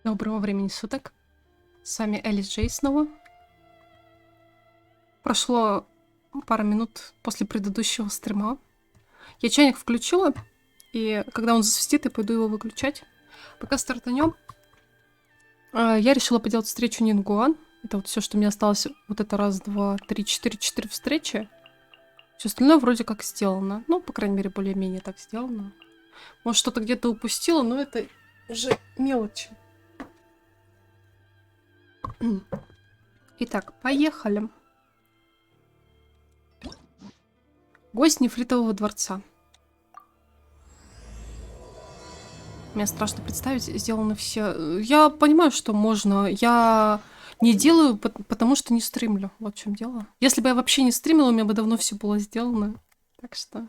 Доброго времени суток. С вами Элис Джей снова. Прошло пара минут после предыдущего стрима. Я чайник включила, и когда он засвистит, я пойду его выключать. Пока стартанем, я решила поделать встречу Нин Гуан. Это вот все, что мне осталось. Вот это раз, два, три, четыре встречи. Все остальное вроде как сделано. Ну, по крайней мере, более-менее так сделано. Может, что-то где-то упустила, но это уже мелочи. Итак, поехали. Гость Нефритового дворца. Мне страшно представить, сделаны все... Я понимаю, что можно. Я не делаю, потому что не стримлю. Вот в чем дело. Если бы я вообще не стримила, у меня бы давно все было сделано. Так что...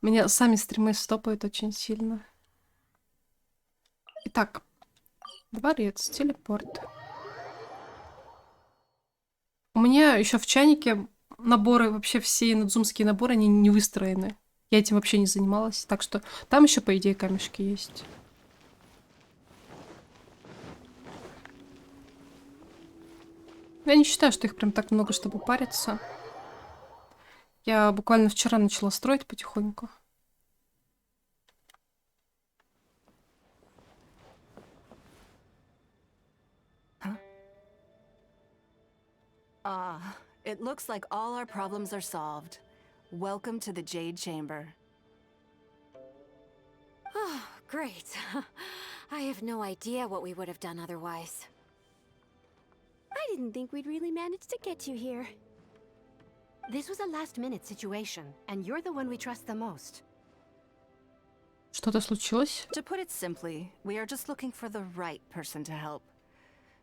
Меня сами стримы стопают очень сильно. Итак. Дворец, телепорт. У меня еще в чайнике наборы, вообще все надзумские наборы, они не выстроены. Я этим вообще не занималась. Так что там еще, по идее, камешки есть. Я не считаю, что их прям так много, чтобы париться. Я буквально вчера начала строить потихоньку. It looks like all our problems are solved. Welcome to the Jade Chamber. Oh, great. I have no idea what we would have done otherwise. I didn't think we'd really manage to get you here. This was a last-minute situation, and you're the one we trust the most. Что-то случилось? To put it simply, we are just looking for the right person to help.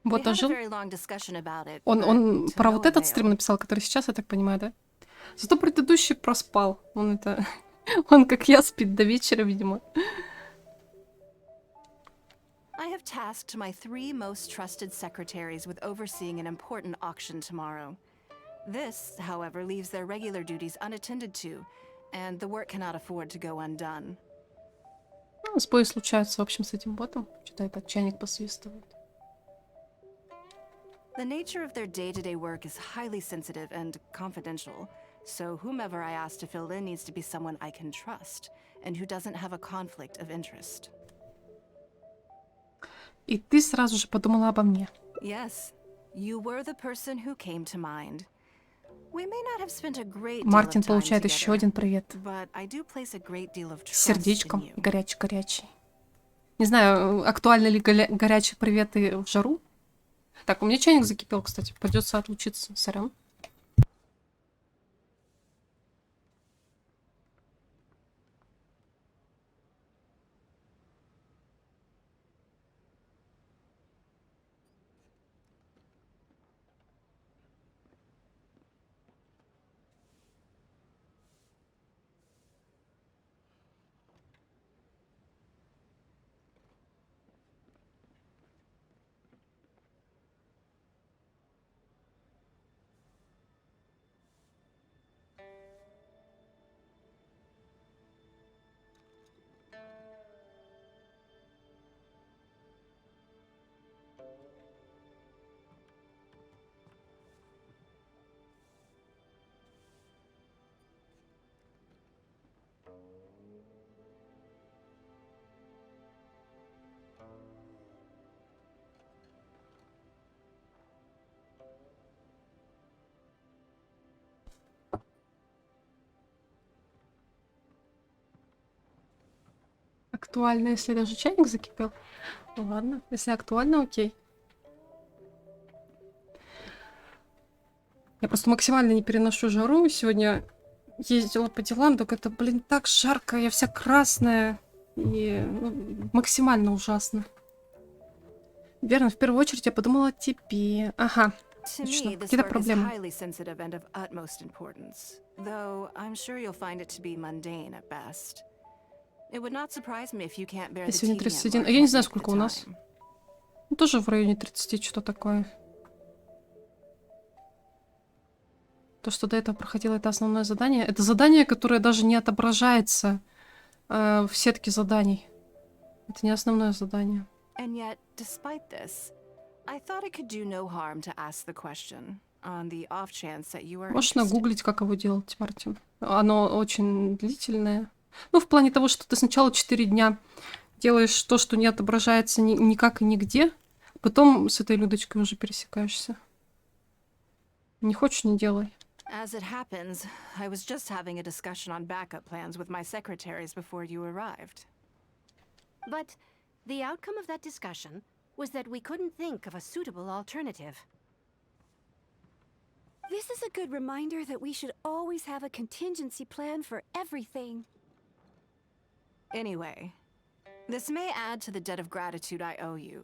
Вот ожил. Он On про вот этот стрим написал, который сейчас, я так понимаю, да? Зато предыдущий проспал. Он это... Он, как я, спит до вечера, видимо. I have tasked my 3 most trusted secretaries with overseeing an important auction tomorrow. This, however, leaves their regular duties unattended to, and the work cannot afford to go undone. Сбои случаются, в общем, с этим ботом. Что-то этот чайник посвистывает. The nature of their day-to-day work is highly sensitive and confidential, so whomever I ask to fill in needs to be someone I can trust, and who doesn't have a conflict of interest. И ты сразу же подумала обо мне. Yes, you were the person who came to mind. We may not have spent a great deal of Мартин time получает еще один together, привет. but I do place a great deal of С trust in сердечком. you. Горячий-горячий. Не знаю, актуальны ли горячие приветы в жару. Так, у меня чайник закипел, кстати. Придется отлучиться. Сорян. Актуально, если даже чайник закипел. Ну ладно, если актуально, окей. Я просто максимально не переношу жару. Сегодня ездила по делам, только это, блин, так жарко, я вся красная. И максимально ужасно. Верно, в первую очередь я подумала о тебе. Ага, точно, какие-то проблемы. Я сегодня 31. А я не знаю, сколько у нас. Ну, тоже в районе 30, что такое. То, что до этого проходило, это основное задание. Это задание, которое даже не отображается в сетке заданий. Это не основное задание. And yet, despite this, I thought it could do no harm to ask the question, on the off chance that you are Можешь interested. нагуглить, как его делать, Мартин. Оно очень длительное. Ну, в плане того, что ты сначала 4 дня делаешь то, что не отображается никак и нигде, потом с этой Людочкой уже пересекаешься. Не хочешь — не делай. As it happens, I was just having a discussion on backup plans with my secretaries before you arrived. But the outcome of that discussion was that we couldn't think of a suitable alternative. This is a good reminder that we should always have a contingency plan for everything. Anyway, this may add to the debt of gratitude I owe you.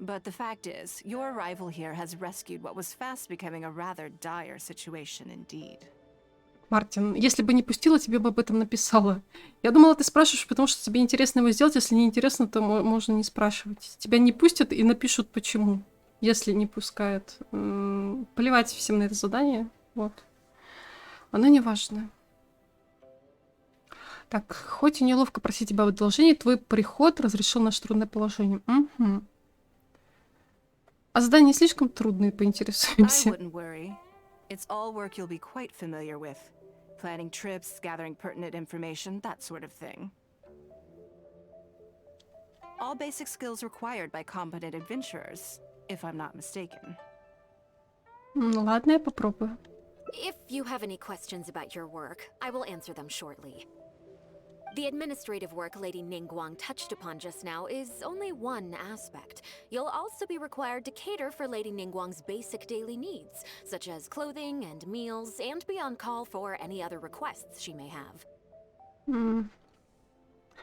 But the fact is, your arrival here has rescued what was fast becoming a rather dire situation indeed. Мартин, если бы не пустила, тебе бы об этом написала. Я думала, ты спрашиваешь, потому что тебе интересно его сделать. Если не интересно, то можно не спрашивать. Тебя не пустят и напишут, почему. Если не пускают. Плевать всем на это задание. Вот. Оно не важно. Так, хоть и неловко просить тебя об одолжении, твой приход разрешил наше трудное положение. Угу. А задание не слишком трудные, I поинтересуемся. wouldn't worry. It's all work you'll be quite familiar with. Planning trips, gathering pertinent information, that sort of thing. All basic skills required by competent adventurers, if I'm not mistaken. Ну ладно, я попробую. If you have any questions about your work, I will answer them shortly. The administrative work Lady Ning Guan touched upon just now is only one aspect. You'll also be required to cater for Lady Ning Guang's basic daily needs, such as clothing and meals, and be on call for any other requests she may have.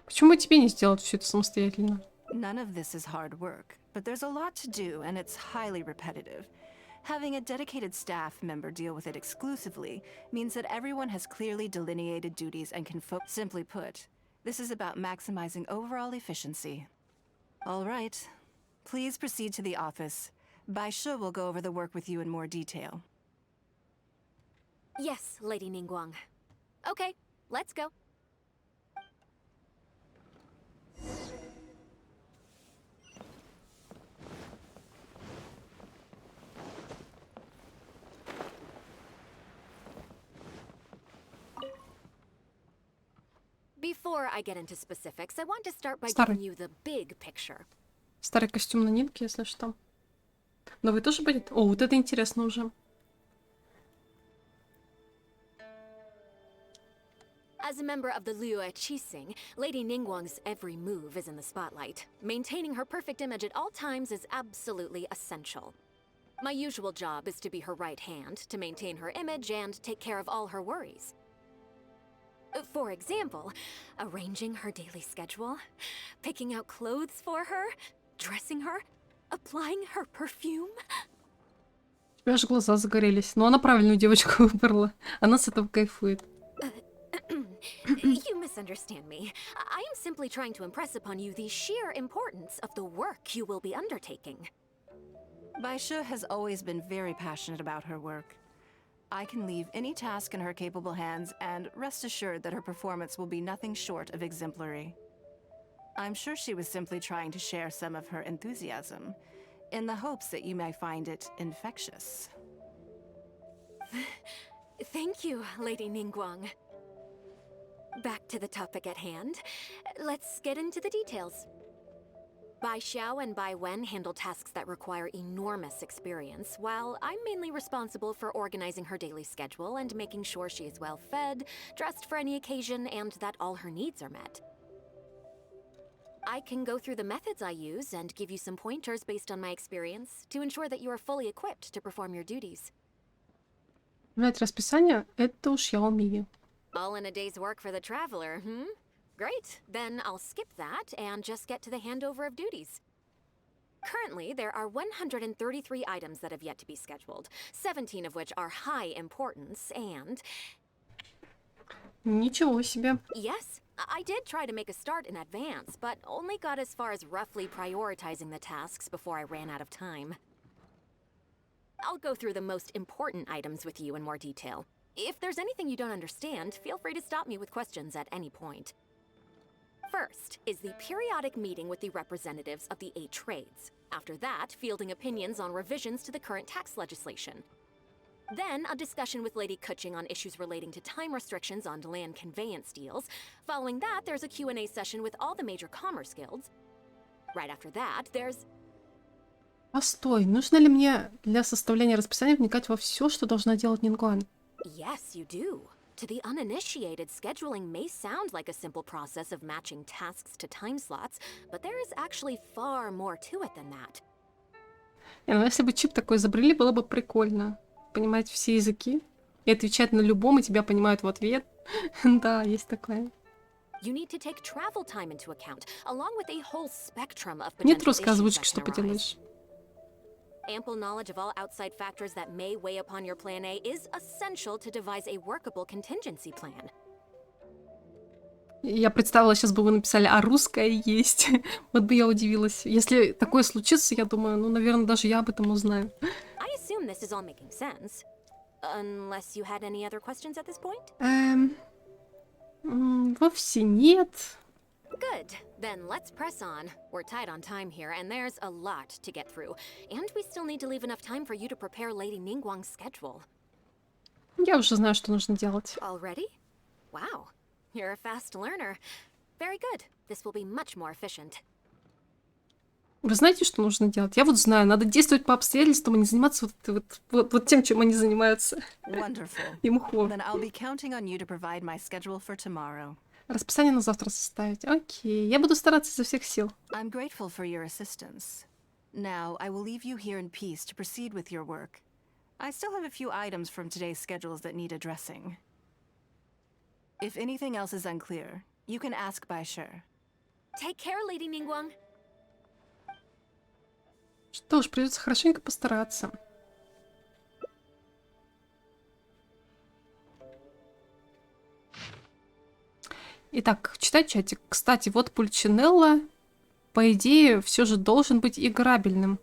Почему бы тебе не сделать все это самостоятельно? None of this is hard work, but there's a lot to do and it's highly repetitive. Having a dedicated staff member deal with it exclusively means that everyone has clearly delineated duties and can focus. Simply put, this is about maximizing overall efficiency. All right, please proceed to the office. Bai Shi will go over the work with you in more detail. Yes, Lady Ning Guang. Okay, let's go. Before I get into specifics, I want to start by Старый. giving you the big picture. Старый костюм на Нинке, если что. Но вы тоже будете? О, вот это интересно уже. As a member of the Liyue Qixing, Lady Ningguang's every move is in the spotlight. Maintaining her perfect image at all times is absolutely essential. My usual job is to be her right hand, to maintain her image and take care of all her worries. For example, arranging her daily schedule, picking out clothes for her, dressing her, applying her perfume. У тебя аж глаза загорелись. Но она правильную девочку выбрала. Она с этого кайфует. You misunderstand me. I am simply trying to impress upon you the sheer importance of the work you will be undertaking. Bai Shi has always been very passionate about her work. I can leave any task in her capable hands and rest assured that her performance will be nothing short of exemplary. I'm sure she was simply trying to share some of her enthusiasm, in the hopes that you may find it infectious. Thank you, Lady Ningguang. Back to the topic at hand. Let's get into the details. Bai Xiao and Bai Wen handle tasks that require enormous experience, while I'm mainly responsible for organizing her daily schedule and making sure she is well fed, dressed for any occasion, and that all her needs are met. I can go through the methods I use and give you some pointers based on my experience to ensure that you are fully equipped to perform your duties. Блять, расписание — это уж я умею. All in a day's work for the traveler, hmm? Great, then I'll skip that and just get to the handover of duties. Currently, there are 133 items that have yet to be scheduled, 17 of which are high importance, and... Ничего себе. Yes, I did try to make a start in advance, but only got as far as roughly prioritizing the tasks before I ran out of time. I'll go through the most important items with you in more detail. If there's anything you don't understand, feel free to stop me with questions at any point. First is the periodic meeting with the representatives of the 8 trades. After that, fielding opinions on revisions to the current tax legislation. Then, a discussion with Lady Kuching on issues relating to time restrictions on land conveyance deals. Following that, there's a Q&A session with all the major commerce guilds. Right after that, there's... Постой, нужно ли мне для составления расписания вникать во все, что должна делать Нин Гуан? Yes, you do. To the uninitiated, scheduling may sound like a simple process of matching tasks to time slots, but there is actually far more to it than that. Ну, если бы чип такой изобрели, было бы прикольно. Понимать все языки и отвечать на любом, и тебя понимают в ответ. Да, есть такое. You need to take travel time into account, along with a whole spectrum of Нет potential русской issues озвучки, that что can arise. поделаешь. Ample knowledge of all outside factors that may weigh upon your plan A is essential to devise a workable contingency plan. Я представила, сейчас бы вы написали, а русская есть. Вот бы я удивилась. Если такое случится, я думаю, ну, наверное, даже я об этом узнаю. I assume this is all making sense. Unless you had any other questions at this point? Вовсе нет. Good. Then let's press on. We're tight on time here, and there's a lot to get through. And we still need to leave enough time for you to prepare Lady Nин Guang's schedule. Я уже знаю, что нужно делать. Already? Wow. You're a fast learner. Very good. This will be much more efficient. Вы знаете, что нужно делать? Я вот знаю, надо действовать по обстоятельствам, а не заниматься вот тем, чем они занимаются. Wonderful. Имхо. Then I'll be counting on you to provide my schedule for tomorrow. Расписание на завтра составить. Окей, я буду стараться изо всех сил. I'm grateful for your assistance. Now, I will leave you here in peace to proceed with your work. I still have a few items from today's schedules that need addressing. If anything else is unclear, you can ask Bai Shi. Take care, Lady Nин Guang. Что ж, придется хорошенько постараться. Итак, читать чатик. Кстати, вот Пульчинелло, по идее, все же должен быть играбельным.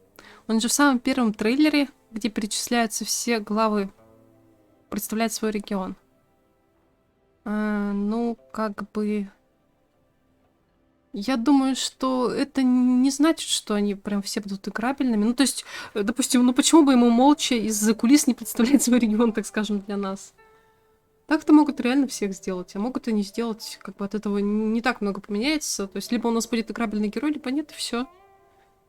Он же в самом первом трейлере, где перечисляются все главы, представляет свой регион. Ну, как бы... Я думаю, что это не значит, что они прям все будут играбельными. Ну, то есть, допустим, ну почему бы ему молча из-за кулис не представлять свой регион, так скажем, для нас? Так-то могут реально всех сделать, а могут и не сделать. Как бы от этого не так много поменяется. То есть, либо у нас будет играбельный герой, либо нет, и все.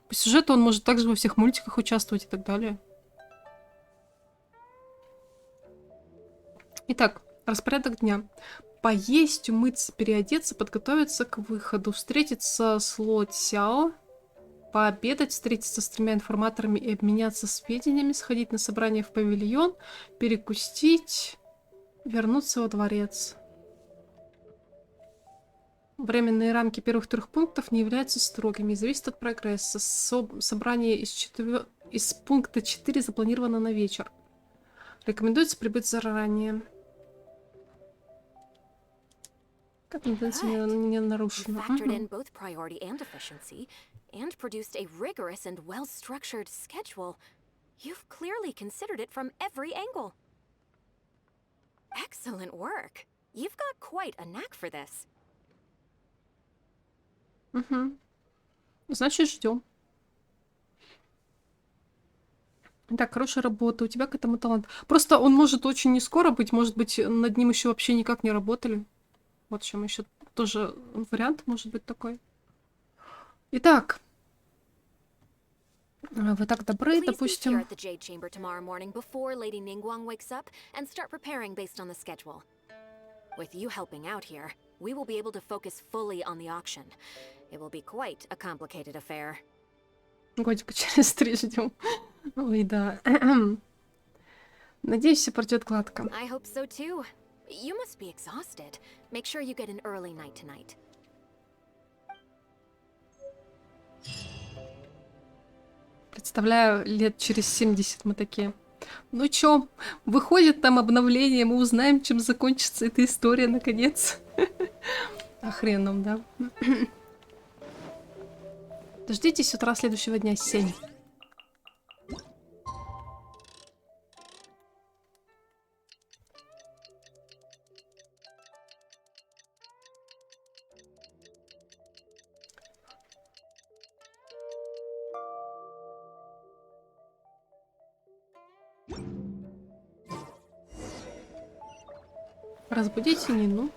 По сюжету он может также во всех мультиках участвовать и так далее. Итак, распорядок дня. Поесть, умыться, переодеться, подготовиться к выходу, встретиться с Ло Цяо, пообедать, встретиться с 3 информаторами и обменяться сведениями, сходить на собрание в павильон, перекусить, вернуться во дворец. Временные рамки первых 3 пунктов не являются строгими и зависят от прогресса. Собрание из пункта 4 запланировано на вечер. Рекомендуется прибыть заранее. Тенденция не нарушена. Factored in both priority and efficiency, and produced a rigorous and well-structured schedule. You've clearly considered it from every angle. Excellent work. You've got quite a knack for this. Значит, ждем. Так, хорошая работа. У тебя к этому талант. Просто он может очень не скоро быть. Может быть, над ним еще вообще никак не работали. Вот в чем еще тоже вариант может быть такой. Итак. Вы так добры, допустим. With you helping out here, we will be able to focus fully on the auction. It will be quite a complicated affair. Годика через 3 ждем. Ой, да. Надеюсь, все пройдет гладко. I hope so too. You must be exhausted. Make sure you get an early night tonight. Представляю, лет через 70 мы такие. Ну чё, выходит там обновление, мы узнаем, чем закончится эта история, наконец. А хрен нам, да? Дождитесь утра следующего дня, 7. Разбудите Нину.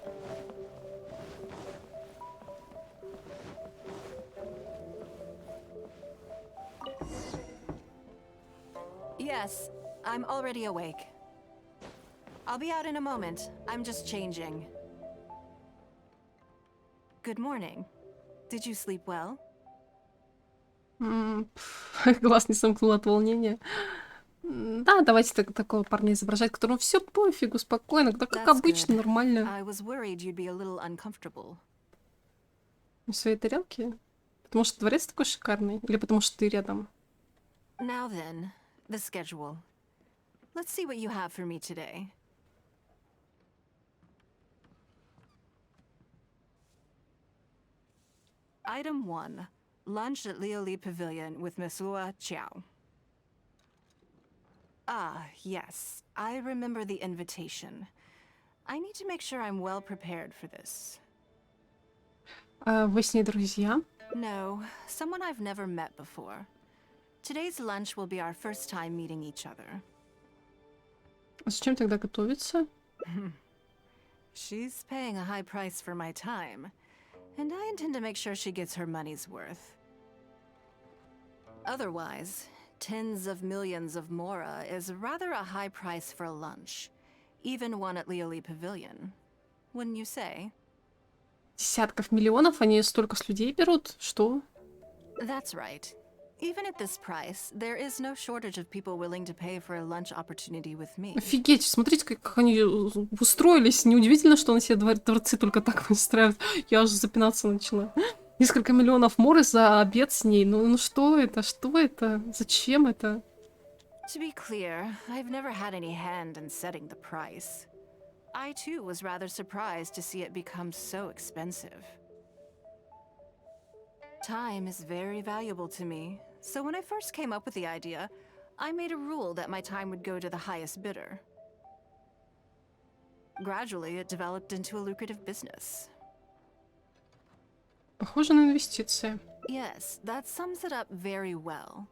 Yes, I'm already awake. I'll be out in a moment. I'm just changing. Good morning. Did you sleep well? Глаз не сомкнул от волнения. Да, давайте такого парня изображать, которому все пофигу, спокойно, да как That's обычно, good. нормально. I was worried you'd be a little uncomfortable. В своей тарелке? Потому что дворец такой шикарный? Или потому что ты рядом? Now then, the schedule. Let's see what you have for me today. Item 1. Lunch at Lioli Pavilion with Miss Lua Chiao. Ah, yes. I remember the invitation. I need to make sure I'm well prepared for this. Вы с ней друзья? No, someone I've never met before. Today's lunch will be our first time meeting each other. Зачем тогда готовиться? She's paying a high price for my time, and I intend to make sure she gets her money's worth. Otherwise, tens of millions of mora is rather a high price for a lunch, even one at Lioli Pavilion. Wouldn't you say? Десятков миллионов, они столько с людей берут? Что? That's right. Even at this price, there is no shortage of people willing to pay for a lunch opportunity with me. Офигеть, смотрите, как они устроились. Неудивительно, что они себе дворцы только так выстраивают. Я аж запинаться начала. Несколько миллионов моры за обед с ней. Ну что это? Что это? Зачем это? To be clear, I've never had any hand in setting the price. I too was rather surprised to see it become so expensive. Time is very valuable to me, so when I first came up with the idea, I made a rule that my time would go to the highest bidder. Gradually, it developed into a lucrative business. Похоже на инвестиции. Yes, that sums it up very well.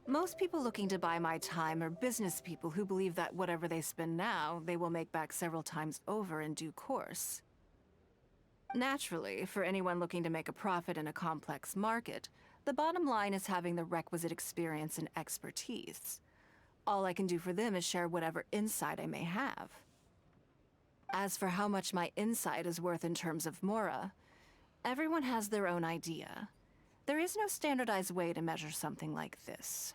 Most people looking to buy my time are business people who believe that whatever they spend now, they will make back several times over in due course. Naturally, for anyone looking to make a profit in a complex market, the bottom line is having the requisite experience and expertise. All I can do for them is share whatever insight I may have. As for how much my insight is worth in terms of mora, everyone has their own idea. There is no standardized way to measure something like this.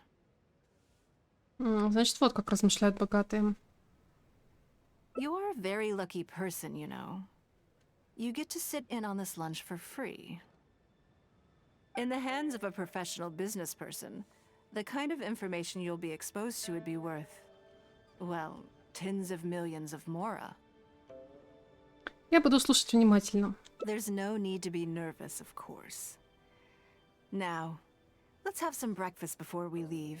Значит, вот как размышляют богатые. You're a very lucky person, you know. You get to sit in on this lunch for free. In the hands of a professional business person, the kind of information you'll be exposed to would be worth, well, tens of millions of mora. Я буду слушать внимательно. There's no need to be nervous, of course. Now, let's have some breakfast before we leave.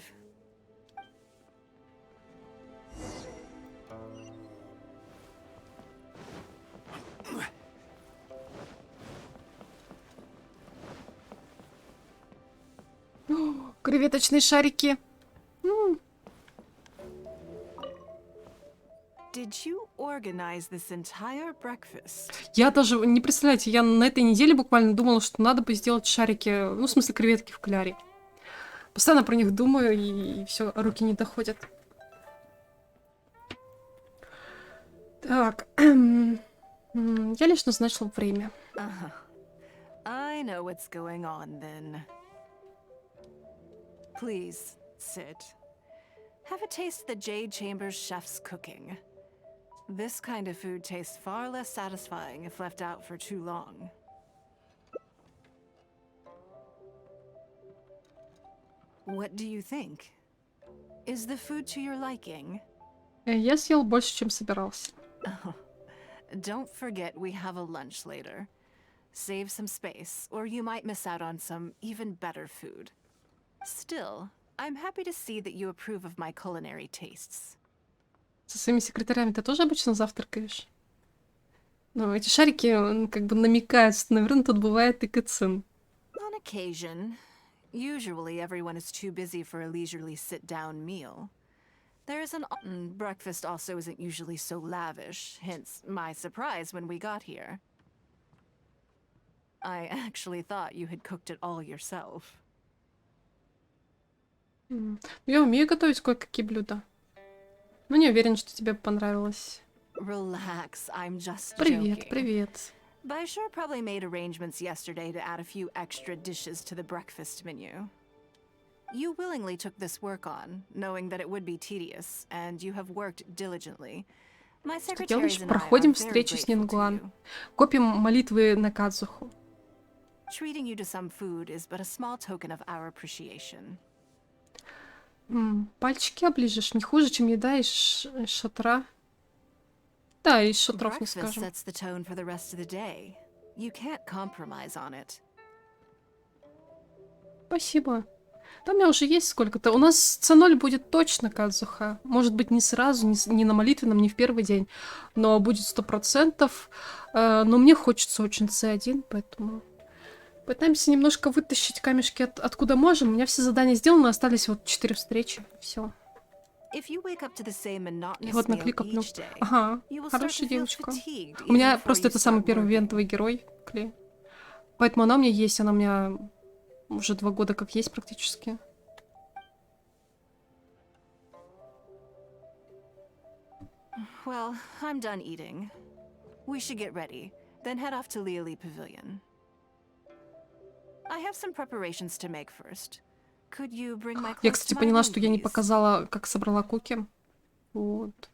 Креветочные шарики. Did you organize this entire breakfast? Я даже, не представляете, я на этой неделе буквально думала, что надо бы сделать шарики, ну, в смысле, креветки в кляре. Постоянно про них думаю, и все, руки не доходят. Так. Я лишь назначила время. I know what's going on then. Please, sit. Have a taste of the Jade Chamber's chef's cooking. This kind of food tastes far less satisfying if left out for too long. What do you think? Is the food to your liking? Я съел больше, чем собирался. Don't forget we have a lunch later. Save some space, or you might miss out on some even better food. Still, I'm happy to see that you approve of my culinary tastes. Со своими секретарями ты тоже обычно завтракаешь? Ну, эти шарики как бы намекают, что, наверное, тут бывает и кэцин. On occasion. Usually everyone is too busy for a leisurely sit-down meal. Breakfast also isn't usually so lavish, hence my surprise when we got here. I actually thought you had cooked it all yourself. Я умею готовить кое-какие блюда. Но не уверен, что тебе понравилось. Relax, I'm just Привет, joking. привет. Baishar probably made arrangements yesterday to add a few extra dishes to the breakfast menu. You willingly took this work on, knowing that it would be tedious, and you have worked diligently. My Что secretaries делаешь? and I are Проходим very встречу с grateful Нин to Гуан. you. Копим молитвы на Кадзуху. Treating you to some food is but a small token of our appreciation. Пальчики оближешь. Не хуже, чем еда из шатра. Да, из шатров, не Breakfast скажем. sets the tone for the rest of the day. You can't compromise on it. Спасибо. Там у меня уже есть сколько-то. У нас C0 будет точно Кадзуха. Может быть, не сразу, не на молитвенном, не в первый день. Но будет 100%. Но мне хочется очень C1, поэтому... Пытаемся немножко вытащить камешки откуда можем. У меня все задания сделаны, остались вот 4 встречи. Все. И вот на Кли коплю. Ага, хорошая девочка. У меня просто это самый первый вентовый герой, Кли. Поэтому она у меня есть, она у меня уже 2 года как есть практически. Well, I'm done eating. We should get ready, then head off to Liali Pavilion. I have some preparations to make first. Could you bring my Я, clothes кстати, to my поняла, room, что я не please? показала, как собрала куки. Вот.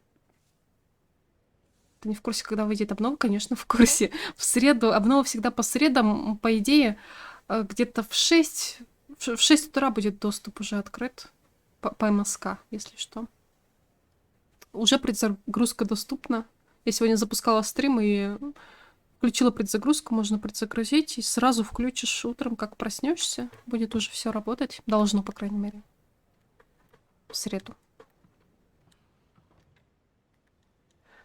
Ты не в курсе, когда выйдет обнова? Конечно, в курсе. В среду. Обнова всегда по средам. По идее, где-то в 6 утра будет доступ уже открыт. По МСК, если что. Уже предзагрузка доступна. Я сегодня запускала стрим и включила предзагрузку. Можно предзагрузить и сразу включишь утром, как проснешься. Будет уже все работать. Должно, по крайней мере. В среду.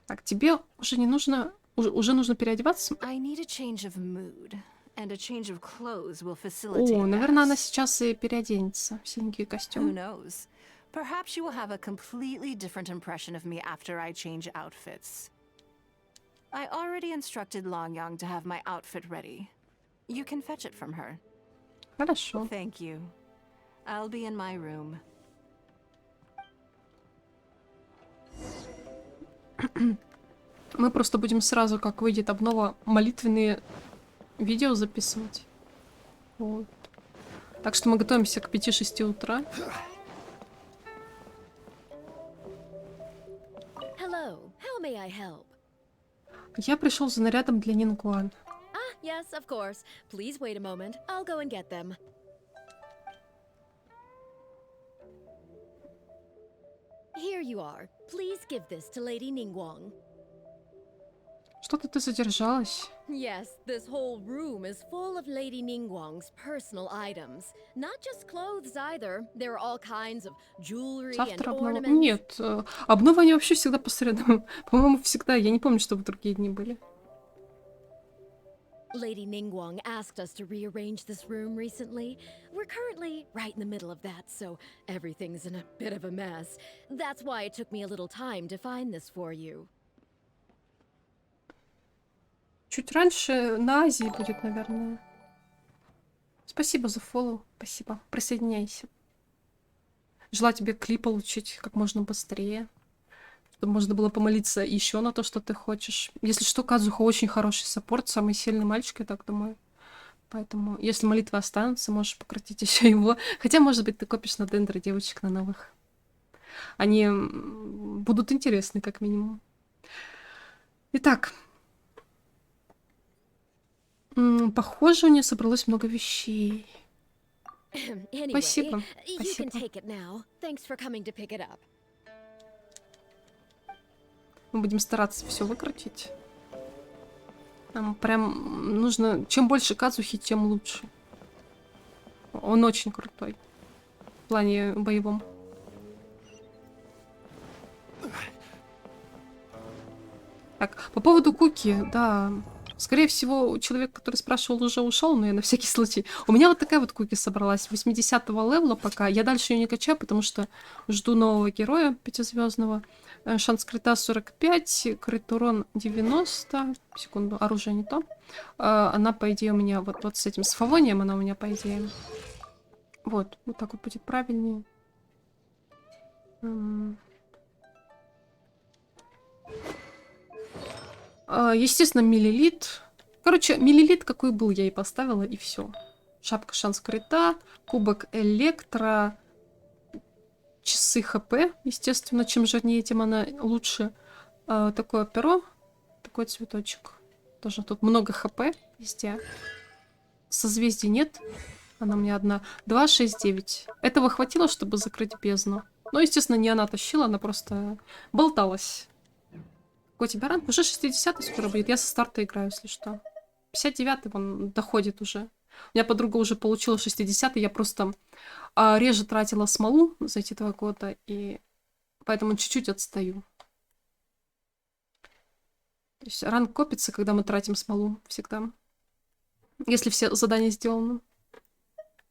Так, тебе уже не нужно... Уже нужно переодеваться? I need a change of mood, and a change of clothes will О, facilitate наверное, она that. сейчас и переоденется в синенький Who костюм. knows? Perhaps you will have a completely different impression of me after I change outfits. I already instructed Longyang to have my outfit ready. You can fetch it from her. Хорошо. Thank you. I'll be in my room. Мы просто будем сразу, как выйдет обнова, молитвенные видео записывать. Вот. Так что мы готовимся к 5-6 утра. Hello, how may I help? Я пришел за нарядом для Нин Гуан. Ah, yes, of course. Please wait a moment. I'll go and get them. Here you are. Please give this to Lady Nин Gуan. Что-то ты задержалась. Yes, this whole room is full of Lady Nин Gуan's personal items. Not just clothes either. There are all kinds of jewelry and Завтра обнова. ornaments. Нет, обнова они вообще всегда по средам. По-моему, всегда. Я не помню, чтобы в другие дни были. Lady Nин Gуan asked us to rearrange this room recently. We're currently right in the middle of that, so everything's in a bit of a mess. That's why it took me a little time to find this for you. Чуть раньше на Азии будет, наверное. Спасибо за фоллоу. Спасибо. Присоединяйся. Желаю тебе клип получить как можно быстрее. Чтобы можно было помолиться еще на то, что ты хочешь. Если что, Кадзуха очень хороший саппорт, самый сильный мальчик, я так думаю. Поэтому, если молитвы останутся, можешь покрутить еще его. Хотя, может быть, ты копишь на дендры девочек на новых. Они будут интересны, как минимум. Итак. Похоже, у нее собралось много вещей. Anyway, Спасибо. you can Спасибо. take it now. Thanks for coming to pick it up. Мы будем стараться все выкрутить. Нам прям нужно... Чем больше Кадзухи, тем лучше. Он очень крутой. В плане боевом. Так, по поводу Куки, да. Скорее всего, человек, который спрашивал, уже ушел, но я на всякий случай. У меня вот такая вот куки собралась, 80-го левела пока. Я дальше ее не качаю, потому что жду нового героя 5-звездного. Шанс крита 45, крит урон 90. Секунду, оружие не то. Она, по идее, у меня вот с этим, с фавонием она у меня, по идее. Вот так вот будет правильнее. Естественно, миллилит. Короче, миллилит какой был, я и поставила, и все. Шапка шанс крита, кубок электро, часы хп, естественно, чем жирнее, тем она лучше. Такое перо, такой цветочек. Тоже тут много хп везде. Созвездий нет, она у меня одна. 2, 6, 9. Этого хватило, чтобы закрыть бездну. Но, естественно, не она тащила, она просто болталась. Какой у тебя ранг? Уже 60-й скоро будет. Я со старта играю, если что. 59-й он доходит уже. У меня подруга уже получила 60-й. Я просто реже тратила смолу за эти 2 года. И поэтому чуть-чуть отстаю. То есть ранг копится, когда мы тратим смолу всегда. Если все задания сделаны.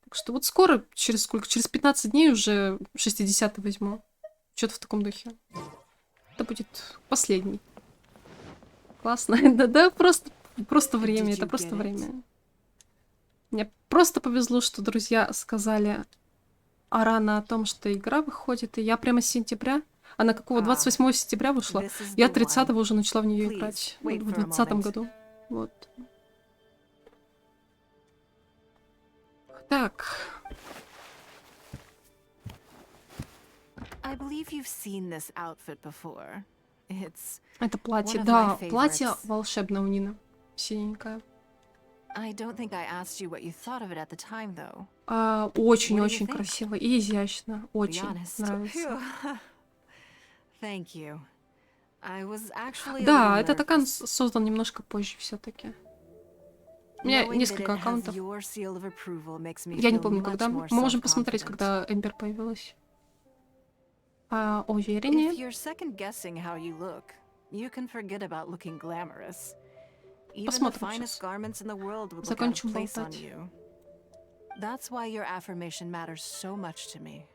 Так что вот скоро, через сколько? Через 15 дней уже 60-й возьму. Что-то в таком духе. Это будет последний. Классно. Да, просто время. Это просто время. Мне просто повезло, что друзья сказали рано о том, что игра выходит. И я прямо с сентября. Она какого? 28 сентября вышла. Я 30-го уже начала в нее играть. В 2020 году. Вот. Так. I believe you've seen this outfit before. It's Это платье. one of Да, my платье favorites. волшебное у Нины. Синенькое. I don't think I asked you what you thought of it at the time, though. Очень-очень think? красиво и изящно. To be Очень honest. нравится. Phew. Thank you. I was actually a Да, little этот аккаунт nervous. создан немножко позже все-таки. У меня Knowing that несколько it has аккаунтов. your seal of approval makes me Я не feel помню, much когда. more Мы можем посмотреть, self-confident. когда Эмбер появилась. If Увереннее. you're second-guessing how you look, you can forget about looking glamorous. Even the Посмотрим finest сейчас. garments in the world would look out of Закончим place on болтать. you. That's why your affirmation matters so much to me.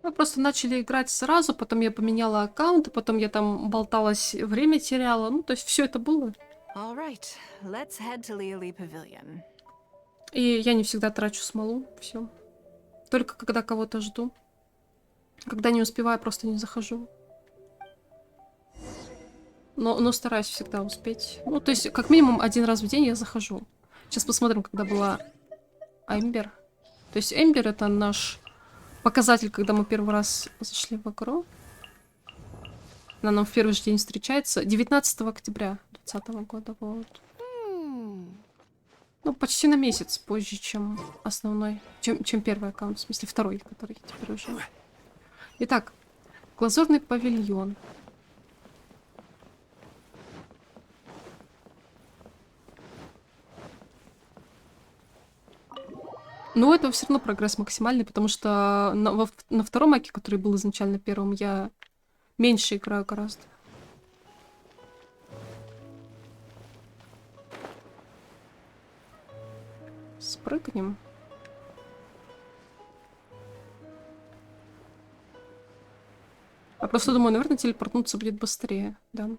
Мы просто начали играть сразу, потом я поменяла аккаунт, и потом я там болталась, время теряла. Ну, то есть все это было. All right, let's head to Leoli Pavilion. И я не всегда трачу смолу. Все. Только когда кого-то жду. Когда не успеваю, просто не захожу. Но стараюсь всегда успеть. Ну, то есть, как минимум, 1 раз в день я захожу. Сейчас посмотрим, когда была Эмбер. То есть Эмбер — это наш показатель, когда мы первый раз зашли в игру. Она нам в первый же день встречается. 19 октября 2020 года. Вот. Ну, почти на месяц позже, чем основной. Чем первый аккаунт, в смысле второй, который теперь уже. Итак, глазурный павильон. Но у этого все равно прогресс максимальный, потому что на втором аке, который был изначально первым, я меньше играю гораздо. Спрыгнем. Я просто думаю, наверное, телепортнуться будет быстрее, да.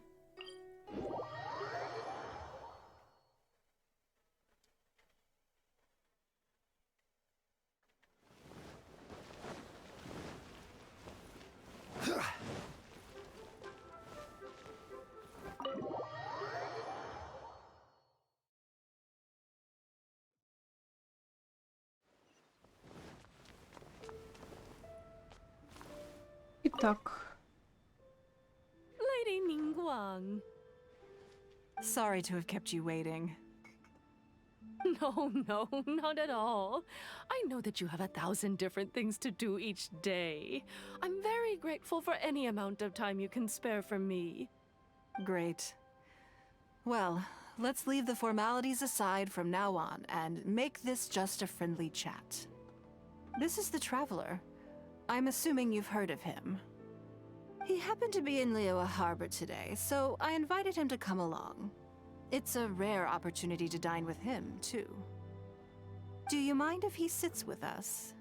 Итак. Lady Ning Guan. Sorry to have kept you waiting. No, no, not at all. I know that you have 1,000 different things to do each day. I'm very grateful for any amount of time you can spare for me. Great. Well, let's leave the formalities aside from now on and make this just a friendly chat. This is the Traveler. I'm assuming you've heard of him. He happened to be in Liyue Harbor today, so I invited him to come along. It's a rare opportunity to dine with him, too. Do you mind if he sits with us?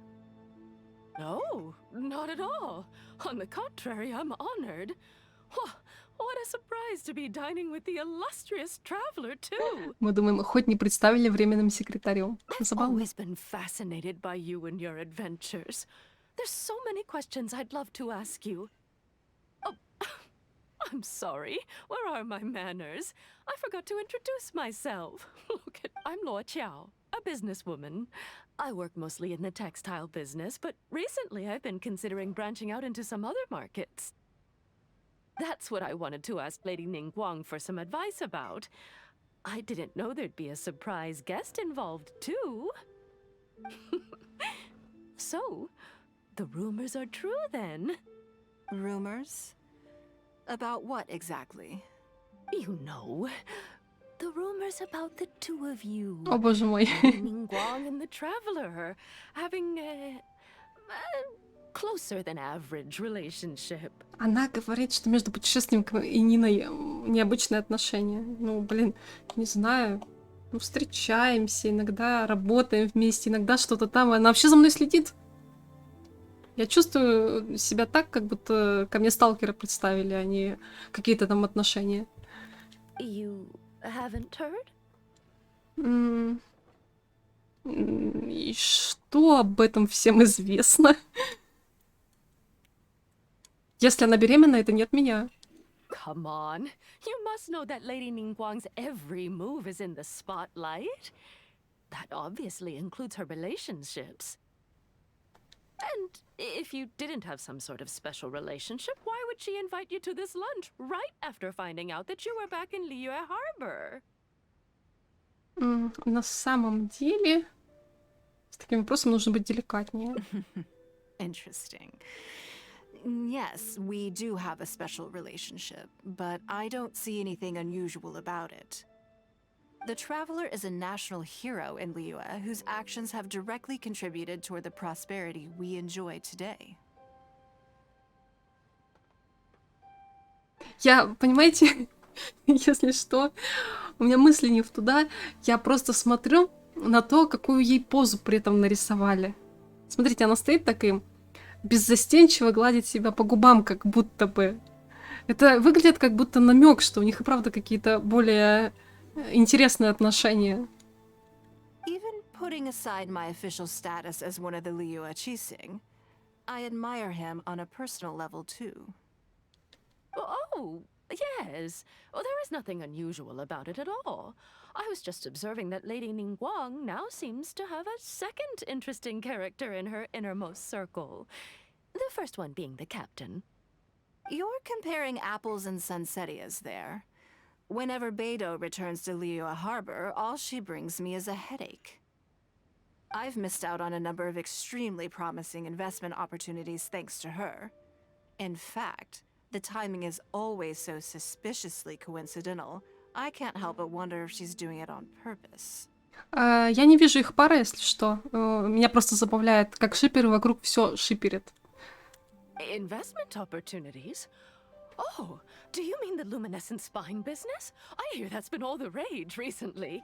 No, not at all. On the contrary, I'm honored. What a surprise to be dining with the illustrious traveler, too. Мы думаем, хоть не представили временным секретарем. I've Забавно. always been fascinated by you and your adventures. There's so many questions I'd love to ask you. Oh, I'm sorry. Where are my manners? I forgot to introduce myself. Look at, I'm Luo Qiao, a businesswoman. I work mostly in the textile business, but recently I've been considering branching out into some other markets. That's what I wanted to ask Lady Nin Guan for some advice about. I didn't know there'd be a surprise guest involved, too. So, the rumors are true then. Rumors? About what exactly? You know, the rumors about the two of you. О, боже мой. Ning Guang and the Traveler having a closer than average relationship. Она говорит, что между путешественником и Ниной необычные отношения. Ну, блин, не знаю. Ну, встречаемся, иногда работаем вместе, иногда что-то там. Она вообще за мной следит. Я чувствую себя так, как будто ко мне сталкера представили, а не какие-то там отношения. You haven't heard? И что об этом всем известно? Если она беременна, это не от меня. Come on. You must know that Lady Ning Guang's every move is in the spotlight. That obviously includes her relationships. And if you didn't have some sort of special relationship, why would she invite you to this lunch right after finding out that you were back in Liyue Harbor? На самом деле, с таким вопросом нужно быть деликатнее. Interesting. Yes, we do have a special relationship, but I don't see anything unusual about it. The Traveler is a national hero in Liyue whose actions have directly contributed toward the prosperity we enjoy today. Я, понимаете, если что, у меня мысли не в туда. Я просто смотрю на то, какую ей позу при этом нарисовали. Смотрите, она стоит таким, беззастенчиво гладит себя по губам, как будто бы. Это выглядит как будто намек, что у них и правда какие-то более интересные отношения. Even putting aside my official status as one of the Liyue Qixing, I admire him on a personal level too. Oh, yes. Well, there is nothing unusual about it at all. I was just observing that Lady Ning Guang now seems to have a second interesting character in her innermost circle. The first one being the captain. You're comparing apples and sunsettias there. Whenever Beidou returns to Liyue Harbor, all she brings me is a headache. I've missed out on a number of extremely promising investment opportunities thanks to her. In fact, the timing is always so suspiciously coincidental, I can't help but wonder if she's doing it on purpose. Я не вижу их пары, если что. Меня просто забавляет, как шиперы вокруг все шиперят. Investment opportunities? Oh, do you mean the luminescent spine business? I hear that's been all the rage recently.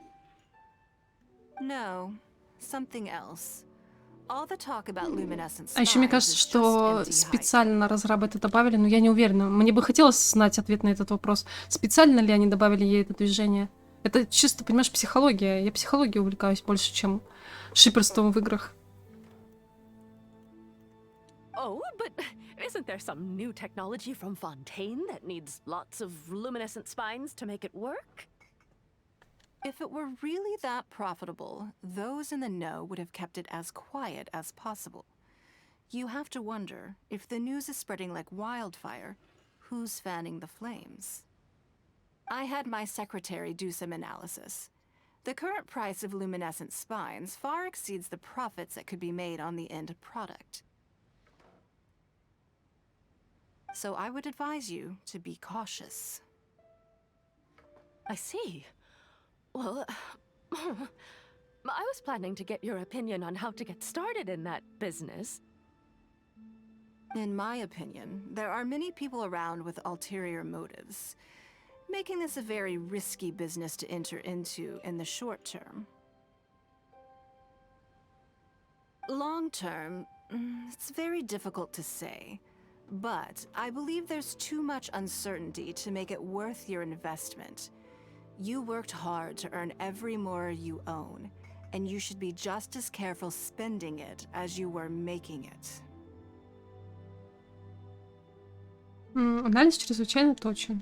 No, something else. All the talk about luminescent А еще мне spines кажется, is just что empty hype. специально разрабы это добавили, но я не уверена. Мне бы хотелось знать ответ на этот вопрос. Специально ли они добавили ей это движение? Это чисто, понимаешь, психология. Я психологией увлекаюсь больше, чем шиперством в играх. Oh, but isn't there some new technology from Fontaine that needs lots of luminescent spines to make it work? If it were really that profitable, those in the know would have kept it as quiet as possible. You have to wonder, if the news is spreading like wildfire, who's fanning the flames? I had my secretary do some analysis. The current price of luminescent spines far exceeds the profits that could be made on the end product. So I would advise you to be cautious. I see. Well, I was planning to get your opinion on how to get started in that business. In my opinion, there are many people around with ulterior motives. making this a very risky business to enter into in the short term. Long term, it's very difficult to say, but I believe there's too much uncertainty to make it worth your investment. You worked hard to earn every more you own, and you should be just as careful spending it as you were making it. Анализ чрезвычайно точен.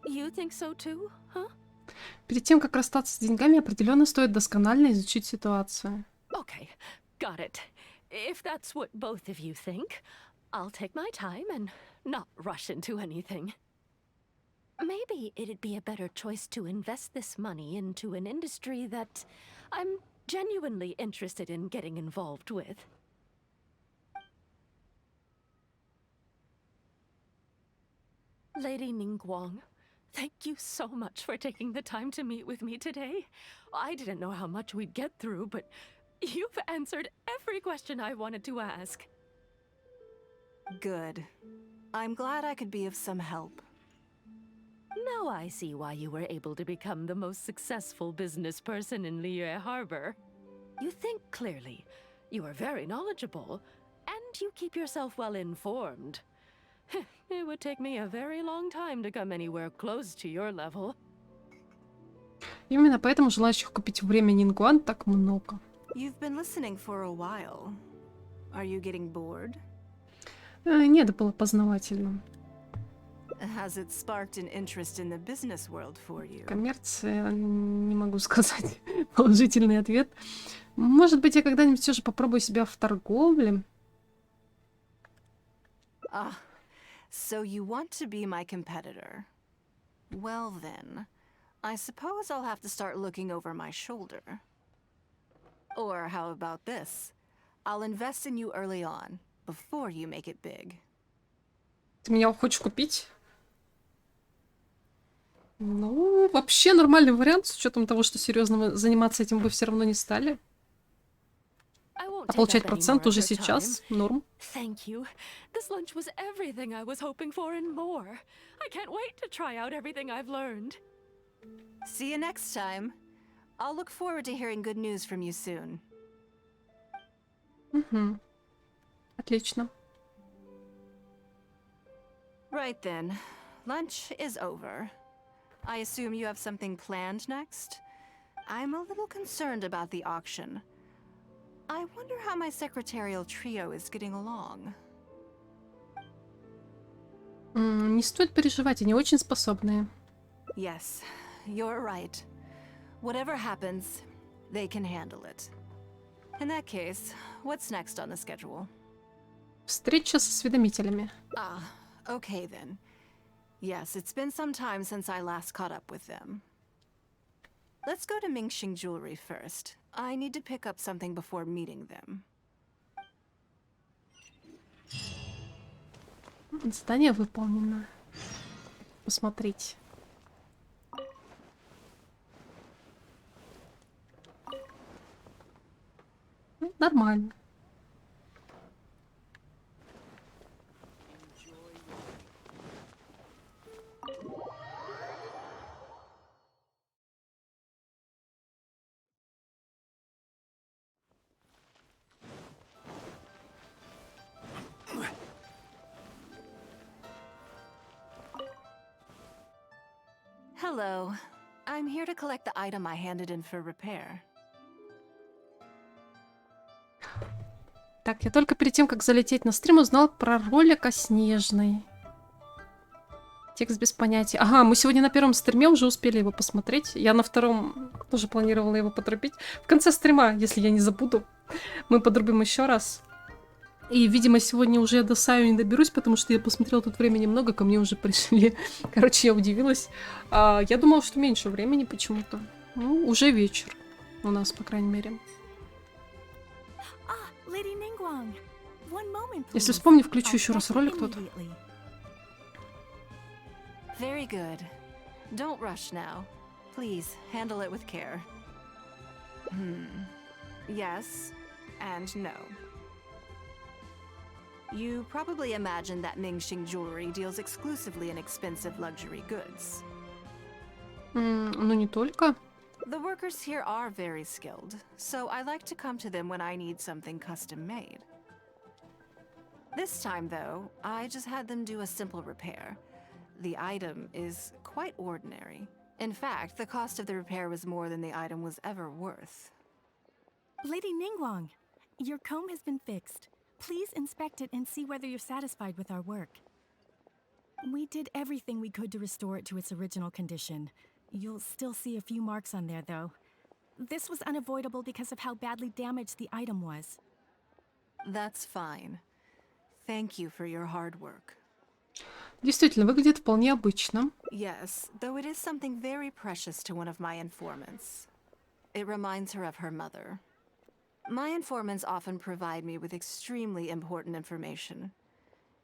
You think so too, huh? Перед тем, как расстаться с деньгами, определенно стоит досконально изучить ситуацию. Okay, got it. If that's what both of you think, I'll take my time and not rush into anything. Maybe it'd be a better choice to invest this money into an industry that I'm genuinely interested in getting involved with. Lady Nin Guan, thank you so much for taking the time to meet with me today. I didn't know how much we'd get through, but you've answered every question I wanted to ask. Good. I'm glad I could be of some help. Now I see why you were able to become the most successful business person in Liyue Harbor. You think clearly, you are very knowledgeable, and you keep yourself well informed. It would take me a very long time to come anywhere close to your level. Именно поэтому желающих купить время Нин Гуан так много. You've been listening for a while. Are you getting bored? Нет, это было познавательно. Has it sparked an interest in the business world for you? Коммерция, не могу сказать положительный ответ. Может быть, я когда-нибудь все же попробую себя в торговле. Ah, so you want to be my competitor? Well then, I suppose I'll have to start looking over my shoulder. Or how about this? I'll invest in you early on, before you make it big. Ты меня хочешь купить? Ну, вообще нормальный вариант, с учетом того, что серьезно заниматься этим вы все равно не стали. А получать процент уже сейчас норм. Thank you. This lunch was everything I was hoping for and more. I can't wait to try out everything I've learned. See you next time. I'll look forward to hearing good news from you soon. Угу. Отлично. Right then. Lunch is over. I assume you have something planned next? I'm a little concerned about the auction. I wonder how my secretarial trio is getting along. Не стоит переживать, они очень способные. Yes, you're right. Whatever happens, they can handle it. In that case, what's next on the schedule? Встреча с осведомителями. Ah, okay then. Yes, it's been some time since I last caught up with them. Let's go to Mingxing Jewelry first. I need to pick up something before meeting them. Задание выполнено. Посмотреть. Нормально. Hello. I'm here to collect the item I handed in for repair. Так, я только перед тем, как залететь на стрим, узнал про ролик о Снежной. Текст без понятия. Ага, мы сегодня на первом стриме уже успели его посмотреть. Я на втором тоже планировала его подрубить. В конце стрима, если я не забуду, мы подрубим еще раз. И, видимо, сегодня уже я до Саю не доберусь, потому что я посмотрела тут времени много, ко мне уже пришли. Короче, я удивилась. Я думала, что меньше времени почему-то. Ну, уже вечер у нас, по крайней мере. Если вспомню, включу еще раз ролик тут. Very good. Don't rush now. Please, handle it with care. Yes and no. You probably imagine that Mingxing Jewelry deals exclusively in expensive luxury goods. Ну, не только. The workers here are very skilled, so I like to come to them when I need something custom made. This time, though, I just had them do a simple repair. The item is quite ordinary. In fact, the cost of the repair was more than the item was ever worth. Lady Ning Guan, your comb has been fixed. Please inspect it and see whether you're satisfied with our work. We did everything we could to restore it to its original condition. You'll still see a few marks on there, though. This was unavoidable because of how badly damaged the item was. That's fine. Thank you for your hard work. Действительно, выглядит вполне обычно. Yes, though it is something very precious to one of my informants. It reminds her of her mother. My informants often provide me with extremely important information.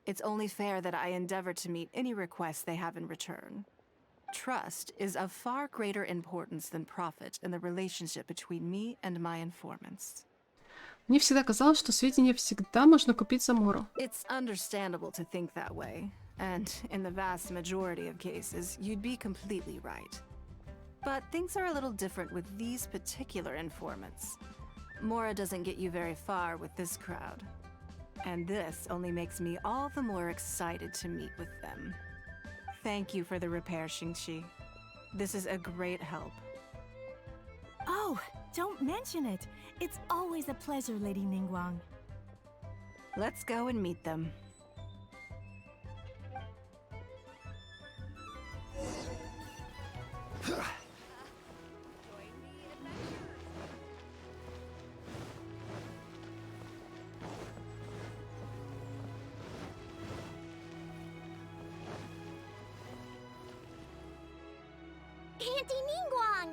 It's only fair that I endeavor to meet any requests they have in return. Trust is of far greater importance than profit in the relationship between me and my informants. Мне всегда казалось, что сведения всегда можно купить за Мору. It's understandable to think that way, and in the vast majority of cases, you'd be completely right. But things are a little different with these particular informants. Mora doesn't get you very far with this crowd. And this only makes me all the more excited to meet with them. Thank you for the repair, Xingqi. This is a great help. Oh, don't mention it. It's always a pleasure, Lady Ning Guan. Let's go and meet them. Auntie Ning Guan!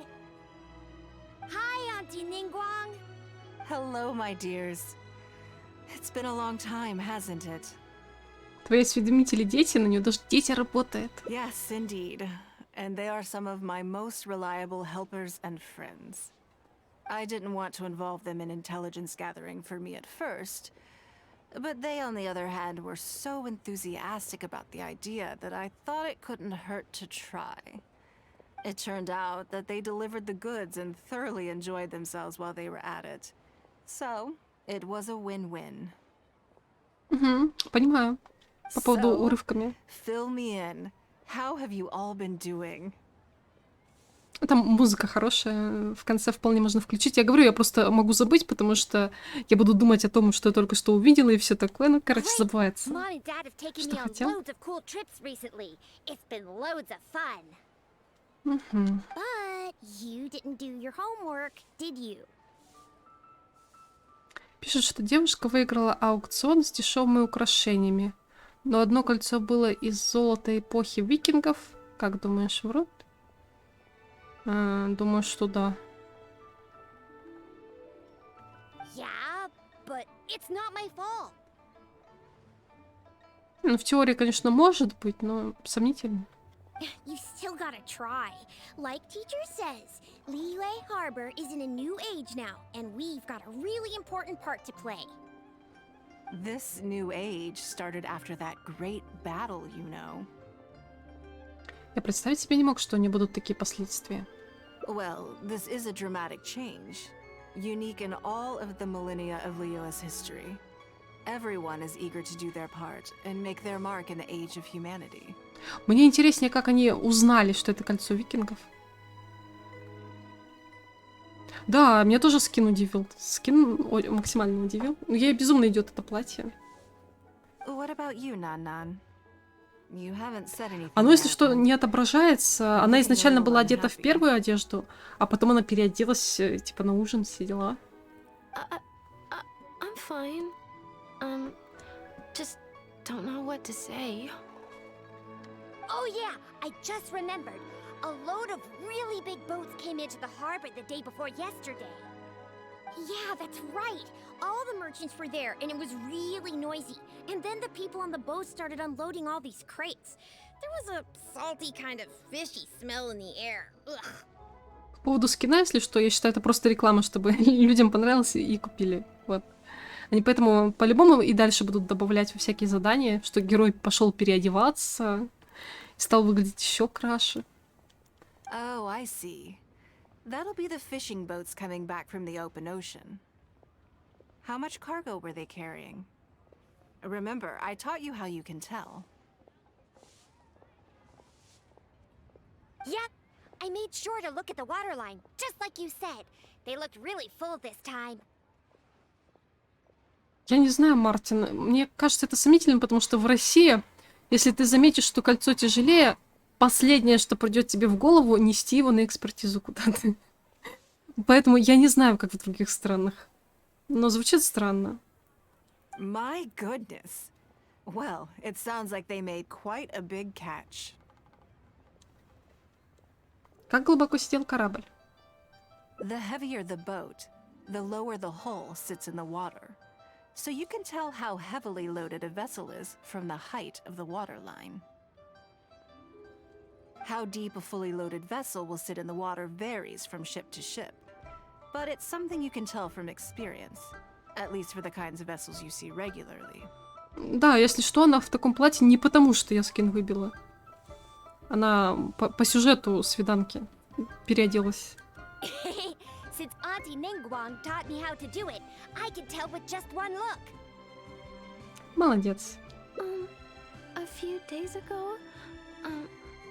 Hi, Auntie Ning Guan! Hello, my dears. It's been a long time, hasn't it? Твои осведомители дети, на нее даже дети работают. Yes, indeed. And they are some of my most reliable helpers and friends. I didn't want to involve them in intelligence gathering for me at first, but they, on the other hand, were so enthusiastic about the idea that I thought it couldn't hurt to try. It turned out that they delivered the goods and thoroughly enjoyed themselves while they were at it. So, it was a win-win. Понимаю. По поводу So, урывками. fill me in. How have you all been doing? Там музыка хорошая, в конце вполне можно включить. Я говорю, я просто могу забыть, потому что я буду думать о том, что я только что увидела, и все такое. Ну, короче, забывается. Mom and Dad have taken Что me on хотел? loads of cool trips recently. It's been loads of fun. Мгм. But you didn't do your homework, did you? Пишет, что девушка выиграла аукцион с дешевыми украшениями. Но одно кольцо было из золота эпохи викингов. Как думаешь, врут? Думаю, что да. Yeah, but it's not my fault. Ну, в теории, конечно, может быть, но сомнительно. You still gotta try. Like teacher says, Liyue Harbor is in a new age now, and we've got a really important part to play. This new age started after that great battle, you know. Я представить себе не мог, что они будут такие последствия. Well, this is a dramatic change, unique in all of the millennia of Liyue's history. Everyone is eager to do their part and make their mark in the age of humanity. Мне интереснее, как они узнали, что это кольцо викингов. Да, меня тоже скин удивил. Скин максимально удивил. Но ей безумно идет это платье. What about you, Nan? You haven't said anything. Оно, если yet. что, не отображается. Она изначально была одета в первую одежду, а потом она переоделась, типа, на ужин, все дела. I'm fine. Just don't know what to say. Oh yeah, I just remembered. A load of really big boats came into the harbor the day before yesterday. Yeah, that's right. All the merchants were there, and it was really noisy. And then the people on the boat started unloading all these crates. There was a salty kind of fishy smell in the air. Ugh. По поводу скина, если что, я считаю, это просто реклама, чтобы людям понравилось и купили. Вот. Они поэтому по-любому и дальше будут добавлять во всякие задания, что герой пошел переодеваться и стал выглядеть еще краше. Oh, I see. That'll be the fishing boats coming back from the open ocean. How much cargo were they carrying? Remember, I taught you how you can tell. Yep. I made sure to look at the waterline, just like you said. They looked really full this time. Я не знаю, Мартин, мне кажется это сомнительным, потому что в России, если ты заметишь, что кольцо тяжелее, последнее, что придет тебе в голову, нести его на экспертизу куда-то. Поэтому я не знаю, как в других странах. Но звучит странно. My goodness. Well, it sounds like they made quite a big catch. Как глубоко сидел корабль? The heavier the boat, the lower the hull sits in the water. So you can tell how heavily loaded a vessel is from the height of the waterline. How deep a fully loaded vessel will sit in the water varies from ship to ship. But it's something you can tell from experience, at least for the kinds of vessels you see regularly. Да, если что, она в таком платье не потому, что я скин выбила. Она по сюжету свиданки переоделась. Since Auntie Ning Guan taught me how to do it, I can tell with just one look. Молодец. A few days ago,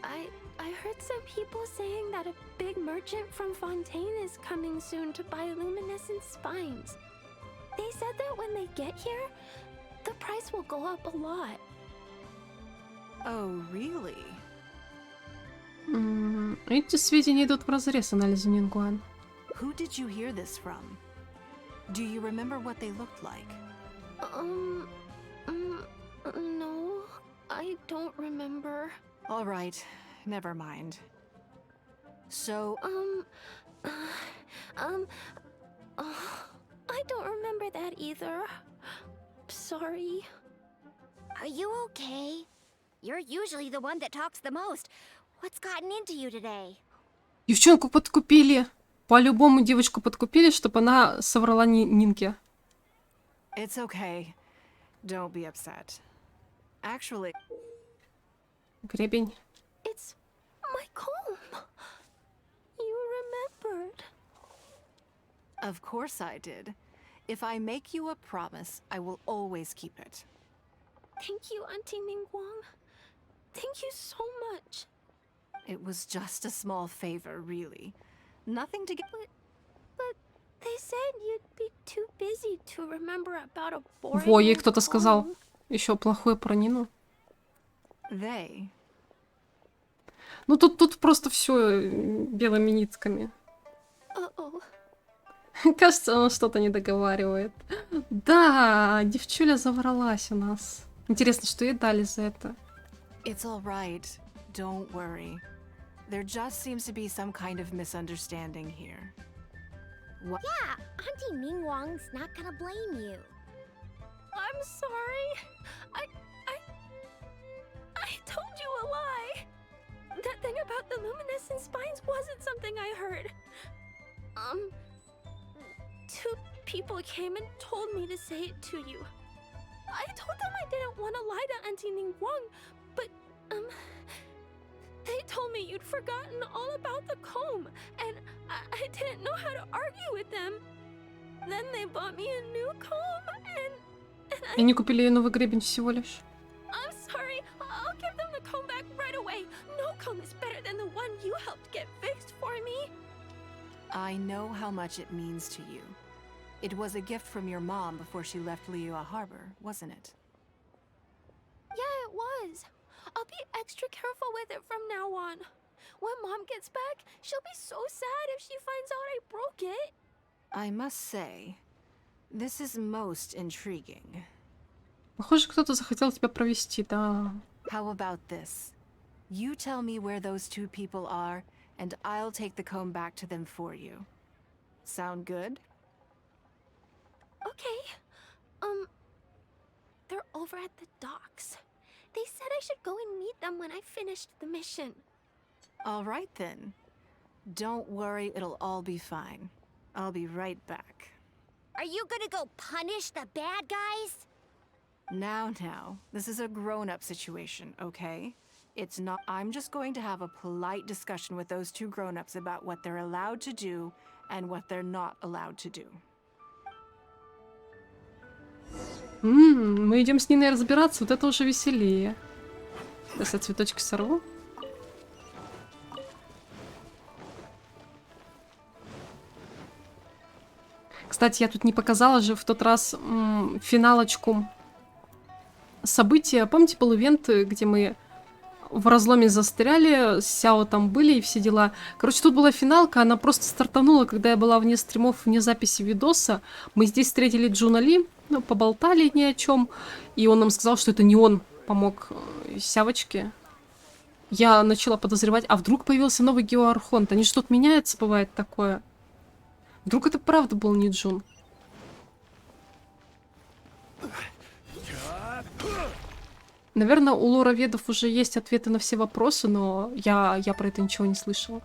I heard some people saying that a big merchant from Fontaine is coming soon to buy luminescent spines. They said that when they get here, the price will go up a lot. Oh, really? Эти сведения идут вразрез анализу Нин Гуан. Who did you hear this from? Do you remember what they looked like? No, I don't remember. All right, never mind. So, I don't remember that either. Sorry. Are you okay? You're usually the one that talks the most. What's gotten into you today? Девчонку подкупили. По-любому девочку подкупили, чтобы она соврала Нинке. it's okay. Don't be upset. Actually, Гребень. It's my comb. You remembered. of course I did. If I make you a promise, I will always keep it. Thank you, Auntie Ning Guan. Thank you so much. It was just a small favor, really. Nothing to get. But they said you'd be too busy to remember about a boring Во, ей old кто-то сказал comb. еще плохое про Нину. They. Ну тут просто все белыми нитками. Uh-oh. Кажется, он что-то не договаривает. Да, девчуля завралась у нас. Интересно, что ей дали за это? It's all right. Don't worry. There just seems to be some kind of misunderstanding here. What? Yeah, Auntie Ning Guang's not gonna blame you. I'm sorry. I told you a lie. That thing about the luminescent spines wasn't something I heard. Two people came and told me to say it to you. I told them I didn't want to lie to Auntie Ning Guang, but, they told me you'd forgotten all about the comb, and I didn't know how to argue with them. Then they bought me a new comb, and И не купили ей новый гребень всего лишь. I'm sorry. I'll give them the comb back right away. No comb is better than the one you helped get fixed for me. I know how much it means to you. It was a gift from your mom before she left Liyue Harbor, wasn't it? Yeah, it was. I'll be extra careful with it from now on. When Mom gets back, she'll be so sad if she finds out I broke it. I must say, this is most intriguing. Похоже, кто-то захотел тебя провести, да. How about this? You tell me where those two people are, and I'll take the comb back to them for you. Sound good? Okay. They're over at the docks. They said I should go and meet them when I finished the mission. All right then. Don't worry, it'll all be fine. I'll be right back. Are you gonna go punish the bad guys? Now, this is a grown-up situation, okay? It's not. I'm just going to have a polite discussion with those two grown-ups about what they're allowed to do and what they're not allowed to do. Мы идем с Ниной разбираться, вот это уже веселее. Сейчас я цветочки сорву. Кстати, я тут не показала же в тот раз финалочку события. Помните, был ивент, где мы в разломе застряли, с Сяо там были и все дела. Короче, тут была финалка, она просто стартанула, когда я была вне стримов, вне записи видоса. Мы здесь встретили Джуна Ли, ну, поболтали ни о чем, и он нам сказал, что это не он помог Сявочке. Я начала подозревать, а вдруг появился новый геоархонт? Они же тут меняются, бывает такое. Вдруг это правда был не Джун? Наверное, у лороведов уже есть ответы на все вопросы, но я про это ничего не слышала.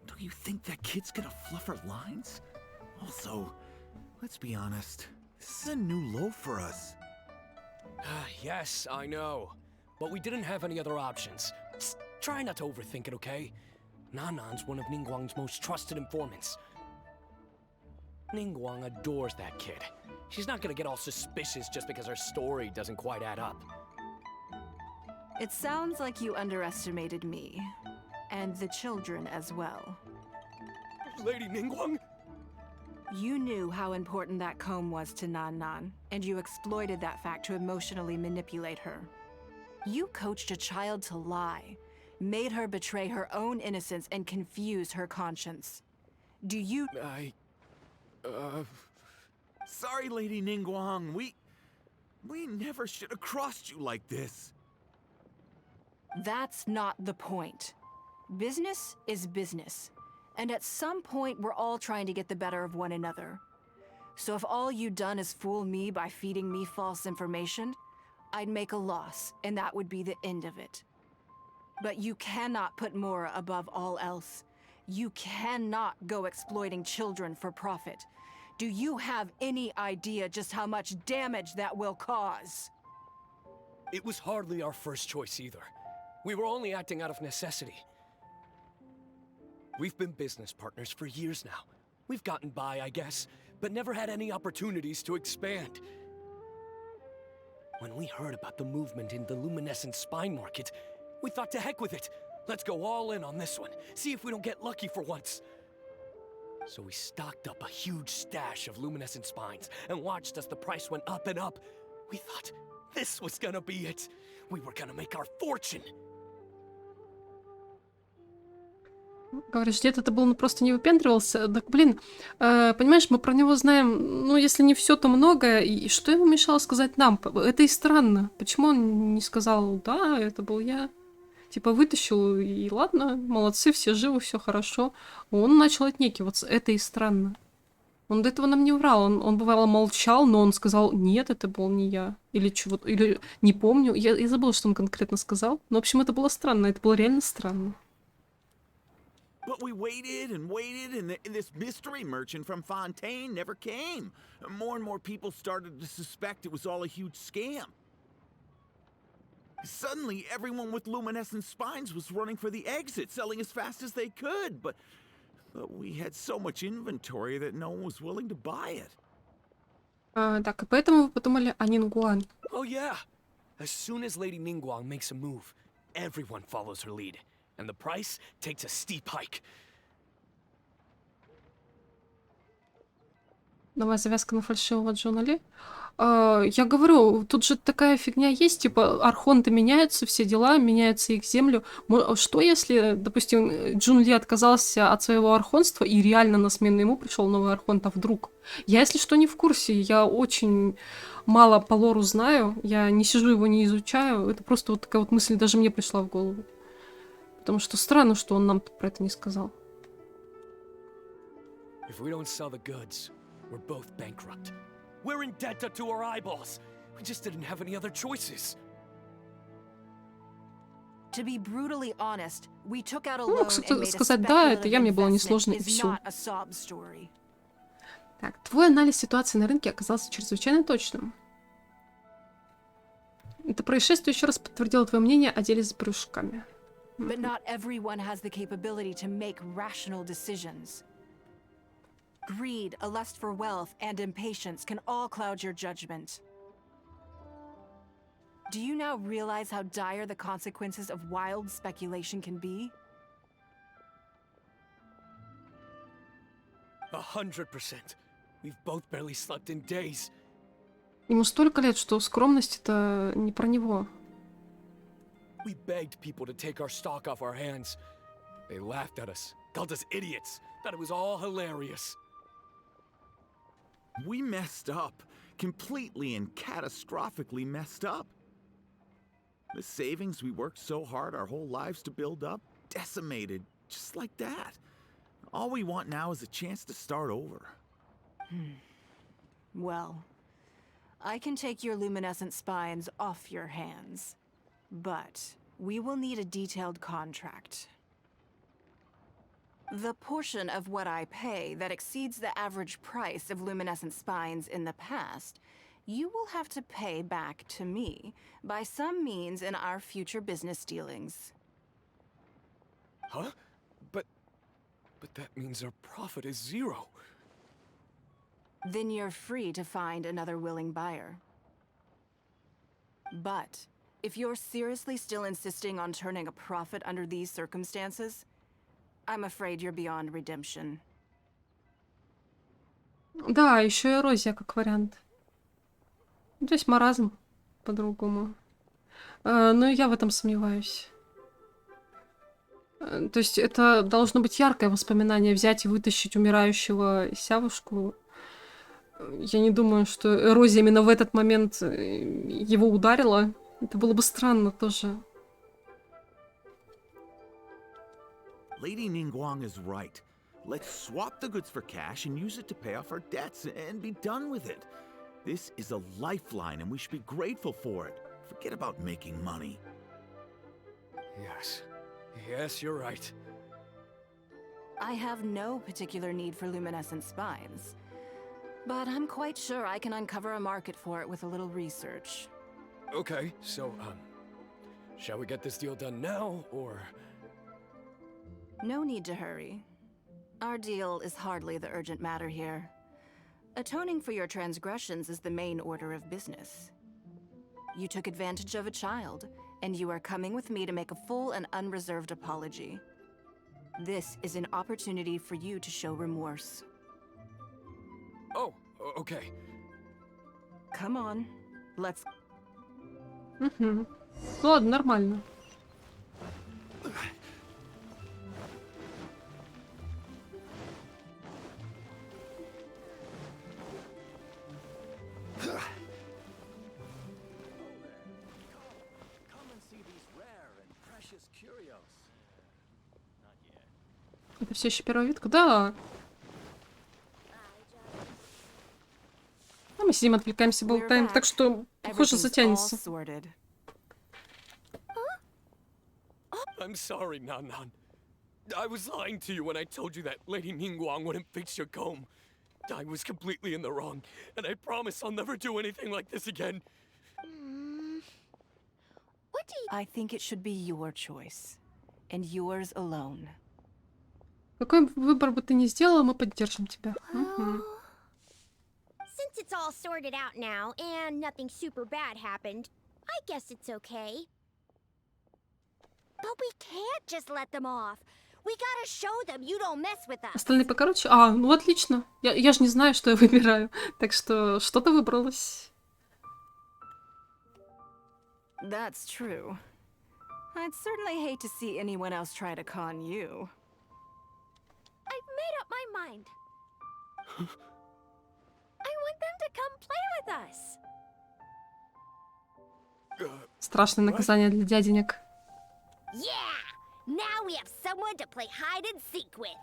Do you think that kid's gonna fluff her lines? Also, let's be honest, this is a new low for us. Yes, I know. But we didn't have any other options. Just try not to overthink it, okay? Nanan's one of Nин Guang's most trusted informants. Nin Guang adores that kid. She's not gonna get all suspicious just because her story doesn't quite add up. It sounds like you underestimated me. And the children as well. Lady Nin Guang? You knew how important that comb was to Nan, and you exploited that fact to emotionally manipulate her. You coached a child to lie, made her betray her own innocence and confuse her conscience. Do you— Sorry, Lady Nin Guang. We never should have crossed you like this. That's not the point. Business is business. And at some point, we're all trying to get the better of one another. So if all you've done is fool me by feeding me false information, I'd make a loss, and that would be the end of it. But you cannot put Mora above all else. You cannot go exploiting children for profit. Do you have any idea just how much damage that will cause? It was hardly our first choice either. We were only acting out of necessity. We've been business partners for years now. We've gotten by, I guess, but never had any opportunities to expand. When we heard about the movement in the luminescent spine market, we thought to heck with it. Let's go all in on this one. See if we don't get lucky for once. So we stocked up a huge stash of luminescent spines and watched as the price went up and up. We thought this was gonna be it. We were gonna make our fortune. Говоришь, где-то ты был, ну, просто не выпендривался. Так, блин, понимаешь, мы про него знаем, ну, если не все, то многое. И что ему мешало сказать нам? Это и странно. Почему он не сказал, да, это был я? Типа вытащил, и ладно, молодцы, все живы, все хорошо. Он начал отнекиваться. Это и странно. Он до этого нам не врал. Он бывало молчал, но он сказал, нет, это был не я. Или чего-то, или не помню. Я забыла, что он конкретно сказал. Но, в общем, это было странно. Это было реально странно. But we waited, and this mystery merchant from Fontaine never came. More and more people started to suspect it was all a huge scam. Suddenly, everyone with luminescent spines was running for the exit, selling as fast as they could, but we had so much inventory that no one was willing to buy it. Так, и поэтому вы подумали о Нин Гуан. Oh yeah! As soon as Lady Nin Guang makes a move, everyone follows her lead. And the price takes a steep hike. Новая завязка на фальшивого Джона Ли. Я говорю, тут же такая фигня есть, типа, архонты меняются, все дела, меняются их землю. Что если, допустим, Джун Ли отказался от своего архонства и реально на смену ему пришел новый архонт, а вдруг? Я, если что, не в курсе, я очень мало по лору знаю, я не сижу его, не изучаю, это просто вот такая вот мысль даже мне пришла в голову. Потому что странно, что он нам про это не сказал. If we don't sell the goods, we're both bankrupt. We're in debt up to our eyeballs. We just didn't have any other choices. To be brutally honest, we took out a Ну, loan and made a сказать, да, это я, speculative мне было investment несложно и is все. not a sob story. Так, твой анализ ситуации на рынке оказался чрезвычайно точным. Это происшествие еще раз подтвердило твое мнение о деле с брюшками. But not everyone has the capability to make rational decisions. Greed, a lust for wealth, and impatience can all cloud your judgment. Do you now realize how dire the consequences of wild speculation can be? 100%. We've both barely slept in days. Ему столько лет, что скромность это не про него. We begged people to take our stock off our hands. They laughed at us, called us idiots, thought it was all hilarious. We messed up. Completely and catastrophically messed up. The savings we worked so hard our whole lives to build up, decimated, just like that. All we want now is a chance to start over. Well, I can take your luminescent spines off your hands, but we will need a detailed contract. The portion of what I pay that exceeds the average price of luminescent spines in the past, you will have to pay back to me by some means in our future business dealings. Huh? But that means our profit is 0. Then you're free to find another willing buyer. But if you're seriously still insisting on turning a profit under these circumstances, I'm afraid you're beyond redemption. Да, еще эрозия как вариант. То есть маразм по-другому. Но я в этом сомневаюсь. То есть это должно быть яркое воспоминание, взять и вытащить умирающего сявушку. Я не думаю, что эрозия именно в этот момент его ударила. Это было бы странно тоже. Lady Nин Gуan is right. Let's swap the goods for cash and use it to pay off our debts and be done with it. This is a lifeline and we should be grateful for it. Forget about making money. Yes, you're right. I have no particular need for luminescent spines, but I'm quite sure I can uncover a market for it with a little research. Okay, so, shall we get this deal done now, or...? No need to hurry. Our deal is hardly the urgent matter here. Atoning for your transgressions is the main order of business. You took advantage of a child, and you are coming with me to make a full and unreserved apology. This is an opportunity for you to show remorse. Oh, okay. Come on, let's... Угу. Ладно, нормально. Это все еще первая витка? Да. А мы сидим, отвлекаемся, болтаем, так что, похоже, затянется. I'm sorry, Nan. I was lying to you when I told you that Lady Nин Gуan wouldn't fix your comb. I was completely in the wrong, and I promise I'll never do anything like this again. What do you... I think it should be your choice, and yours alone. Какой выбор бы ты ни сделала, мы поддержим тебя. Угу. Since it's all sorted out now and nothing super bad happened, I guess it's okay. But we can't just let them off. We gotta show them you don't mess with us. Остальные покороче. А, ну отлично. Я же не знаю, что я выбираю. Так что что-то выбралось. That's true. I'd certainly hate to see anyone else try to con you. I've made up my mind. I want them to come play with us. Страшное наказание для дяденек. Yeah! Now we have someone to play hide and seek with.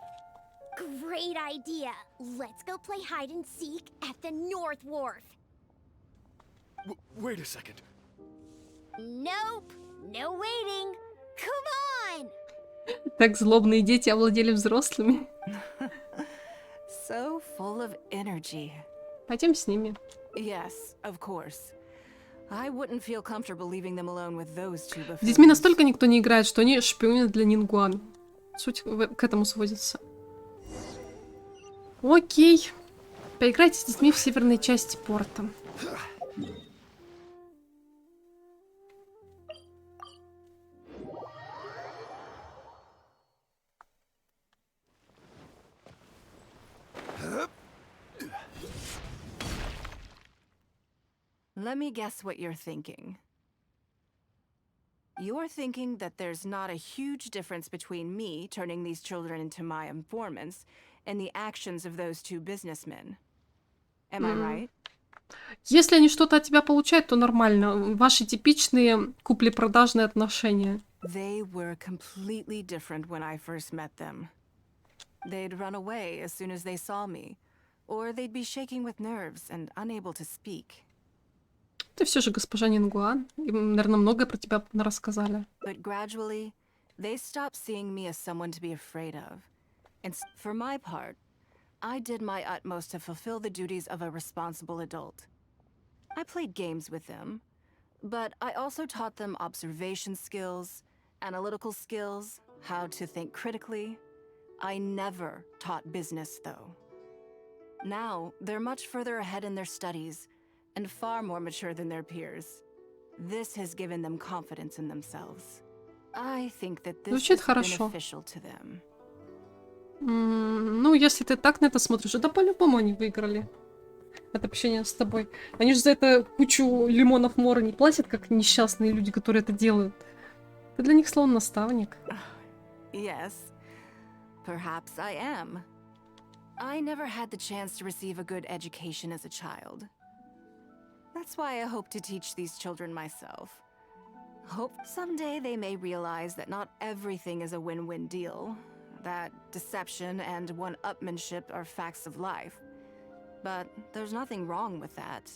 Great idea. Let's go play hide and seek at the North Wharf. Wait a second. Nope. No waiting. Come on! Так злобные дети овладели взрослыми. So full of energy. Пойдем с ними. Yes, of course. I wouldn't feel comfortable leaving them alone with those two С детьми buffoons. настолько никто не играет, что они шпионят для Нин Гуан. Суть к этому сводится. Окей. Поиграйте с детьми в северной части порта. Let me guess what you're thinking. You're thinking that there's not a huge difference between me turning these children into my informants and the actions of those two businessmen. Am I right? Если они что-то от тебя получают, то нормально. Ваши типичные купли-продажные отношения. They were completely different when I first met them. They'd run away as soon as they saw me, or they'd be shaking with nerves and unable to speak. Ты все же госпожа Нин Гуан. Им, наверное, многое про тебя рассказали. But gradually, they stopped seeing me as someone to be afraid of. And for my part, I did my utmost to fulfill the duties of a responsible adult. I played games with them, but I also taught them observation skills, analytical skills, how to think critically. I never taught business, though. Now, they're much further ahead in their studies and far more mature than their peers. This has given them confidence in themselves. I think that this Звучит is хорошо. beneficial to them. Ну, если ты так на это смотришь, да по-любому они выиграли от общения с тобой. Они же за это кучу лимонов мора не платят, как несчастные люди, которые это делают. Ты для них словно наставник. Yes, perhaps I am. I never had the chance to receive a good education as a child. That's why I hope to teach these children myself. Hope someday they may realize that not everything is a win-win deal, that deception and one-upmanship are facts of life. But there's nothing wrong with that.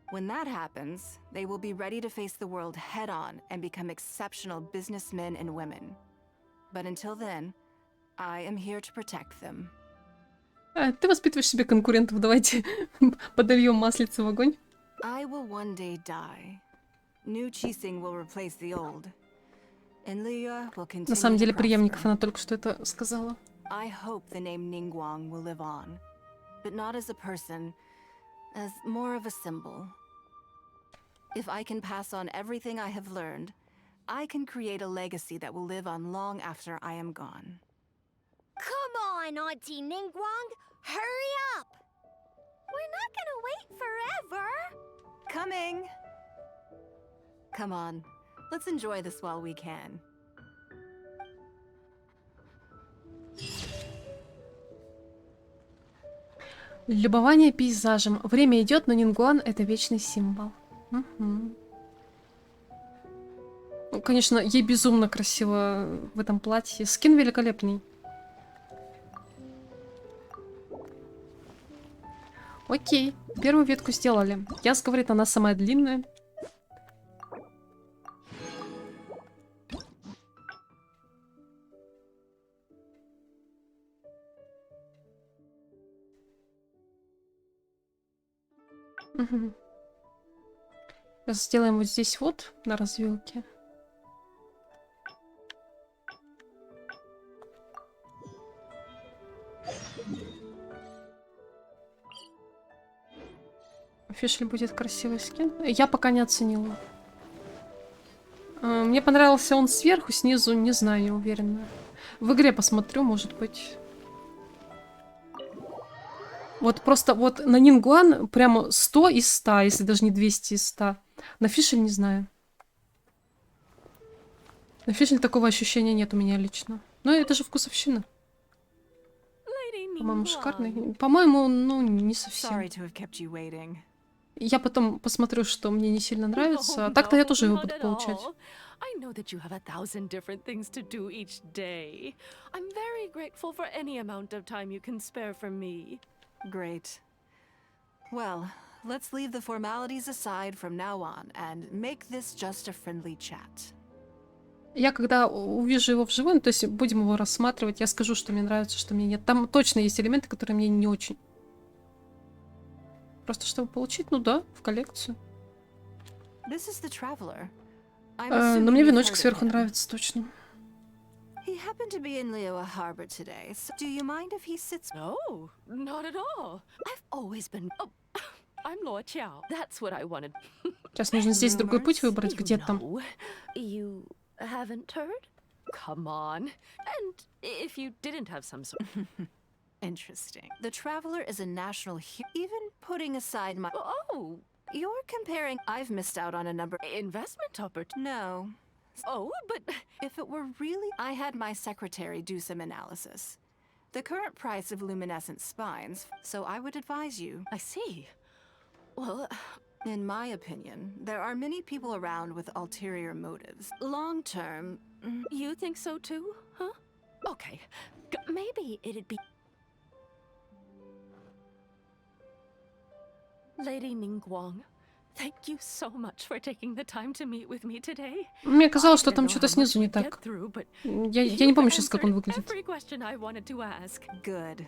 When that happens, they will be ready to face the world head-on and become exceptional businessmen and women. But until then, I am here to protect them. Ты воспитываешь себе конкурентов, давайте подольем маслица в огонь. I will one day die. New Qixing will replace the old. And Liya will continue На самом деле, to преемников prosper. она только что это сказала. I hope the name Ning Guan will live on, but not as a person, as more of a symbol. If I can pass on everything I have learned, I can create a legacy that will live on long after I am gone. Come on, Auntie Ningguang! Hurry up! We're not gonna wait forever! Coming! Come on, let's enjoy this while we can. Любование пейзажем. Время идет, но Нин Гуан — это вечный символ. Мгм. Ну, конечно, ей безумно красиво в этом платье. Скин великолепный. Окей, первую ветку сделали. Яс говорит, она самая длинная. Мгм. Сейчас сделаем вот здесь вот, на развилке. Фишель будет красивый скин. Я пока не оценила. Мне понравился он сверху, снизу не знаю, не уверена. В игре посмотрю, может быть. Вот просто вот на Нин Гуан прямо 100 из 100, если даже не 200 из 100. На Фишель не знаю. На Фишель такого ощущения нет у меня лично. Но это же вкусовщина. По-моему, шикарный. По-моему, ну, не совсем. Sorry to have kept you waiting. Я потом посмотрю, что мне не сильно нравится. А так-то я тоже его буду получать. I know that you have 1,000 different things to do each day. I'm very grateful for any amount of time you can spare from me. Great. Well, let's leave the formalities aside from now on and make this just a friendly chat. Я когда увижу его вживую, ну, то есть будем его рассматривать, я скажу, что мне нравится, что мне нет. Там точно есть элементы, которые мне не очень. Просто чтобы получить, ну да, в коллекцию. This is the traveler. I'm Но assuming мне you've веночек heard of сверху him. нравится точно. He happened to be in Liyue Harbor today, so do you mind if he sits? No, not at all. I've always been. Oh, I'm Luo Qiao. That's what I wanted. Сейчас нужно здесь другой путь Rumors? выбрать, где там. No, you haven't heard? Come on. And if you didn't have some sort. Interesting. The traveler is a national hero. Even putting aside my. Oh, You're comparing. I've missed out on a number. investment opportunity. No. Oh, but If it were really. I had my secretary do some analysis. The current price of luminescent spines, so I would advise you. I see. Well, In my opinion, there are many people around with ulterior motives. Long term, you think so too, huh? Okay. Maybe it'd be. Lady Ning Guan, thank you so much for taking the time to meet with me today. Мне казалось, что I там didn't know что-то how снизу much не we'd get так. through, but Я не помню сейчас, как он you've выглядит. answered every question I wanted to ask. good.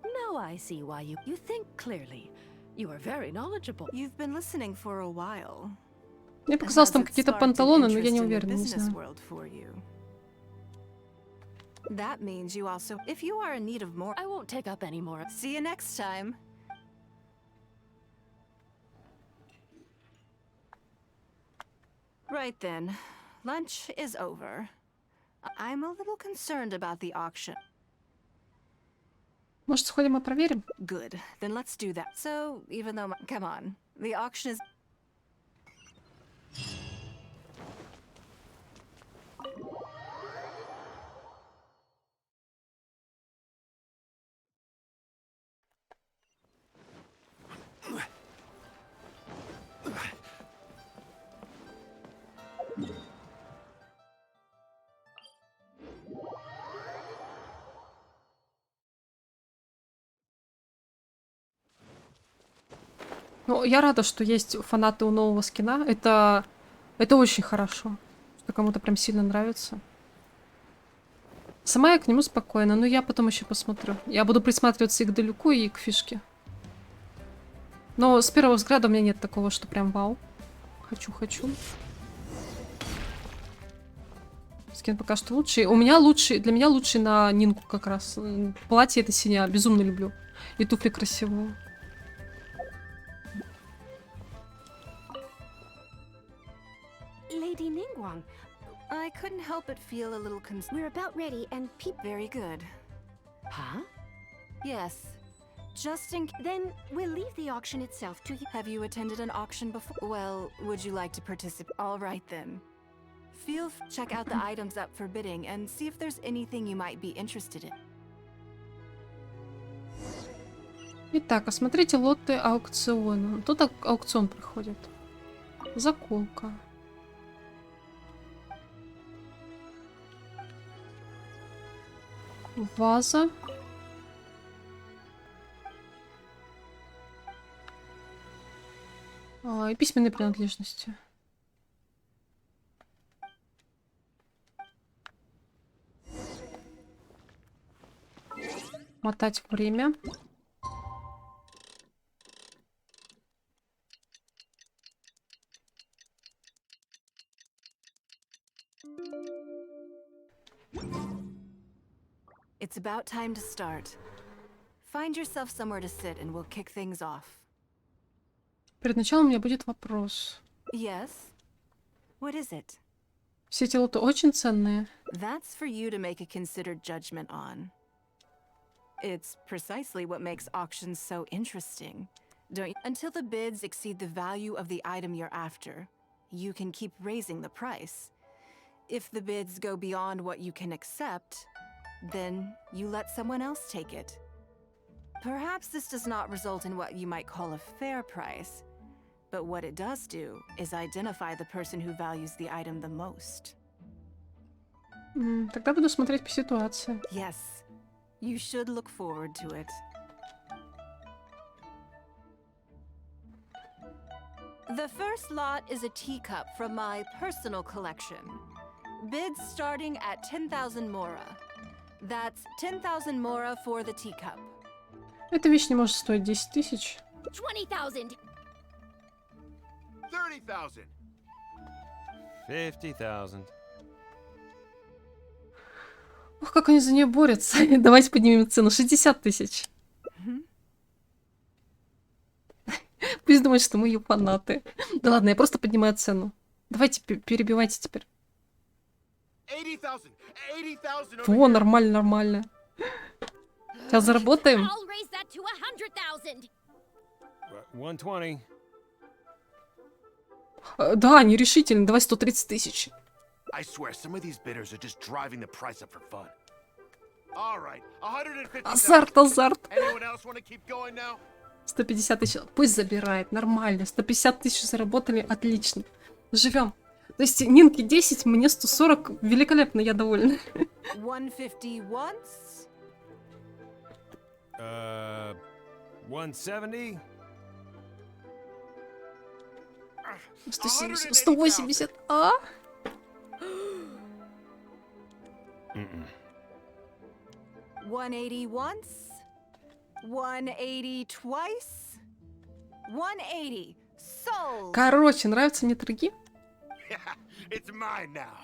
Now I see why you think clearly. You are very knowledgeable. You've been listening for a while. Мне показалось, Has там it какие-то sparked an панталоны, но я interest не in the уверена, не business знаю. world for you? That means you also. If you are in need of more. I won't take up any more. See you next time. Right then. Lunch is over. I'm a little concerned about the auction. Может, сходим и проверим? Good. Then let's do that. So, even though. Come on. The auction is. Ну, я рада, что есть фанаты у нового скина. Это очень хорошо, что кому-то прям сильно нравится. Сама я к нему спокойна, но я потом еще посмотрю. Я буду присматриваться и к далеку, и к фишке. Но с первого взгляда у меня нет такого, что прям вау. Хочу. Скин пока что лучший. Для меня лучший на Нинку как раз. Платье это синяя, безумно люблю. И туфли красивые. Lady Ning Guan, I couldn't help but feel a little concerned. we're about ready, and Very good. Huh? Yes. Just in. then we'll leave the auction itself to you. Have you attended an auction before? Well, would you like to participate? All right then. Check out the items up for bidding and see if there's anything you might be interested in. Итак, осмотрите лоты аукциона. Тут аукцион проходит. Заколка. Ваза. И письменные принадлежности. Мотать время. It's about time to start. Find yourself somewhere to sit and we'll kick things off. Перед началом у меня будет вопрос. Yes? What is it? Все эти лоты очень ценные. That's for you to make a considered judgment on. It's precisely what makes auctions so interesting. Don't you? Until the bids exceed the value of the item you're after, you can keep raising the price. If the bids go beyond what you can accept, then you let someone else take it. Perhaps this does not result in what you might call a fair price, but what it does do is identify the person who values the item the most. Тогда буду смотреть по ситуации. Yes, you should look forward to it. The first lot is a teacup from my personal collection. Bids starting at 10,000 mora. That's 10,000 mora for the teacup. Эта вещь не может стоить 10 тысяч. 20,000. 30,000. 50,000. Ох, как они за нее борются. Давайте поднимем цену. 60 тысяч. Пусть думают, что мы ее фанаты. Да ладно, я просто поднимаю цену. Давайте перебивайте теперь. 80,000. 80,000. О, нормально, нормально. Сейчас заработаем. I'll raise that to 100,000. 120. Да, они решительны. Давай 130 тысяч. I swear, some of these bidders are just driving the price up for fun. All right, 150,000. Азарт, азарт. Anyone else want to keep going now? 150 тысяч. Пусть забирает. Нормально. 150 тысяч заработали. Отлично. Живем. То есть Нинке 10, мне 140. Великолепно, я довольна. 150 once. 170. 170, 180. А? 180 once. 180 twice. 180. Sold. Короче, нравятся мне торги? It's mine now.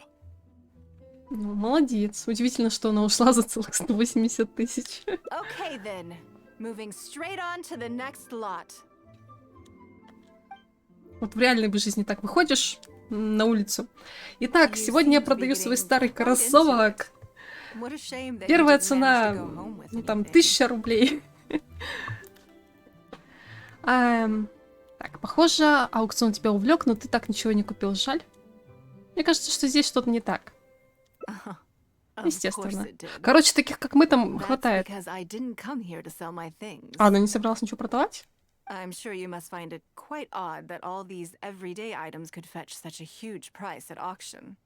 Ну, молодец. Удивительно, что она ушла за целых 180 тысяч. Okay then. Moving straight on to the next lot. Вот в реальной бы жизни так выходишь на улицу. Итак, сегодня я продаю свой старый кроссовок. What a shame that you Первая didn't цена, manage to go home with ну там, anything. 1000 рублей. Так, похоже, аукцион тебя увлек, но ты так ничего не купил, жаль. Мне кажется, что здесь что-то не так. Of Естественно. course it did. Короче, таких как мы там That's хватает. because I didn't come here to sell my things. А, она не собиралась ничего продавать? I'm sure you must find it quite odd that all these everyday items could fetch such a huge price at auction.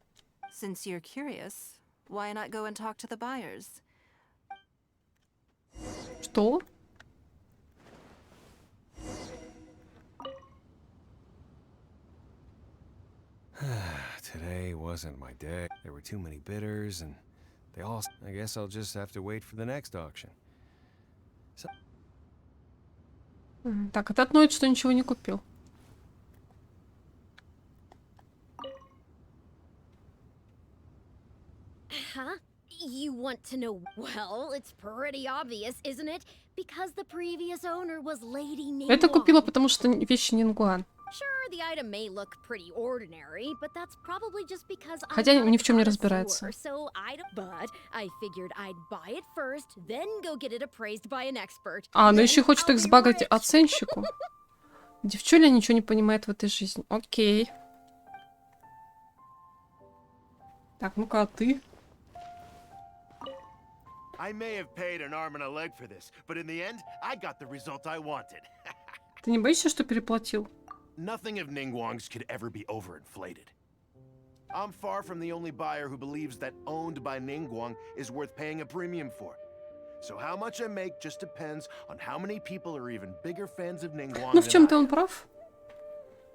Since you're curious, why not go and talk to the buyers? Что? Today wasn't my day. There were too many bidders, and they all. I guess I'll just have to wait for the next auction. Так, это одно, что ничего не купил. Huh? You want to know? Well, it's pretty obvious, isn't it? Because the previous owner was Lady Nin Это купила, Gуан. потому что вещи Нин Гуан. Sure, the item may look pretty ordinary, but that's probably just because Хотя I'm not ни в чем не a разбирается. connoisseur, so but I figured I'd buy it first, then go get it appraised by an expert. А, ну Then еще хочет I'll их be сбагать rich. оценщику. Девчуля ничего не понимает в этой жизни. Окей. Так, ну-ка, а ты? I may have paid an arm and a leg for this, but in the end, I got the result I wanted. Ты не боишься, что переплатил? Nothing of Ning Guang's could ever be overinflated. I'm far from the only buyer who believes that owned by Ning Guang is worth paying a premium for. So how much I make just depends on how many people are even bigger fans of Ning Guang Ну, в than I чем-то am. он прав.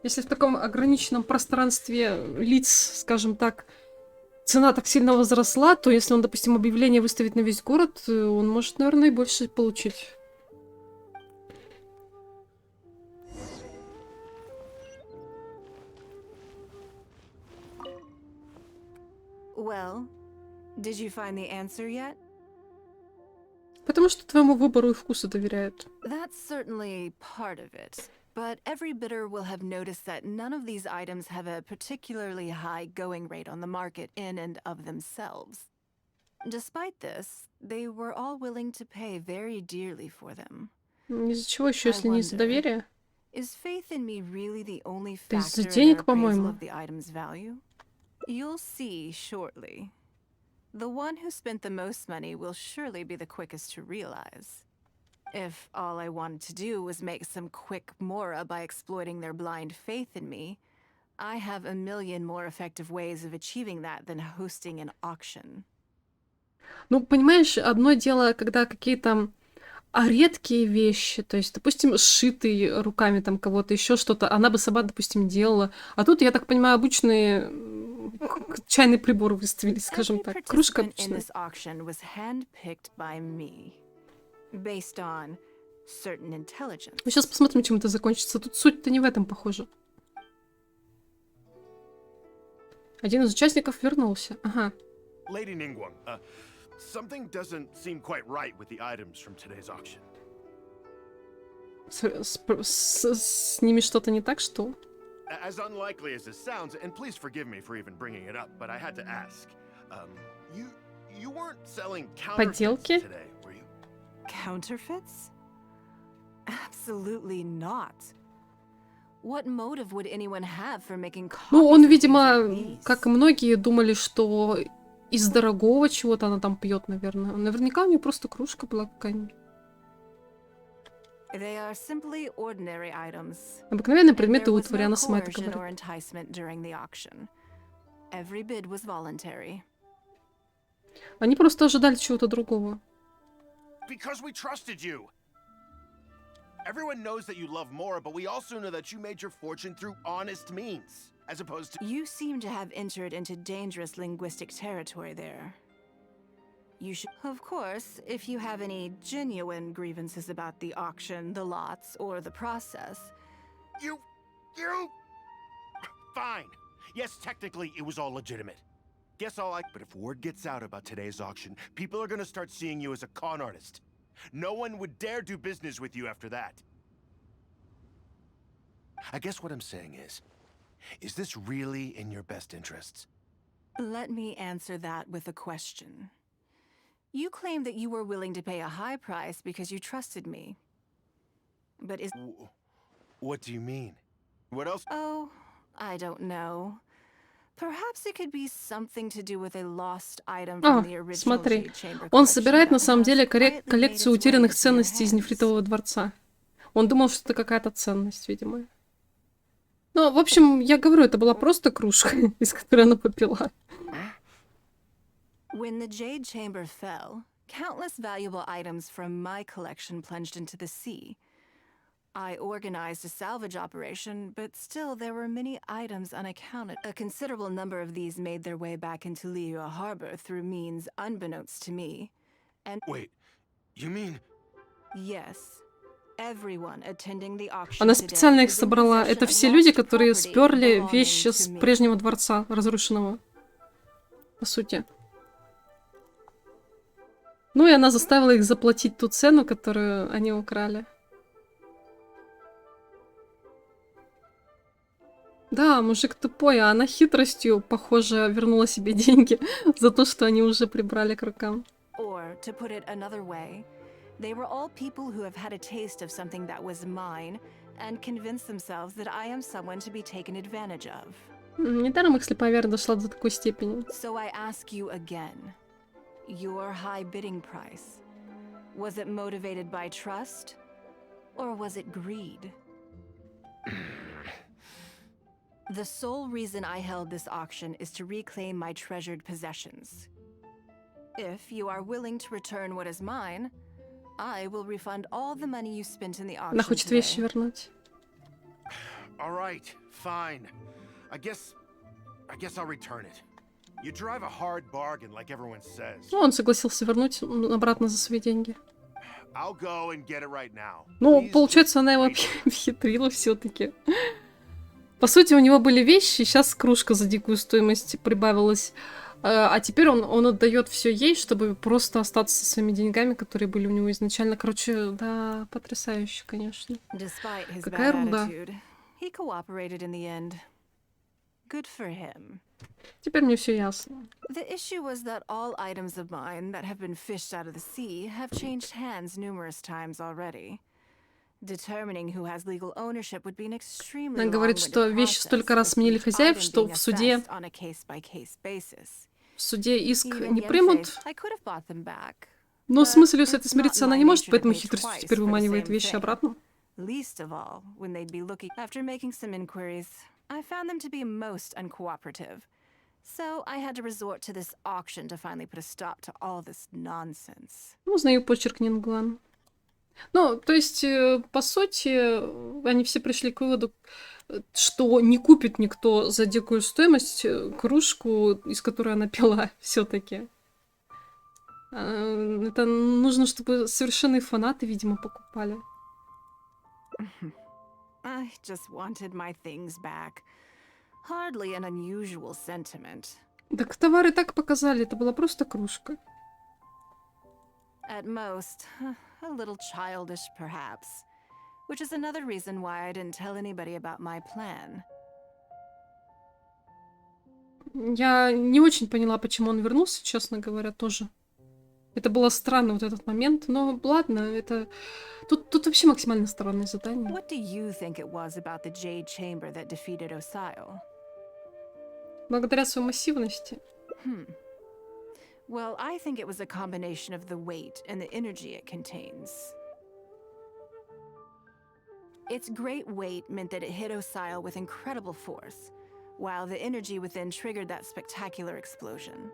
Если в таком ограниченном пространстве лиц, скажем так, цена так сильно возросла, то если он, допустим, объявление выставит на весь город, он может, наверное, и больше получить. Well, did you find the answer yet? Потому что твоему выбору и вкусу доверяют. That's certainly part of it. But every bidder will have noticed that none of these items have a particularly high going rate on the market in and of themselves. Despite this, they were all willing to pay very dearly for them. Из-за чего еще, если не из-за wonder. доверия? Is faith in me really the only Да из-за factor in денег, their appraisal по-моему. of the item's value? You'll see shortly. The one who spent the most money will surely be the quickest to realize. If all I wanted to do was make some quick mora by exploiting their blind faith in me, I have a million more effective ways of achieving that than hosting an auction. Ну, понимаешь, одно дело, когда какие-то редкие вещи, то есть, допустим, сшитые руками там кого-то, еще что-то, она бы сама, допустим, делала. А тут, я так понимаю, обычные чайный прибор выставили, скажем Every так. Кружка participant in обычная. this auction was handpicked by me, based on certain intelligence. Ну, сейчас посмотрим, чем это закончится. Тут суть-то не в этом, похоже. Один из участников вернулся. Ага. Lady Ning Guan, something doesn't seem quite right with the items from today's auction. С ними что-то не так, что? As unlikely as this sounds, and please forgive me for even bringing it up, but I had to ask. You weren't selling counterfeits Подделки? today, were you? Counterfeits? Absolutely not. What motive would anyone have for making copies Ну, он, of things видимо, like these? как и многие, думали, что из дорогого чего-то она там пьет, наверное. Наверняка у нее просто кружка была какая-нибудь. They are simply ordinary items. Обыкновенные And предметы there was утвари, no она сама это coercion or говорит. enticement during the auction. Every bid was voluntary. Они просто ожидали чего-то другого. Because we trusted you. Everyone knows that you love Mora, but we also know that you made your fortune through honest means, as opposed to. You seem to have entered into dangerous linguistic territory there. You should, of course, if you have any genuine grievances about the auction, the lots, or the process. You. Fine. Yes, technically it was all legitimate. Guess all I. But if word gets out about today's auction, people are gonna start seeing you as a con artist. No one would dare do business with you after that. I guess what I'm saying is this really in your best interests? Let me answer that with a question. You claim that you were willing to pay a high price because you trusted me. But is. What do you mean? What else? Oh, I don't know. Perhaps it could be something to do with a lost item from the original Смотри. Jade Chamber Он collection собирает на that самом has деле quietly made коллекцию its way утерянных into your ценностей из hands. Нефритового дворца. Он думал, что это какая-то ценность, видимо. Ну, в общем, я говорю, это была просто кружка, из которой она попила. When the Jade Chamber fell, countless valuable items from my collection plunged into the sea. I organized a salvage operation, but still there were many items unaccounted. A considerable number of these made their way back into Liyue Harbor through means unbeknownst to me. And Wait, you mean? yes, everyone attending the auction Она today специально их is in собрала. possession Это of все люди, lost которые property сперли belonging вещи to с me. прежнего дворца разрушенного. По сути. Ну и она заставила их заплатить ту цену, которую они украли. Да, мужик тупой, а она хитростью, похоже, вернула себе деньги за то, что они уже прибрали к рукам. Or, to put it another way, they were all people who have had a taste of something that was mine and convinced themselves that I am someone to be taken advantage of. Недаром их слепая вера дошла до такой степени. So I ask you again, your high bidding price, was it motivated by trust or was it greed? The sole reason I held this auction is to reclaim my treasured possessions. If you are willing to return what is mine, I will refund all the money you spent in the Она auction хочет вещи today. вернуть. All right, fine. I guess I'll return it. You drive a hard bargain, like everyone says. Ну, он согласился вернуть обратно за свои деньги. I'll go and get it right now. Ну, Please получается, just она его wait. обхитрила все-таки. По сути, у него были вещи, сейчас кружка за дикую стоимость прибавилась. А теперь он отдает все ей, чтобы просто остаться со своими деньгами, которые были у него изначально. Короче, да, потрясающе, конечно. Despite his Какая bad ерунда. attitude, he cooperated in the end. Good for him. Теперь мне все ясно. The issue was that all items of mine that have been fished out of the sea have changed hands numerous times already. Determining who has legal ownership would be an extremely Она говорит, long-winded что вещи process, столько раз with сменили each хозяев, item что being в суде assessed on a case-by-case basis. иск Even не yet примут. I could have bought them back. Но But смысл с этой it's смириться not она my не может, nature to поэтому pay хитростью twice теперь for the выманивает same вещи thing. обратно. Least of all, when they'd be looking. After making some inquiries, I found them to be most uncooperative. So I had to resort to this auction to finally put a stop to all this nonsense. Ну, узнаю почерк Нин Гуан. Ну, то есть, по сути, они все пришли к выводу, что не купит никто за дикую стоимость кружку, из которой она пила все-таки. Это нужно, чтобы совершенные фанаты, видимо, покупали. I just wanted my things back. Hardly an unusual sentiment. Так товары так показали, это была просто кружка. At most, a little childish, perhaps. Which is another reason why I didn't tell anybody about my plan. Я не очень поняла, почему он вернулся, честно говоря, тоже. Это было странно, вот этот момент. Но ладно, это... Тут вообще максимально странное задание. What do you think it was about the Jade Chamber that defeated Osile? Благодаря своей массивности. Well, I think it was a combination of the weight and the energy it contains. Its great weight meant that it hit Osile with incredible force, while the energy within triggered that spectacular explosion.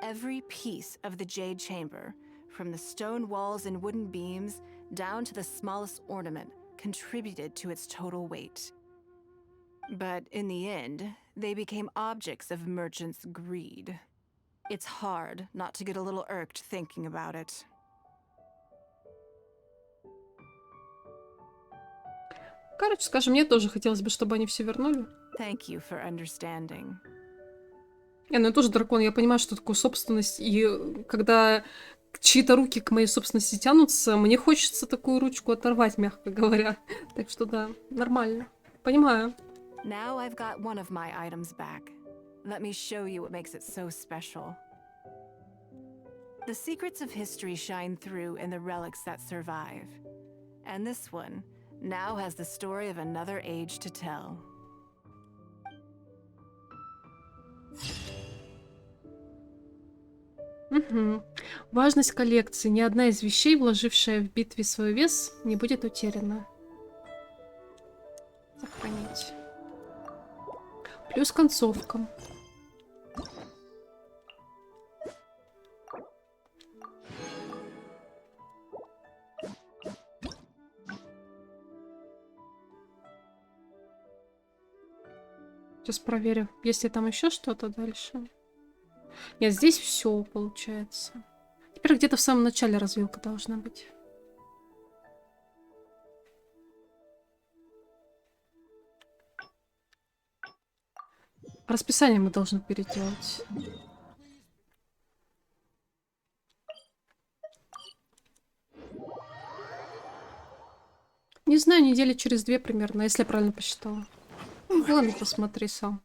Every piece of the Jade Chamber, from the stone walls and wooden beams down to the smallest ornament, contributed to its total weight. But in the end, they became objects of merchants' greed. It's hard not to get a little irked thinking about it. Короче, скажем, мне тоже хотелось бы, чтобы они все вернули. Thank you for understanding. Ну я тоже дракон, я понимаю, что такое собственность, и когда чьи-то руки к моей собственности тянутся, мне хочется такую ручку оторвать, мягко говоря. Так что да, нормально. Понимаю. Now I've got one of my items back. Let me show you what makes it so special. The secrets of history shine through in the relics that survive. And this one now has the story of another age to tell. Угу. Важность коллекции. Ни одна из вещей, вложившая в битве свой вес, не будет утеряна. Сохранить. Плюс концовка. Сейчас проверю, есть ли там еще что-то дальше. Нет, здесь все получается. Теперь где-то в самом начале развилка должна быть. Расписание мы должны переделать. Не знаю, недели через 2 примерно, если я правильно посчитала. Ну, ладно, посмотри сам.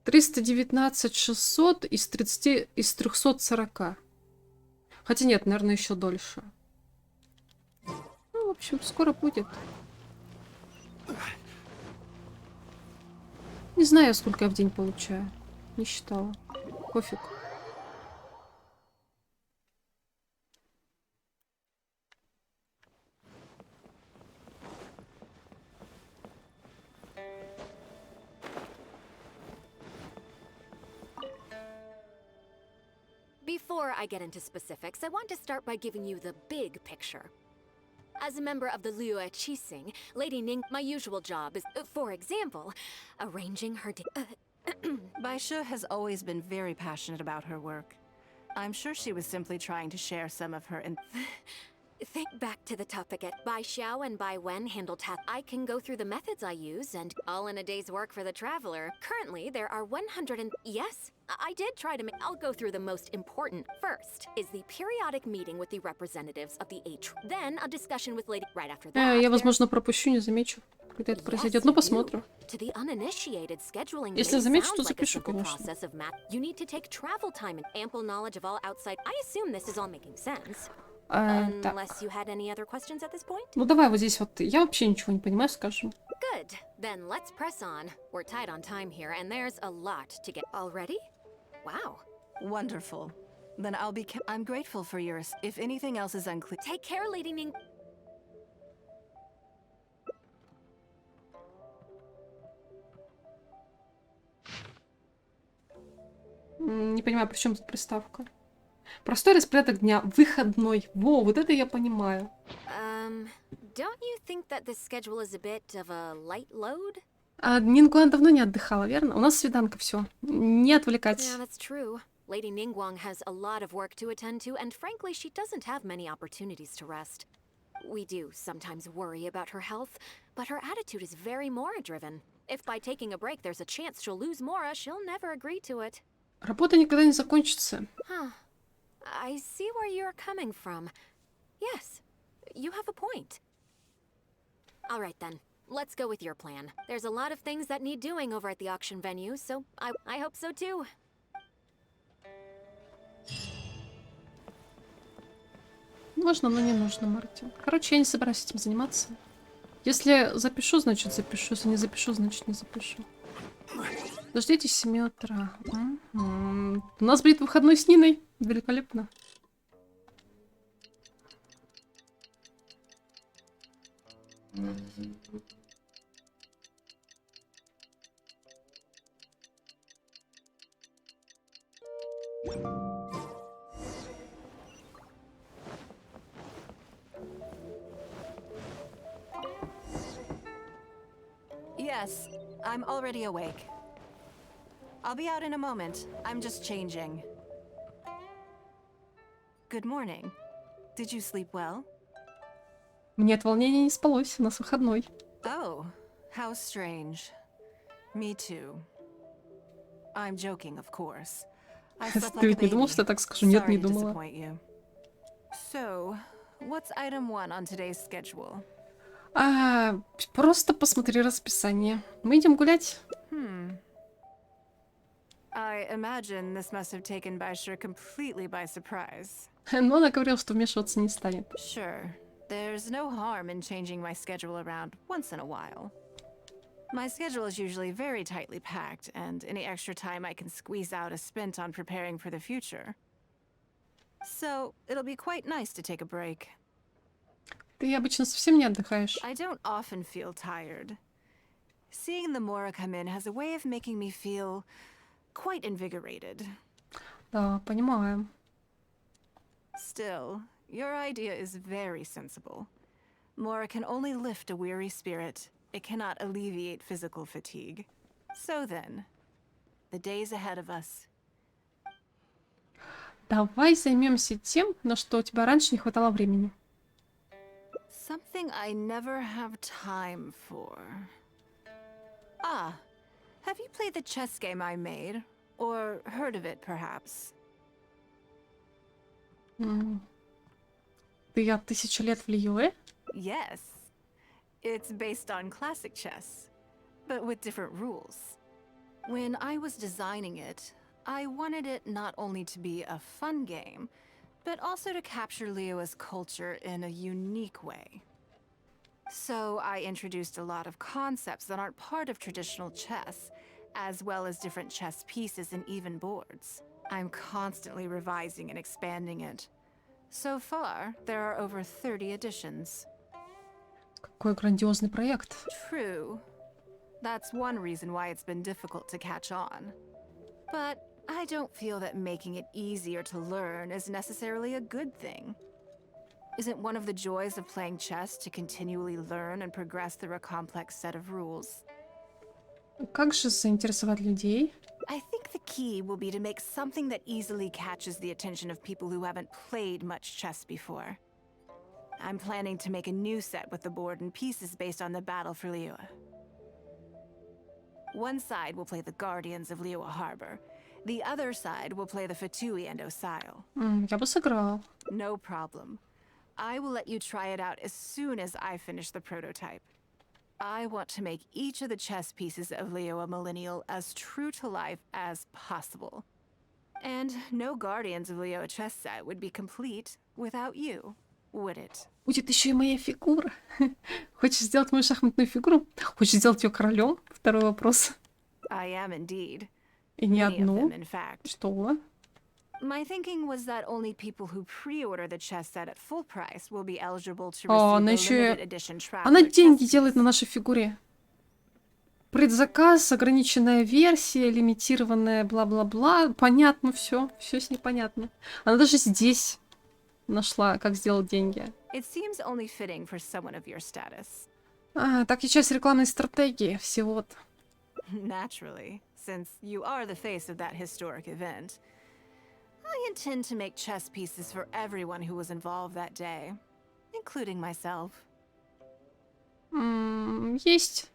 319 600 из 30, из 340. Хотя нет, наверное, еще дольше. Ну, в общем, скоро будет. Не знаю, сколько я в день получаю. Не считала. Пофиг. Before I get into specifics, I want to start by giving you the big picture. As a member of the Liu Qixing, Lady Ning, my usual job is, for example, arranging her Baisha has always been very passionate about her work. I'm sure she was simply trying to share some of her Think back to the topic at Bai Xiao and Bai Wen handle tasks. I can go through the methods I use and all in a day's work for the traveler. Currently, there are 100 and... Yes, I did try to make... I'll go through the most important. First is the periodic meeting with the representatives of the H. Then a discussion with Lady... Right after that... Я, возможно, пропущу, не замечу, когда это произойдет. Ну, посмотрим. Если замечу, то запишу, конечно. You need to take travel time and ample knowledge of all outside... I assume this is all making sense. Unless you had any other questions at this point? Ну давай вот здесь вот. Я вообще ничего не понимаю, скажем. Good. Then let's press on. We're tight on time here, and there's a lot to get. Already? Wow. Wonderful. Then I'll be... I'm grateful for yours. If anything else is unclear... Take care, Lady Ning. Не понимаю, при чем тут приставка. Простой распорядок дня, выходной. Во, вот это я понимаю. Don't you think that this schedule is a bit of a light load? А Нин Гуан давно не отдыхала, верно? У нас свиданка, все. Не отвлекать. Yeah, that's true. Lady Ning Guang has a lot of work to attend to, and frankly, she doesn't have many opportunities to rest. We do sometimes worry about her health, but her attitude is very Mora-driven. If by taking a break there's a chance she'll lose Mora, she'll never agree to it. Работа никогда не закончится. Huh. I see where you're coming from. Yes, you have a point. All right then, let's go with your plan. There's a lot of things that need doing over at the auction venue, so I hope so too. Можно, но не нужно, Мартин. Короче, я не собираюсь этим заниматься. Если запишу, значит запишу. Если не запишу, значит не запишу. Дождитесь 7 утра. У нас будет выходной с Ниной. Великолепно. Yes, I'm already awake. I'll be out in a moment. I'm just changing. Good morning. Did you sleep well? Мне от волнения не спалось. У нас выходной. Oh, how strange. Me too. I'm joking, of course. I slept Ты like a ведь не думал, baby. что я так скажу? Нет, Sorry не to думала. disappoint you. So, what's item 1 on today's schedule? Просто посмотри расписание. Мы идем гулять. I imagine this must have taken Baisher completely by surprise. Но она говорила, что вмешиваться не станет. Sure, there's no harm in changing my schedule around once in a while. My schedule is usually very tightly packed, and any extra time I can squeeze out is spent on preparing for the future. So, it'll be quite nice to take a break. Ты обычно совсем не отдыхаешь. I don't often feel tired. Seeing the Mora come in has a way of making me feel quite invigorated. Да, понимаю. Still, your idea is very sensible. Mora can only lift a weary spirit. It cannot alleviate physical fatigue. So then, the days ahead of us. Давай займемся тем, на что у тебя раньше не хватало времени. Something I never have time for. Ah, have you played the chess game I made? Or heard of it, perhaps? Ты от 1000 лет в Лиюэ? Yes. It's based on classic chess, but with different rules. When I was designing it, I wanted it not only to be a fun game, but also to capture Liyue's culture in a unique way. So I introduced a lot of concepts that aren't part of traditional chess, as well as different chess pieces and even boards. I'm constantly revising and expanding it. So far, there are over 30 editions. Какой грандиозный проект. True. That's one reason why it's been difficult to catch on. But I don't feel that making it easier to learn is necessarily a good thing. Isn't one of the joys of playing chess to continually learn and progress through a complex set of rules? Как же заинтересовать людей? I think the key will be to make something that easily catches the attention of people who haven't played much chess before. I'm planning to make a new set with the board and pieces based on the battle for Liyue. One side will play the Guardians of Liyue Harbor. The other side will play the Fatui and Osile. Я бы сыграл. No problem. I will let you try it out as soon as I finish the prototype. I want to make each of the chess pieces of Liyue Millennial as true to life as possible. And no Guardians of Liyue chess set would be complete without you, would it? Будет еще и моя фигура. Хочешь сделать мою шахматную фигуру? Хочешь сделать ее королем? Второй вопрос. I am indeed. И не Many of одну. them, in fact. Что? My thinking was that only people who pre-order the chess set at full price will be eligible to Она receive the еще... limited edition Она traveler деньги chess делает piece. на нашей фигуре. Предзаказ, ограниченная версия, лимитированная, бла-бла-бла. Понятно все. Все с ней понятно. Она даже здесь нашла, как сделать деньги. It seems only fitting for someone of your status. Так и часть рекламной стратегии всего-то. Naturally, since you are the face of that historic event. I intend to make chess pieces for everyone who was involved that day, including myself. Есть.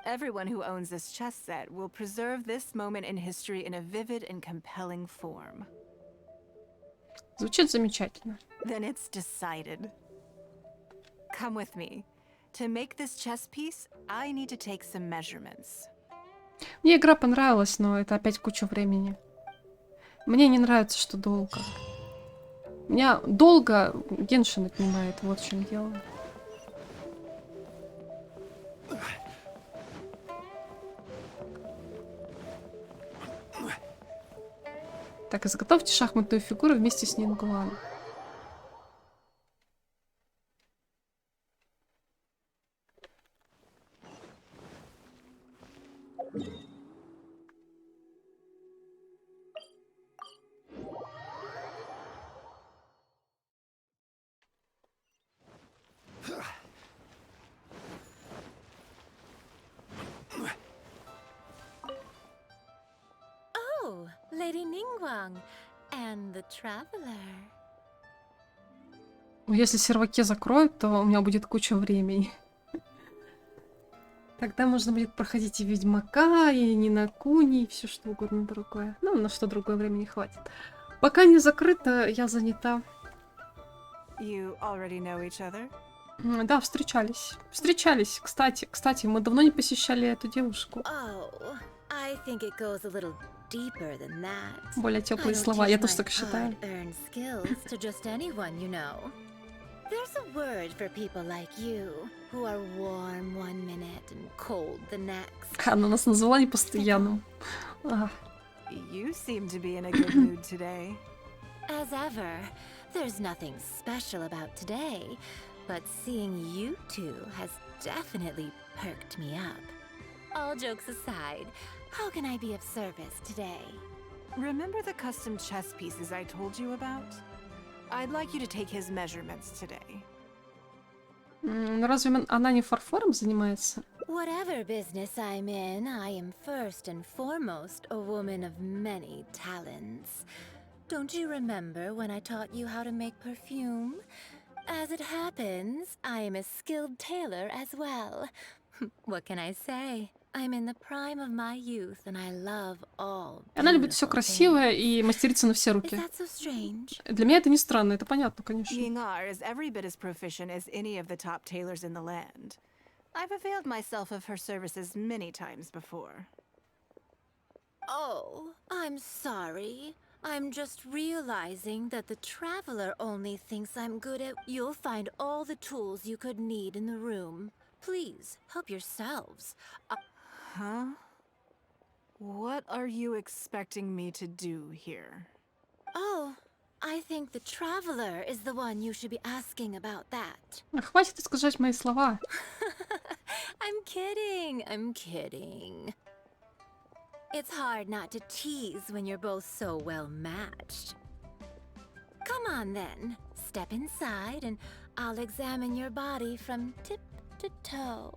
Everyone who owns this chess set will preserve this moment in history in a vivid and compelling form. Звучит замечательно. Then it's decided. Come with me. To make this chess piece, I need to take some measurements. Мне игра понравилась, но это опять куча времени. Мне не нравится, что долго. Меня долго Геншин отнимает, вот в чем дело. Так, изготовьте шахматную фигуру вместе с Нин Гуан. Oh, Lady Ning Guan and the Traveler. Если серваки закроют, то у меня будет куча времени. Тогда можно будет проходить и Ведьмака, и Нина Куни, и все что угодно другое. Ну, на что другое времени хватит. Пока не закрыто, я занята. You already know each other? Да, встречались. Встречались, кстати. Кстати, мы давно не посещали эту девушку. Oh, I think it goes a little deeper than that. Более I теплые don't слова, я teach тоже my так считаю. hard-earned skills to just anyone, you know. There's a word for people like you, who are warm one minute and cold the next. Она нас назвала непостоянным. You seem to be in a good mood today. As ever, there's nothing special about today, but seeing you two has definitely perked me up. All jokes aside, how can I be of service today? Remember the custom chess pieces I told you about? I'd like you to take his measurements today. Ну разве она не фарфором занимается? Whatever business I'm in, I am first and foremost a woman of many talents. Don't you remember when I taught you how to make perfume? As it happens, I am a skilled tailor as well. What can I say? I'm in the prime of my youth, and I love all. Она любит все красивое и мастерится на все Is руки. that so strange? Для меня это не странно, это понятно, конечно. Yingar is every bit as proficient as any of the top tailors in the land. I've availed myself of her services many times before. Oh, I'm sorry. I'm just realizing that the Traveler only thinks I'm good at. You'll find all the tools you could need in the room. Please, help yourselves. Huh? What are you expecting me to do here? Oh, I think the Traveler is the one you should be asking about that. Хватит искажать мои слова. I'm kidding. It's hard not to tease when you're both so well matched. Come on then, step inside and I'll examine your body from tip to toe.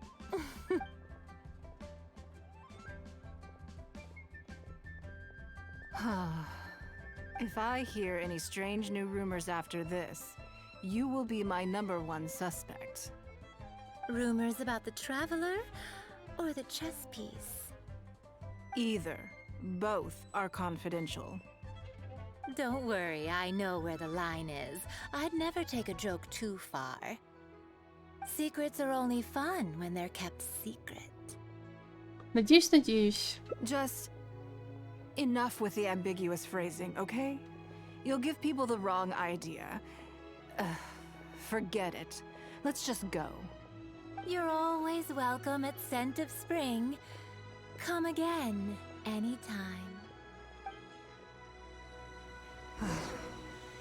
If I hear any strange new rumors after this, you will be my #1 suspect. Rumors about the Traveler or the chess piece? Either. Both are confidential. Don't worry, I know where the line is. I'd never take a joke too far. Secrets are only fun when they're kept secret. Надеюсь. Just enough with the ambiguous phrasing, okay? You'll give people the wrong idea. Forget it. Let's just go. You're always welcome at Scent of Spring. Come again, anytime.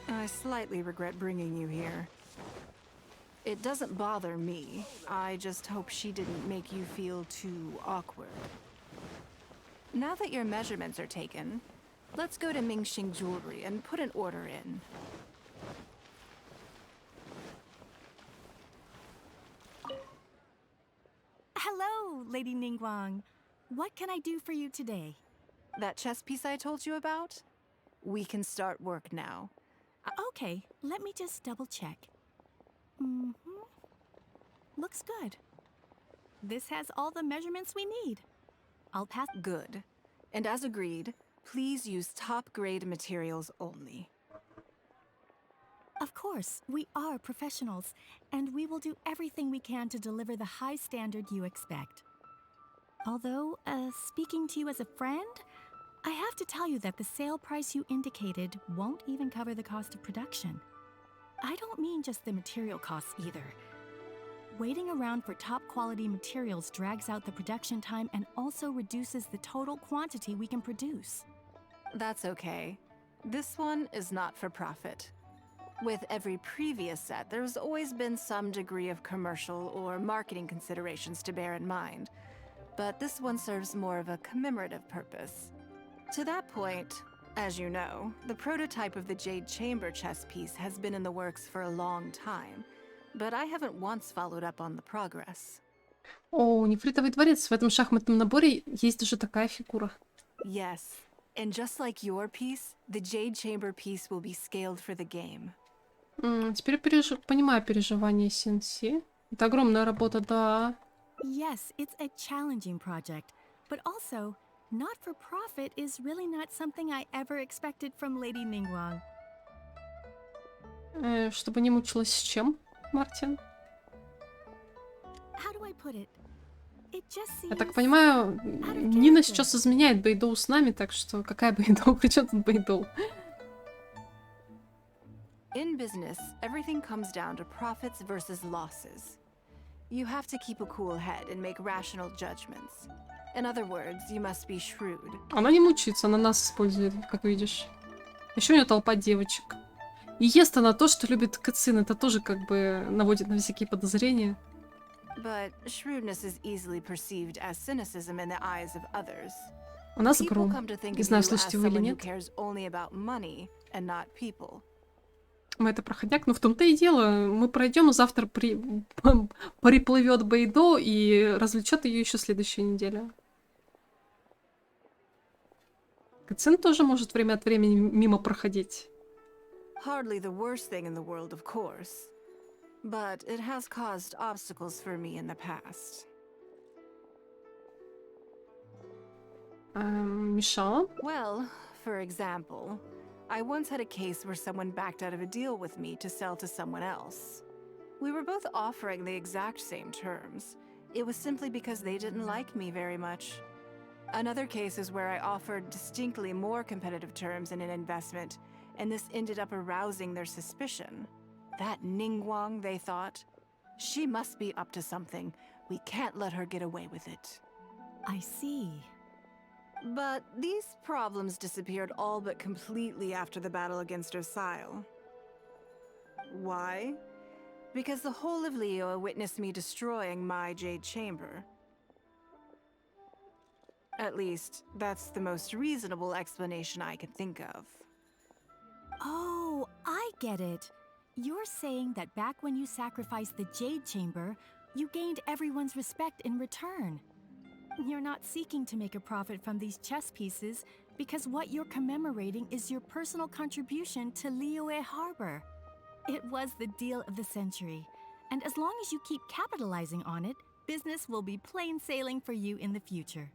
I slightly regret bringing you here. It doesn't bother me. I just hope she didn't make you feel too awkward. Now that your measurements are taken, let's go to Mingxing Jewelry and put an order in. Hello, Lady Ning Guan. What can I do for you today? That chess piece I told you about? We can start work now. Okay, let me just double check. Looks good. This has all the measurements we need. I'll pass. Good. And as agreed, please use top-grade materials only. Of course, we are professionals, and we will do everything we can to deliver the high standard you expect. Although, speaking to you as a friend, I have to tell you that the sale price you indicated won't even cover the cost of production. I don't mean just the material costs either. Waiting around for top quality materials drags out the production time and also reduces the total quantity we can produce. That's okay. This one is not for profit. With every previous set, there's always been some degree of commercial or marketing considerations to bear in mind. But this one serves more of a commemorative purpose. To that point, as you know, the prototype of the Jade Chamber chess piece has been in the works for a long time, but I haven't once followed up on the progress. О, нефритовый дворец. В этом шахматном наборе есть даже такая фигура. Yes, and just like your piece, the Jade Chamber piece will be scaled for the game. Теперь понимаю переживания Синси. Это огромная работа, да. Yes, it's a challenging project, but also, not for profit is really not something I ever expected from Lady Ning Guan. Чтобы не мучилась с чем, Мартин? How do I put it? It just seems... Я так понимаю, Нина сейчас изменяет Бэйдоу с нами, так что какая Бэйдоу? При чем тут Бэйдоу? In business, everything comes down to profits versus losses. You have to keep a cool head and make rational judgments. In other words, you must be shrewd. Она не мучается, она нас использует, как видишь. Еще у нее толпа девочек. И ест она то, что любит Кэцин. Это тоже как бы наводит на всякие подозрения. But shrewdness is easily perceived as cynicism in the eyes of others. У нас People гром. come to think Не of знаю, you as слышите вы или someone who нет. cares only about money and not people. Мы это проходняк, но в том-то и дело. Мы пройдем, завтра приплывет Бэйдо и развлечет ее еще следующей неделе. Кэцин тоже может время от времени мимо проходить. Hardly the worst thing in the world, of course. But it has caused obstacles for me in the past. Мешала? Well, for example, I once had a case where someone backed out of a deal with me to sell to someone else. We were both offering the exact same terms. It was simply because they didn't like me very much. Another case is where I offered distinctly more competitive terms in an investment, and this ended up arousing their suspicion. That Ning Guan, they thought. She must be up to something. We can't let her get away with it. I see. But these problems disappeared all but completely after the battle against Osile. Why? Because the whole of Liyue witnessed me destroying my Jade Chamber. At least, that's the most reasonable explanation I can think of. Oh, I get it. You're saying that back when you sacrificed the Jade Chamber, you gained everyone's respect in return. You're not seeking to make a profit from these chess pieces because what you're commemorating is your personal contribution to Liyue Harbor. It was the deal of the century, and as long as you keep capitalizing on it, business will be plain sailing for you in the future.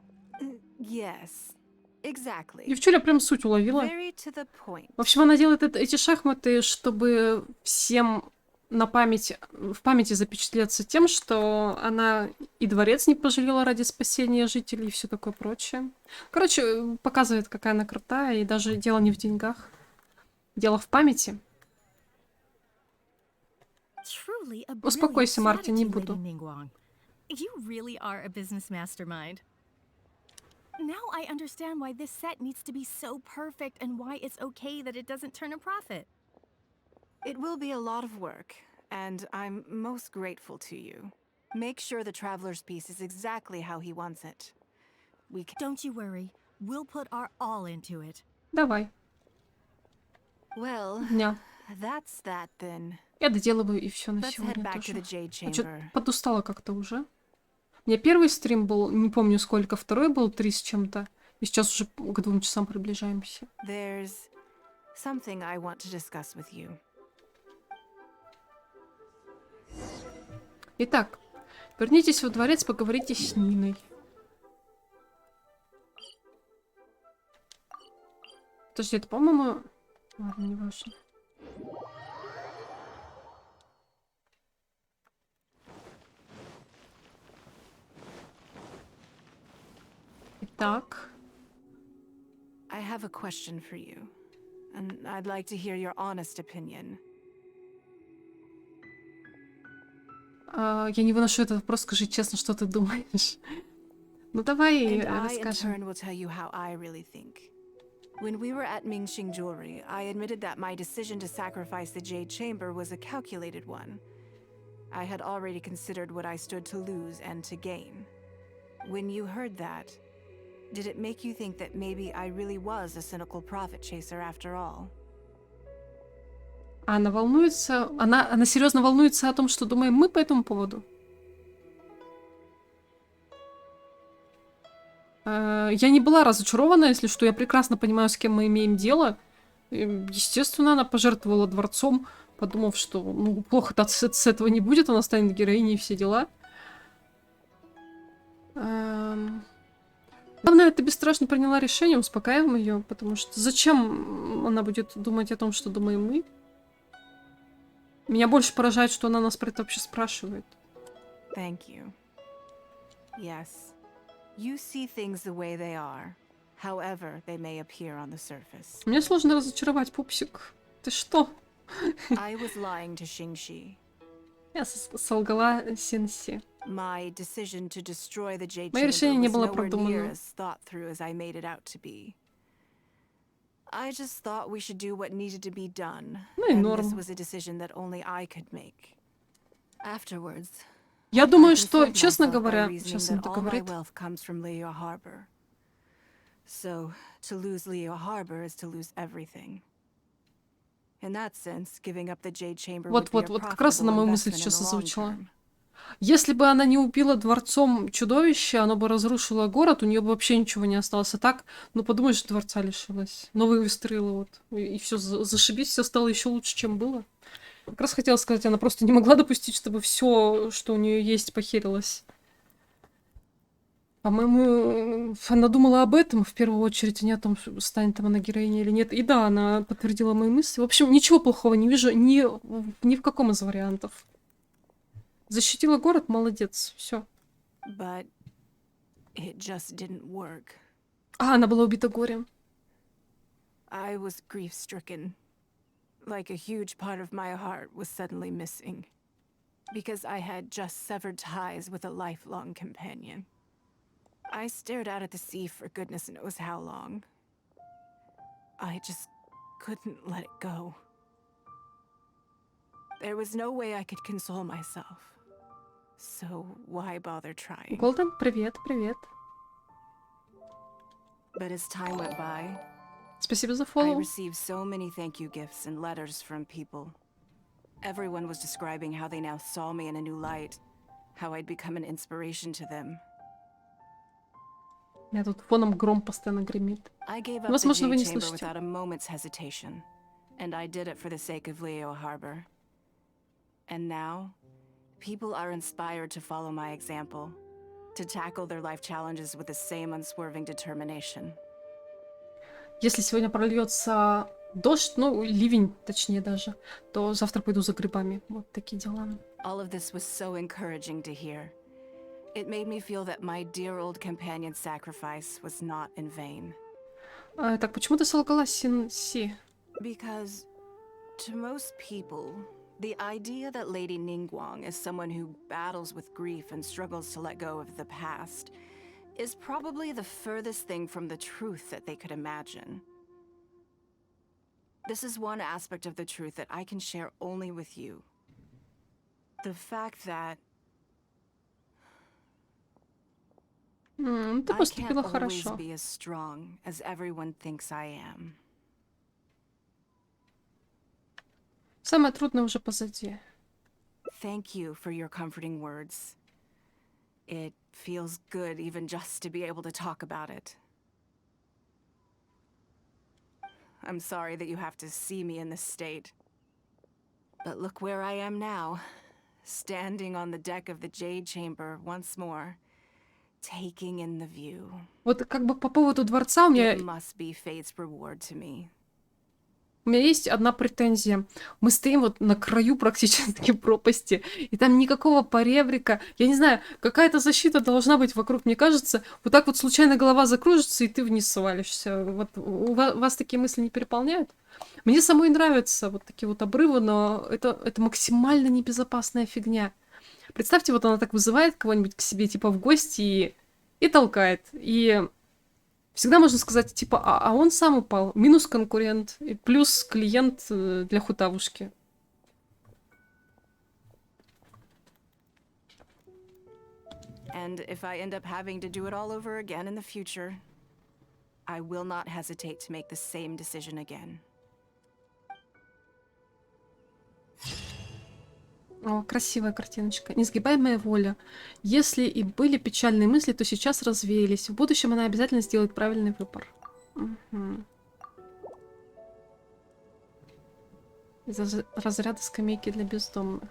Yes, exactly. Девчуля прям суть уловила. Very to the point. В общем, она делает эти шахматы, чтобы всем в памяти запечатлеться тем, что она и дворец не пожалела ради спасения жителей и все такое прочее. Короче, показывает, какая она крутая, и даже дело не в деньгах. Дело в памяти. Успокойся, Мартин, не буду. You really are a business mastermind. Now I understand why this set needs to be so perfect and why it's okay that it doesn't turn a profit. It will be a lot of work, and I'm most grateful to you. Make sure the traveler's piece is exactly how he wants it. We can... Don't you worry. We'll put our all into it. Давай. Well, Дня. that's that then. Я доделываю и все на Let's head сегодня back to тоже. the Jade Я что-то Chamber. подустала как-то уже. У меня первый стрим был, не помню сколько, второй был 3 с чем-то. И сейчас уже к 2 часам приближаемся. There's something I want to discuss with you. Итак, вернитесь во дворец, поговорите с Ниной. Подожди, это, по-моему... Ладно, не важно. Итак... I have a question for you, and I'd like to hear your honest opinion. Я не выношу этот вопрос, скажи честно, что ты думаешь. Ну давай And I, in расскажем. turn, will tell you how I really think. When we were at Mingxing Jewelry, I admitted that my decision to sacrifice the Jade Chamber was a calculated one. I had already considered what I stood to lose and to gain. When you heard that, did it make you think that maybe I really was a cynical profit chaser after all? Она волнуется... Она серьезно волнуется о том, что думаем мы по этому поводу? Я не была разочарована, если что. Я прекрасно понимаю, с кем мы имеем дело. Естественно, она пожертвовала дворцом, подумав, что ну, плохо-то с этого не будет, она станет героиней и все дела. Главное, ты бесстрашно приняла решение, успокаиваем ее, потому что зачем она будет думать о том, что думаем мы? Меня больше поражает, что она нас про это вообще спрашивает. Thank you. Yes, you see things the way they are, however they may appear on the surface. Мне сложно разочаровать, пупсик. Ты что? I was lying to Xingxi. Я солгала Синси. My decision to destroy the Jade Мое решение Chamber не was было nowhere near продуманным. as thought through as I made it out to be. I just thought we should do what needed to be done, Ну и and норм. this was a decision that only I could make. Afterwards, Я I думаю, что, consoled честно myself by говоря, reasoning сейчас that он all my договорит. wealth comes from Leo Harbor. So, to lose Leo Harbor is to lose everything. In that sense, giving up the Jade Chamber would be a Вот, как раз она profitable мою мысль investment in сейчас the long озвучила. term. Если бы она не убила дворцом чудовище, оно бы разрушило город, у нее бы вообще ничего не осталось. А так, ну подумаешь, дворца лишилась. Новые выстрелы вот. И все, зашибись, все стало еще лучше, чем было. Как раз хотела сказать, она просто не могла допустить, чтобы все, что у нее есть, похерилось. По-моему, она думала об этом в первую очередь, а не о том, станет там она героиней или нет. И да, она подтвердила мои мысли. В общем, ничего плохого не вижу ни в каком из вариантов. Защитила город, молодец, все. But it just didn't work. Она была убита горем. I was grief-stricken. Like a huge part of my heart was suddenly missing. Because I had just severed ties with a lifelong companion. I stared out at the sea for goodness knows how long. I just couldn't let it go. There was no way I could console myself. So why bother trying? Голден, привет, привет. But as time went by, Спасибо за I фоллоу. received so many thank you gifts and letters from people. Everyone was describing how they now saw me in a new light, how I'd become an inspiration to them. У меня тут фоном гром постоянно гремит. I gave up the Возможно, вы Jade не Chamber слышите. without a moment's hesitation, and I did it for the sake of Leo Harbor. And now, people are inspired to follow my example, to tackle their life challenges with the same unswerving determination. Если сегодня прольется дождь, ну, ливень, точнее даже, то завтра пойду за грибами. Вот такие дела. All of this was so encouraging to hear. It made me feel that my dear old companion's sacrifice was not in vain. Так, почему ты солгала Синси? Because, to most people, the idea that Lady Ning Guan is someone who battles with grief and struggles to let go of the past is probably the furthest thing from the truth that they could imagine. This is one aspect of the truth that I can share only with you. The fact that Ты I can't поступила always хорошо. be as strong as everyone thinks I am. Самое трудное уже позади. Thank you for your comforting words. It feels good even just to be able to talk about it. I'm sorry that you have to see me in this state. But look where I am now, standing on the deck of the Jade Chamber once more, taking in the view. Вот как бы по поводу дворца It must be fate's reward to me. у меня есть одна претензия. Мы стоим вот на краю практически пропасти, и там никакого поребрика. Я не знаю, какая-то защита должна быть вокруг, мне кажется. Вот так вот случайно голова закружится, и ты вниз свалишься. Вот у вас такие мысли не переполняют? Мне самой нравятся вот такие вот обрывы, но это максимально небезопасная фигня. Представьте, вот она так вызывает кого-нибудь к себе, типа, в гости и толкает. И всегда можно сказать, типа, а он сам упал. Минус конкурент, и плюс клиент для хутавушки. And if I end up having to do it all over again in the future, I will not hesitate to make the same decision again. О, красивая картиночка. Несгибаемая воля. Если и были печальные мысли, то сейчас развеялись. В будущем она обязательно сделает правильный выбор. Угу. Из разряда скамейки для бездомных.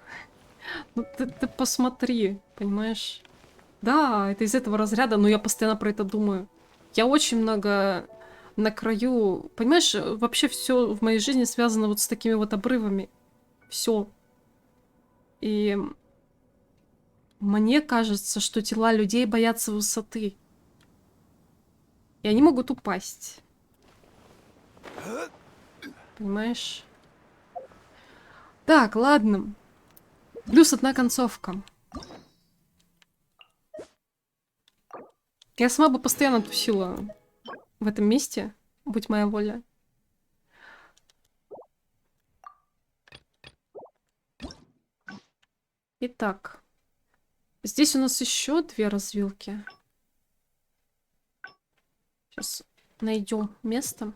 Ну, ты посмотри, понимаешь? Да, это из этого разряда, но я постоянно про это думаю. Я очень много на краю... Понимаешь, вообще все в моей жизни связано вот с такими вот обрывами. Все. И мне кажется, что тела людей боятся высоты. И они могут упасть. Понимаешь? Так, ладно. Плюс одна концовка. Я сама бы постоянно тусила в этом месте, будь моя воля. Итак, здесь у нас еще две развилки. Сейчас найдем место.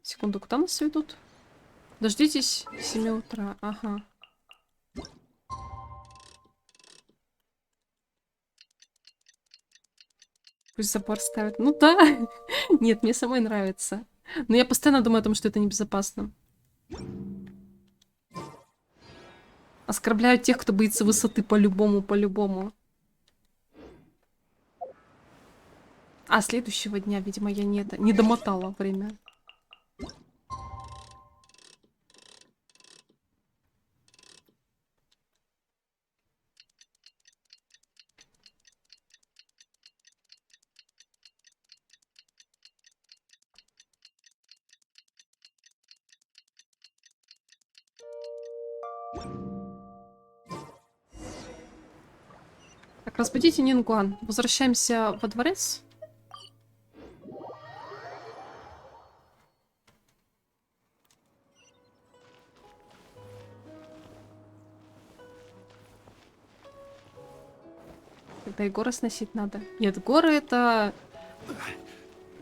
Секунду, куда нас ведут? Дождитесь 7 утра. Ага. Пусть забор ставят. Ну да. Нет, мне самой нравится. Но я постоянно думаю о том, что это небезопасно. Оскорбляют тех, кто боится высоты по-любому, по-любому. А следующего дня, видимо, я не домотала время. Так, разбудите Нин Гуан. Возвращаемся во дворец. Тогда и горы сносить надо. Нет, горы это...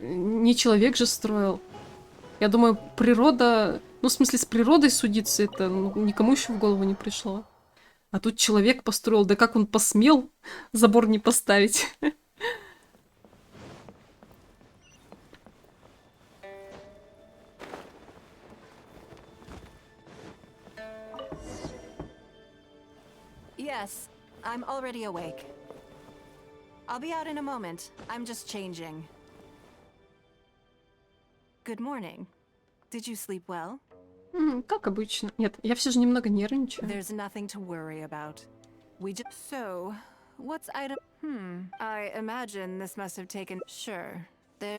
Не человек же строил. Я думаю, природа... Ну, в смысле, с природой судиться это никому еще в голову не пришло. А тут человек построил. Да как он посмел забор не поставить? Yes, I'm already awake. I'll be out in a moment. I'm just changing. Good morning. Did you sleep well? Как обычно. Нет, я все же немного нервничаю. There's nothing to worry about. We just... So, what's item... I imagine this must have taken... Sure.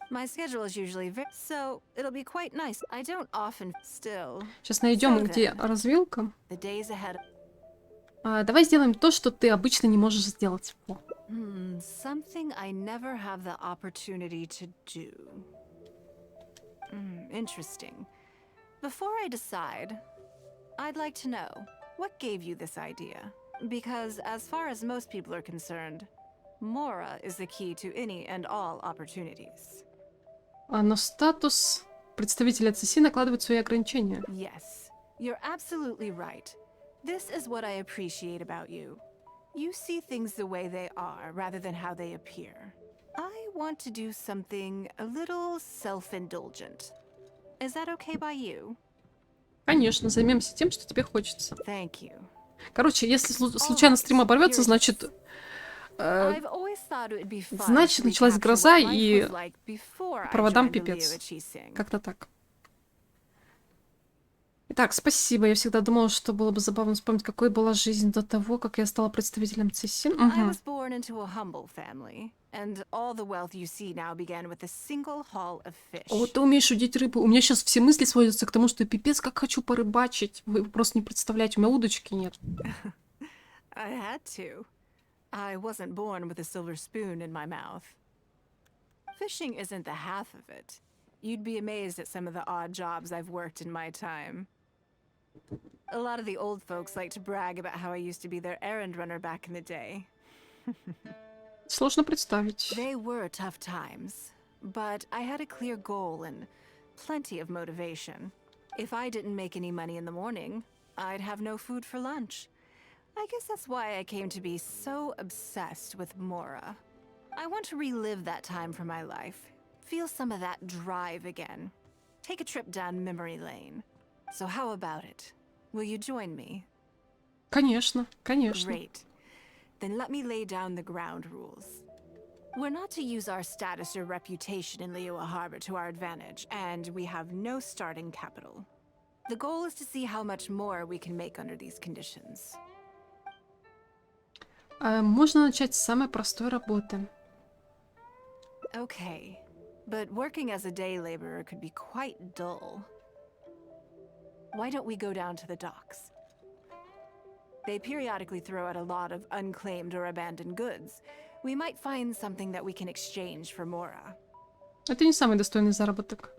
My schedule is usually very... So, it'll be quite nice. I don't often... Still... Сейчас найдем, So где then, развилка. The days ahead... Давай сделаем то, что ты обычно не можешь сделать. О. Something I never have the opportunity to do. interesting. Before I decide, I'd like to know, what gave you this idea? Because as far as most people are concerned, Mora is the key to any and all opportunities. Но статус представителя ЦСИ накладывает свои ограничения. Yes, you're absolutely right. This is what I appreciate about you. You see things the way they are, rather than how they appear. I want to do something a little self-indulgent. Is that okay by you? Конечно, займемся тем, что тебе хочется. Thank you. Короче, если случайно стрим оборвется, значит... Значит, началась гроза, и проводам пипец. Как-то так. Итак, спасибо. Я всегда думала, что было бы забавно вспомнить, какой была жизнь до того, как я стала представителем ЦСИ. Угу. Вот ты умеешь удить рыбу. У меня сейчас все мысли сводятся к тому, что пипец, как хочу порыбачить. Вы просто не представляете, у меня удочки нет. I wasn't born with a silver spoon in my mouth. Fishing isn't the half of it. You'd be amazed at some of the odd jobs I've worked in my time. A lot of the old folks like to brag about how I used to be their errand runner back in the day. Сложно представить. They were tough times, but I had a clear goal and plenty of motivation. If I didn't make any money in the morning, I'd have no food for lunch. I guess that's why I came to be so obsessed with Mora. I want to relive that time for my life. Feel some of that drive again. Take a trip down memory lane. So how about it? Will you join me? Конечно, конечно. Great. Then let me lay down the ground rules. We're not to use our status or reputation in Liyue Harbor to our advantage, and we have no starting capital. The goal is to see how much more we can make under these conditions. Можно начать с самой простой работы. Okay, but working as a day laborer could be quite dull. Why don't we go down to the docks? They periodically throw out a lot of unclaimed or abandoned goods. We might find something that we can exchange for Mora. Это не самый достойный заработок.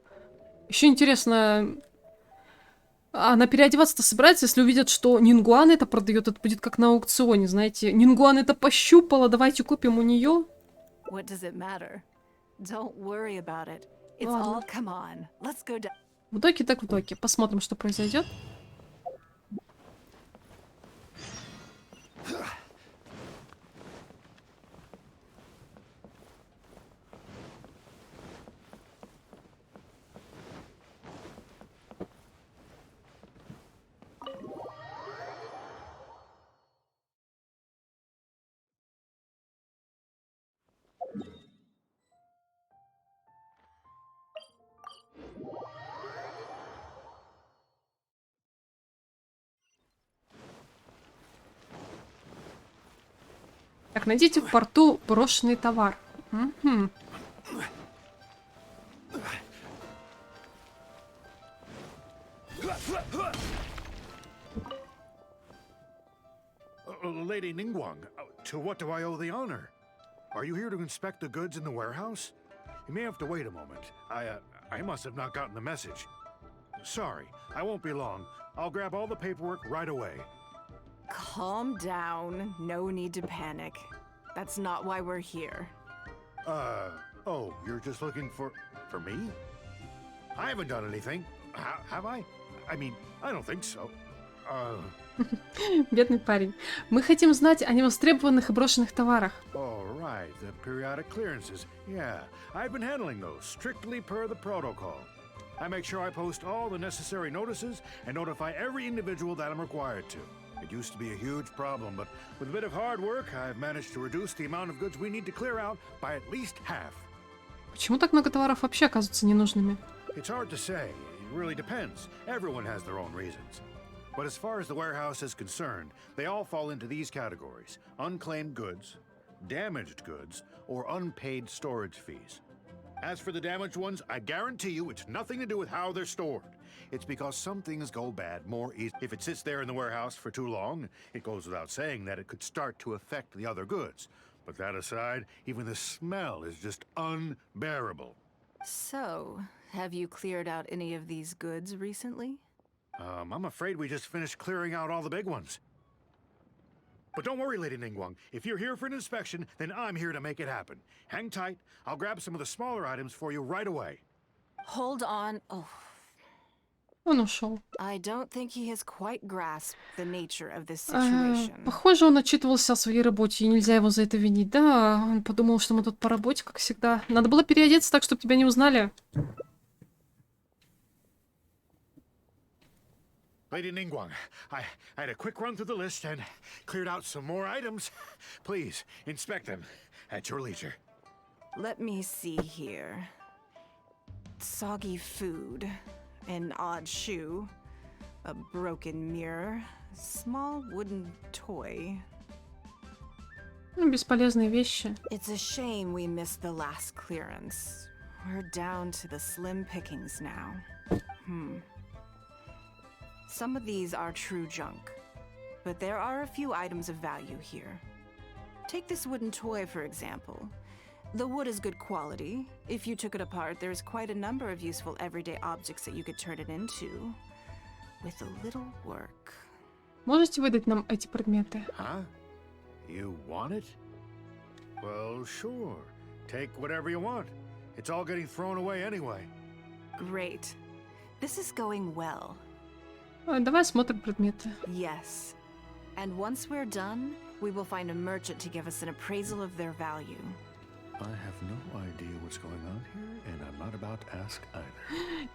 Еще интересно, она переодеваться-то собирается, если увидят, что Нин Гуан это продает, это будет как на аукционе, знаете. Нин Гуан это пощупала, давайте купим у нее. What does it matter? Don't worry about it. It's all come on. Let's go down. В доке так в доке. Посмотрим, что произойдет. Так, найдите в порту брошенный товар. Угу. Lady Nин Gуan, to what do I owe the honor? Are you here to inspect the goods in the warehouse? You may have to wait a moment. I must have not gotten the message. Sorry, I won't be long. I'll grab all the paperwork right away. Calm down. No need to panic. That's not why we're here. Oh, you're just looking for me? I haven't done anything. Have I? I mean, I don't think so. Бедный парень. Мы хотим знать о невостребованных и брошенных товарах. All right, the periodic clearances. Yeah, I've been handling those strictly per the protocol. I make sure I post all the necessary notices and notify every individual that I'm required to. It used to be a huge problem, but with a bit of hard work, I've managed to reduce the amount of goods we need to clear out by at least half. Почему так много товаров вообще оказываются ненужными? It's hard to say. It really depends. Everyone has their own reasons. But as far as the warehouse is concerned, they all fall into these categories: unclaimed goods, damaged goods, or unpaid storage fees. As for the damaged ones, I guarantee you it's nothing to do with how they're stored. It's because some things go bad more easily. If it sits there in the warehouse for too long, it goes without saying that it could start to affect the other goods. But that aside, even the smell is just unbearable. So, Have you cleared out any of these goods recently? I'm afraid we just finished clearing out all the big ones. But don't worry, Lady Ning Guan. If you're here for an inspection, then I'm here to make it happen. Hang tight. I'll grab some of the smaller items for you right away. Hold on. Oh, Он ушел. I don't think he has quite grasped the nature of this situation. Похоже, он отчитывался о своей работе, и нельзя его за это винить. Да, он подумал, что мы тут по работе, как всегда. Надо было переодеться так, чтобы тебя не узнали. Lady Ning Guan, I had a quick run through the list and cleared out some more items. Please, inspect them at your leisure. Let me see here. Soggy food, an odd shoe, a broken mirror, small wooden toy. Ну, бесполезные вещи. It's a shame we missed the last clearance. We're down to the slim pickings now. Some of these are true junk, but there are a few items of value here. Take this wooden toy, for example. The wood is good quality. If you took it apart, there's quite a number of useful everyday objects that you could turn it into. With a little work. Можете выдать нам эти предметы? Huh? You want it? Well, sure. Take whatever you want. It's all getting thrown away anyway. Great. This is going well. Давай осмотрим предметы. Yes. And once we're done, we will find a merchant to give us an appraisal of their value. I have no idea what's going on here, and I'm not about to ask either.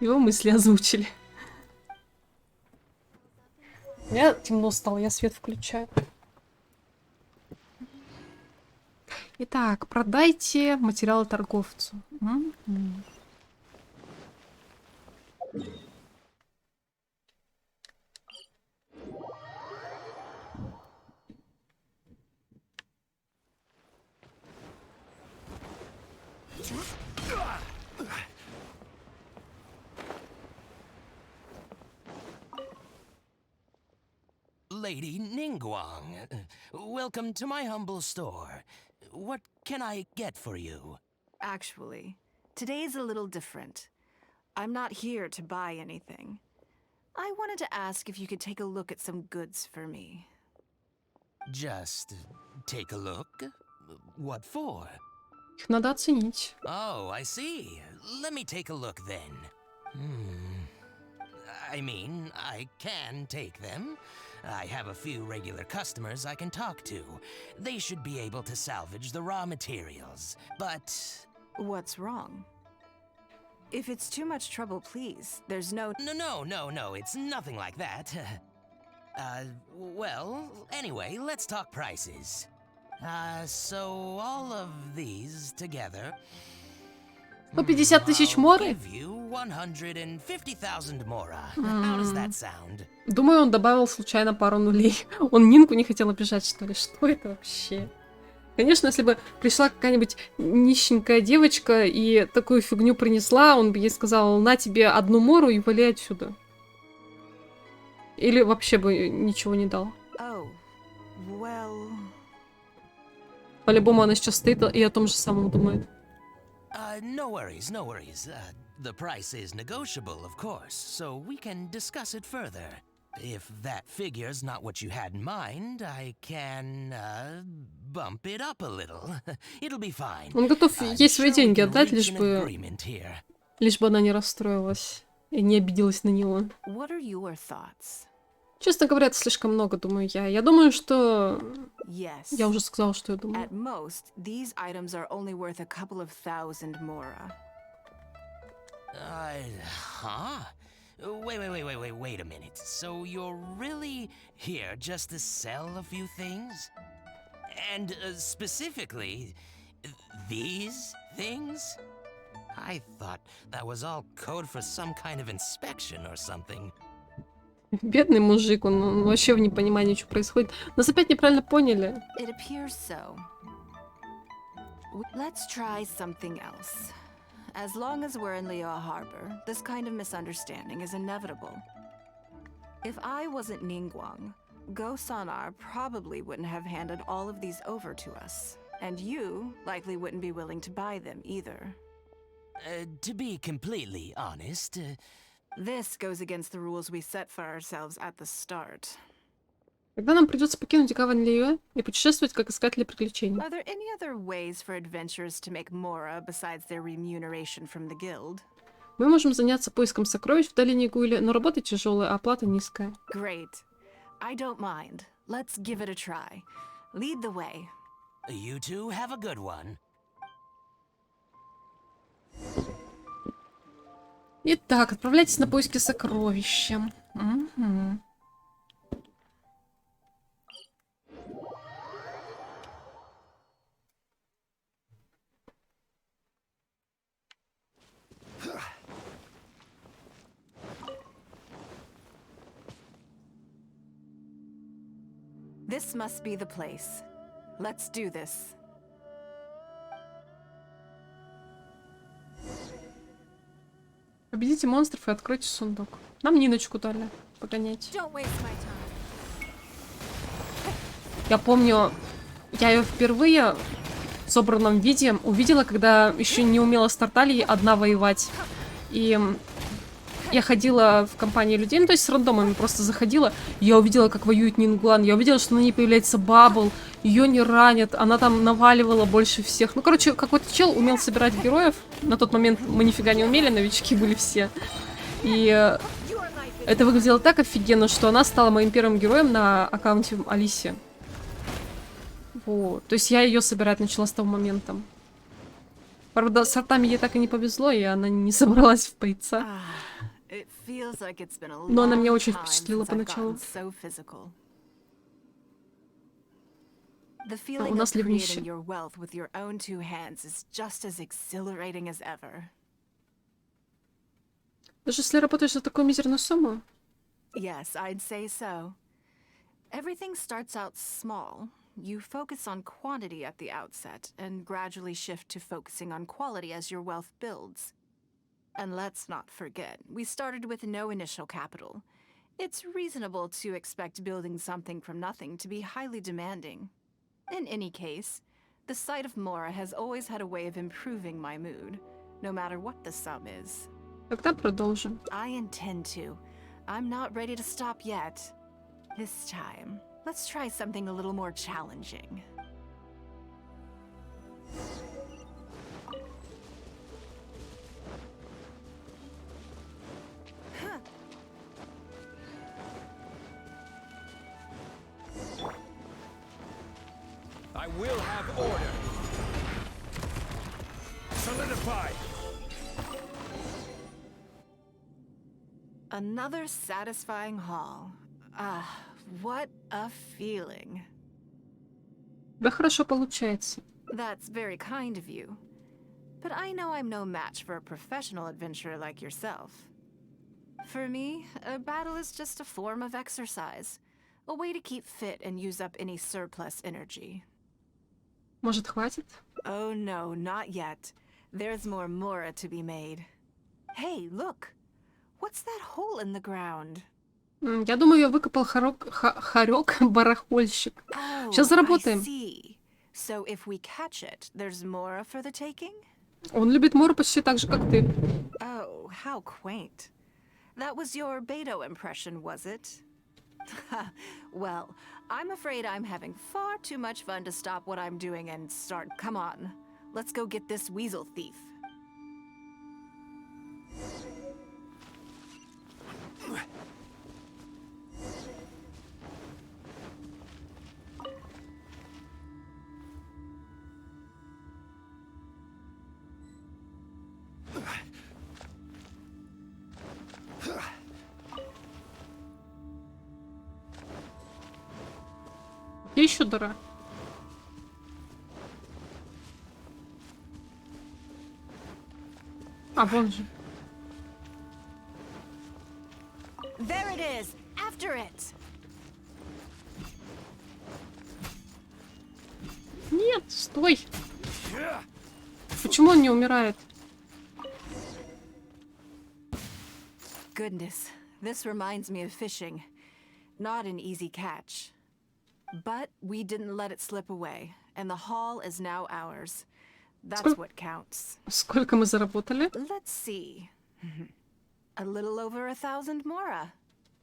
Его мысли озвучили. Я темно стало, я свет включаю. Итак, продайте материалы торговцу. Lady Ning Guan, welcome to my humble store. What can I get for you? Actually, today is a little different. I'm not here to buy anything. I wanted to ask if you could take a look at some goods for me. Just take a look? What for? Их надо оценить. Oh, I see. Let me take a look then. I mean, I can take them. I have a few regular customers I can talk to. They should be able to salvage the raw materials, but... What's wrong? If it's too much trouble, please, there's no... No, it's nothing like that. Well, anyway, let's talk prices. So all of these together... 150 тысяч моры? I'll give you 150,000 мора. How does that sound? Думаю, он добавил случайно пару нулей. Он Нинку не хотел обижать, что ли? Что это вообще? Конечно, если бы пришла какая-нибудь нищенькая девочка и такую фигню принесла, он бы ей сказал: на тебе одну мору и вали отсюда. Или вообще бы ничего не дал. Oh, well... По-любому она сейчас стоит и о том же самом думает. No worries. The price is negotiable, of course, so we can discuss it further. If that figure's not what you had in mind, I can, bump it up a little. It'll be fine. Он готов ей свои деньги отдать, лишь бы она не расстроилась и не обиделась на него. What are your thoughts? Честно говоря, это слишком много, думаю я. Я думаю, что... Yes. Я уже сказала, что я думаю. At most, these items are only worth a couple of thousand mora. Huh? Wait a minute. So you're really here just to sell a few things? And specifically, these things? I thought that was all code for some kind of inspection or something. Бедный мужик, он вообще в непонимании, что происходит. Нас опять неправильно поняли. It appears so. Let's try something else. As long as we're in Liyue Harbor, this kind of misunderstanding is inevitable. If I wasn't Ning Guan, Go Sonar probably wouldn't have handed all of these over to us. And you likely wouldn't be willing to buy them either. To be completely honest, This goes against the rules we set for ourselves at the start. Тогда нам придется покинуть Гавань-Лиюэ и путешествовать как искатели приключений. Are there any other ways for adventurers to make Mora besides their remuneration from the guild? Мы можем заняться поиском сокровищ в долине Гуйли, но работа тяжелая, а оплата низкая. Great. I don't mind. Let's give it a try. Lead the way. you two have a good one. Итак, отправляйтесь на поиски сокровища. Угу. This must be the place. Let's do this. Победите монстров и откройте сундук. Нам Ниночку дали погонять. Don't waste my time. Я помню, я ее впервые в собранном виде увидела, когда еще не умела с Тартальей одна воевать. И я ходила в компании людей, ну то есть с рандомами просто заходила. Я увидела, как воюет Нин Гуан. Я увидела, что на ней появляется Бабл. Ее не ранят. Она там наваливала больше всех. Ну, короче, какой-то чел умел собирать героев. На тот момент мы нифига не умели, новички были все. И это выглядело так офигенно, что она стала моим первым героем на аккаунте Алиси. Вот. То есть я ее собирать начала с того момента. Правда, с артами ей так и не повезло, и она не собралась в бойца. Но она меня очень впечатлила поначалу. У нас ливнище. Даже если работаешь за такую мизерную сумму? Yes, I'd say so. Everything starts out small. You focus on quantity at the outset, and gradually shift to focusing on quality as your wealth builds. And let's not forget, we started with no initial capital. It's reasonable to expect building something from nothing to be highly demanding. In any case, the sight of Mora has always had a way of improving my mood, no matter what the sum is. Тогда продолжим. I intend to. I'm not ready to stop yet. This time, let's try something a little more challenging. I will have order. Solidify. Another satisfying haul. Ah, what a feeling. Да хорошо получается. That's very kind of you. But I know I'm no match for a professional adventurer like yourself. For me, a battle is just a form of exercise. A way to keep fit and use up any surplus energy. Может, хватит? Oh no, not yet. There's more Mora to be made. Hey, look! What's that hole in the ground? Я думаю, я выкопал хорек-барахольщик. Сейчас заработаем. So if we catch it, there's Mora for the taking? Он любит Мору почти так же, как ты. Oh, how quaint. That was your Beto impression, was it? Well, I'm afraid I'm having far too much fun to stop what I'm doing and start. Come on, let's go get this weasel thief. Где еще дыра? А, вон же. There it is! After it! Нет, стой! Почему он не умирает? Goodness, this reminds me of fishing. Not an easy catch. But we didn't let it slip away, and the haul is now ours. That's what counts. Сколько мы заработали? Let's see. A little over 1,000 mora.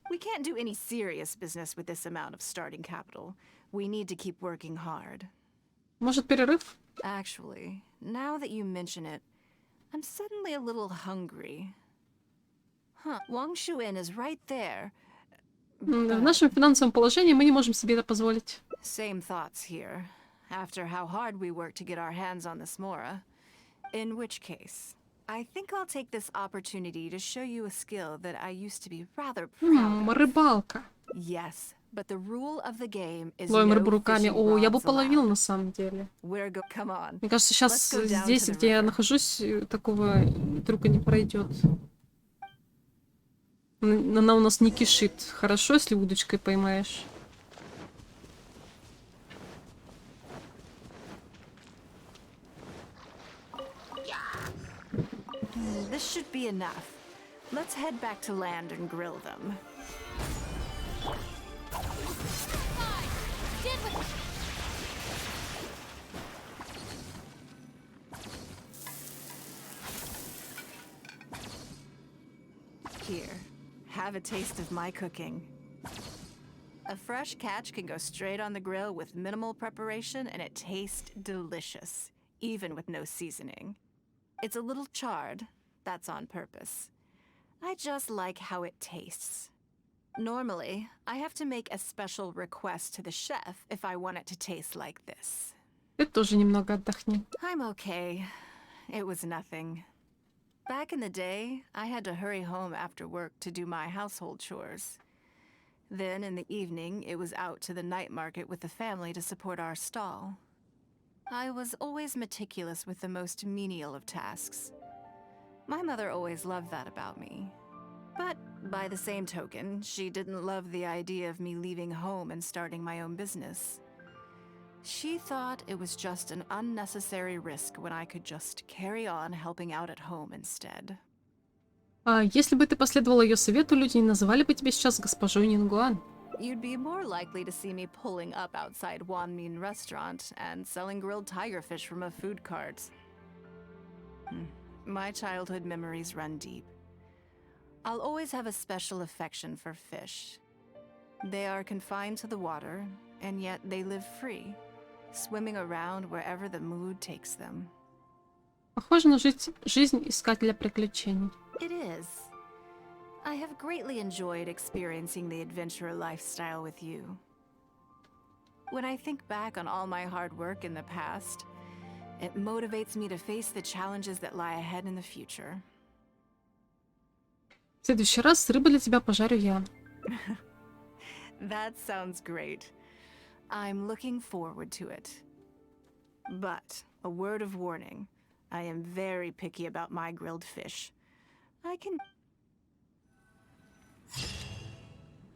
We can't do any serious business with this amount of starting capital. We need to keep working hard. Может, перерыв? Actually, now that you mention it, I'm suddenly a little hungry. Huh, Wangshu Inn is right there. В нашем финансовом положении мы не можем себе это позволить. Same thoughts here. After how hard we worked to get our hands on this mora. In which case, I think I'll take this opportunity to show you a skill that I used to be rather proud of. Рыбалка. Yes, but the rule of the game is Ловим no рыбу руками. fishing О, я бы rods половил allowed. на самом деле. Come on. Мне кажется, сейчас Let's go down здесь, to the где я river. нахожусь, такого трюка не пройдет. Она у нас не кишит. Хорошо, если удочкой поймаешь. This should be enough. Let's head back to land and grill them. Here, have a taste of my cooking. A fresh catch can go straight on the grill with minimal preparation and it tastes delicious, even with no seasoning. It's a little charred, that's on purpose. I just like how it tastes. Normally, I have to make a special request to the chef if I want it to taste like this. Ты тоже немного отдохни. I'm okay. It was nothing. Back in the day, I had to hurry home after work to do my household chores. Then in the evening, it was out to the night market with the family to support our stall. I was always meticulous with the most menial of tasks. My mother always loved that about me. But by the same token, she didn't love the idea of me leaving home and starting my own business. She thought it was just an unnecessary risk when I could just carry on helping out at home instead. Если бы ты последовала ее совету, люди не называли бы тебя сейчас госпожой Нин Гуан. You'd be more likely to see me pulling up outside Wanmin restaurant and selling grilled tiger fish from a food cart. My childhood memories run deep. I'll always have a special affection for fish. They are confined to the water, and yet they live free, swimming around wherever the mood takes them. Похоже на жизнь искателя приключений. It is. I have greatly enjoyed experiencing the adventurer lifestyle with you. When I think back on all my hard work in the past, it motivates me to face the challenges that lie ahead in the future. В следующий раз рыбу для тебя пожарю я. That sounds great. I'm looking forward to it. But, a word of warning. I am very picky about my grilled fish. I can...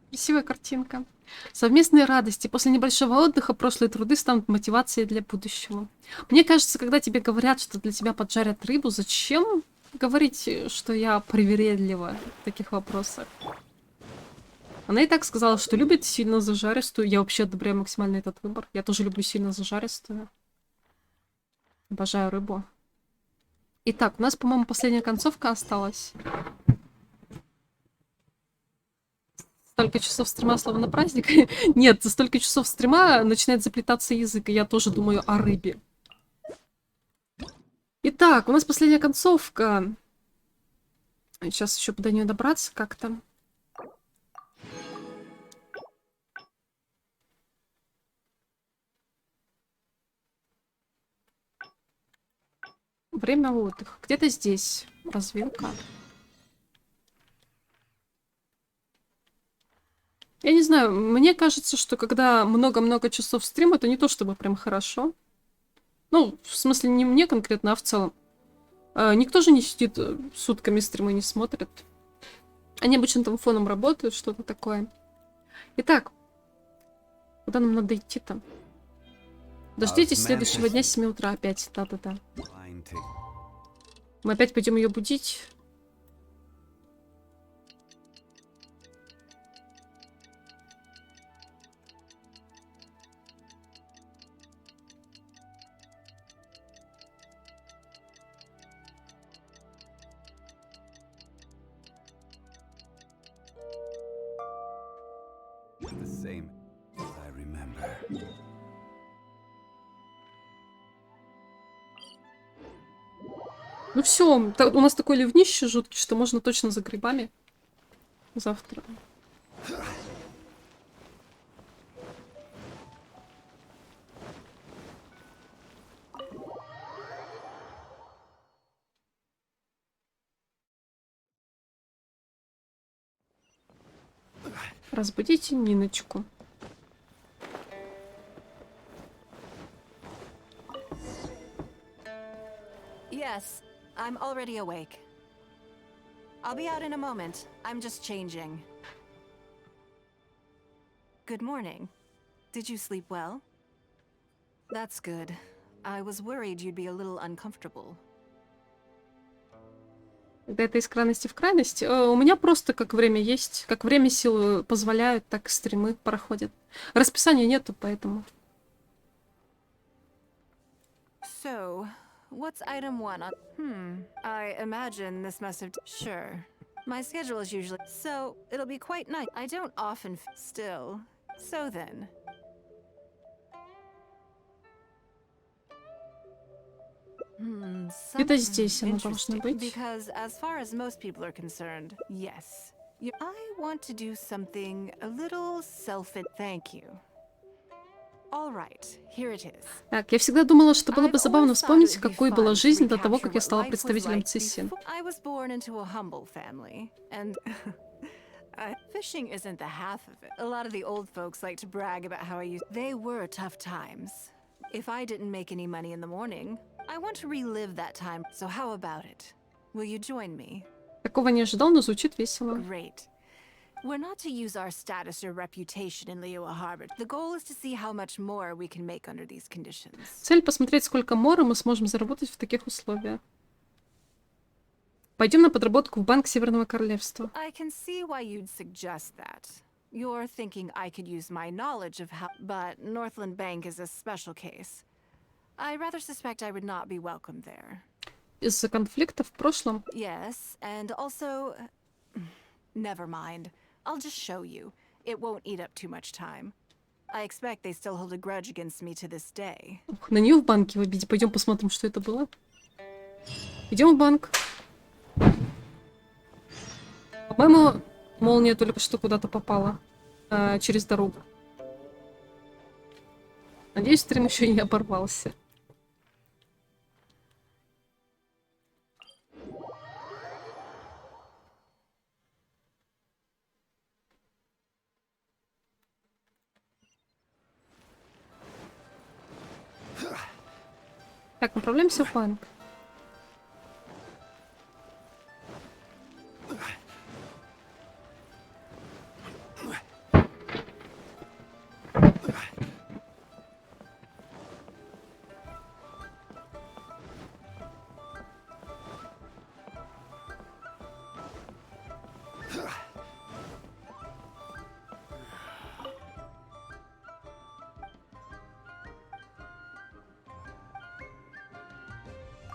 Красивая картинка. Совместные радости. После небольшого отдыха прошлые труды станут мотивацией для будущего. Мне кажется, когда тебе говорят, что для тебя поджарят рыбу, зачем говорить, что я привередлива в таких вопросах? Она и так сказала, что любит сильно зажаристую. Я вообще одобряю максимально этот выбор. Я тоже люблю сильно зажаристую. Обожаю рыбу. Итак, у нас, по-моему, последняя концовка осталась. Столько часов стрима, словно на праздник. Нет, за столько часов стрима начинает заплетаться язык, и я тоже думаю о рыбе. Итак, у нас последняя концовка. Сейчас еще до нее добраться как-то. Время отдыха. Где-то здесь. Развилка. Я не знаю, мне кажется, что когда много-много часов стрима, это не то чтобы прям хорошо. Ну, в смысле, не мне конкретно, а в целом. Никто же не сидит сутками стримы, не смотрит. Они обычно там фоном работают, что-то такое. Итак, куда нам надо идти-то? Дождитесь следующего дня с 7 утра опять. Да-да-да. Мы опять пойдем ее будить. The same as I remember. Ну все, у нас такой ливнище жуткий, что можно точно за грибами завтра. Разбудите Ниночку. Yes, I'm already awake. I'll be out in a moment. I'm just changing. Good morning. Did you sleep well? That's good. I was worried you'd be a little uncomfortable. Когда это из крайности в крайность, у меня просто как время есть, как время силы позволяют, так стримы проходят. Расписания нету, поэтому. So, what's item 1 on... I imagine this must have... Sure. My schedule is usually... So, it'll be quite nice. I don't often... Still. So then... Где-то здесь оно должно быть. Because as far as most people are concerned, yes. I want to do something a little Thank you. All right, here it is. Так, я всегда думала, что было бы забавно вспомнить, какой была жизнь до того, как я стала представителем ЦИСИН. I was born into a humble family, and fishing isn't the half of it. A lot of the old folks like to brag about how I used... They were tough times. If I didn't make any money in the morning, I want to relive that time. So how about it? Will you join me? Такого не ожидал, но звучит весело. Great. We're not to use our status or reputation in Liyue Harbor. The goal is to see how much more we can make under these conditions. Цель посмотреть, сколько мора мы сможем заработать в таких условиях. Пойдем на подработку в Банк Северного Королевства. I can see why you'd suggest that. You're thinking I could use my knowledge of how... But Northland Bank is a special case. I rather suspect I would not be welcome there. Из-за конфликта в прошлом. Yes, and also... Never mind. I'll just show you. It won't eat up too much time. I expect they still hold a grudge against me to this day. Ух, на нее в банке выбить. Пойдем посмотрим, что это было. Идем в банк. По-моему, молния только что куда-то попала через дорогу. Надеюсь, стрим еще не оборвался. Так, направляемся в банк.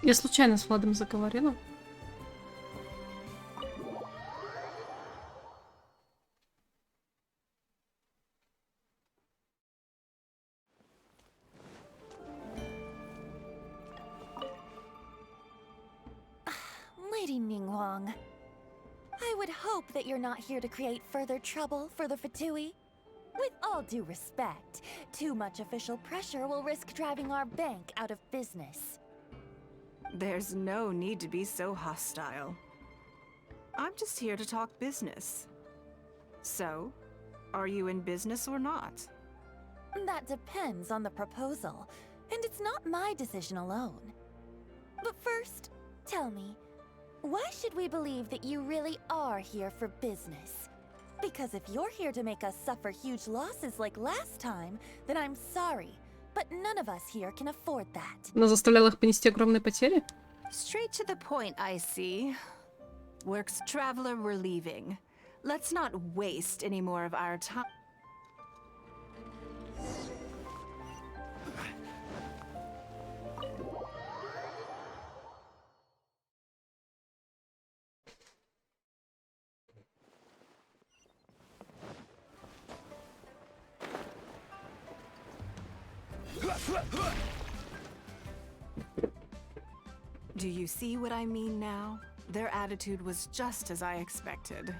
Я случайно с Владом заговорила. Lady Nin Guan, I would hope that you're not here to create further trouble for the Fatui. With all due respect, too much official pressure will risk driving our bank out of business. There's no need to be so hostile. I'm just here to talk business. So, are you in business or not? That depends on the proposal, and it's not my decision alone. But first, tell me, why should we believe that you really are here for business? Because if you're here to make us suffer huge losses like last time, then I'm sorry, but none of us here can afford that. Она заставляла их понести огромные потери? Straight to the point, I see. Works traveler, we're leaving. Let's not waste any more of our time. Do you see what I mean now? Their attitude was just as I expected.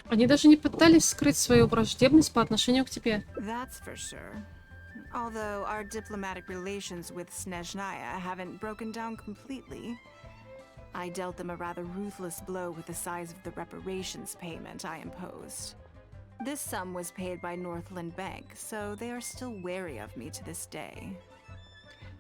Они даже не пытались скрыть свою враждебность по отношению к тебе. That's for sure. Although our diplomatic relations with Snezhnaya haven't broken down completely. I dealt them a rather ruthless blow with the size of the reparations payment I imposed. This sum was paid by Northland Bank, so they are still wary of me to this day.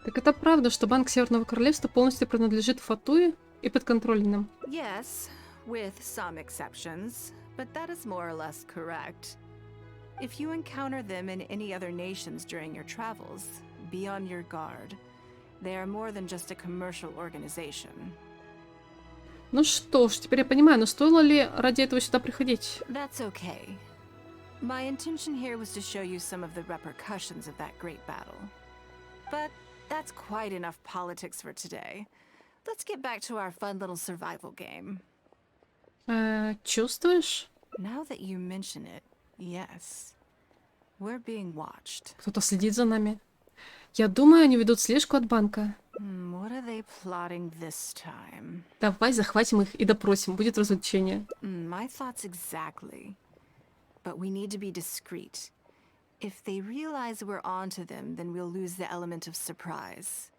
Так это правда, что Банк Северного Королевства полностью принадлежит Фатуе и подконтролен нам? Yes, with some exceptions, but that is more or less correct. If you encounter them in any other nations during your travels, be on your guard. They are more than just a commercial organization. Ну что ж, теперь я понимаю, но стоило ли ради этого сюда приходить? That's okay. My intention here was to show you some of the repercussions of that great battle. But that's quite enough politics for today. Let's get back to our fun little survival game. Чувствуешь? Now that you mention it, yes. We're being watched. Кто-то следит за нами. Я думаю, они ведут слежку от банка. What are they plotting this time? Давай захватим их и допросим. Будет развлечение. My thoughts exactly. But we need to be discreet. If they realize we're onto them, then we'll lose the element of surprise.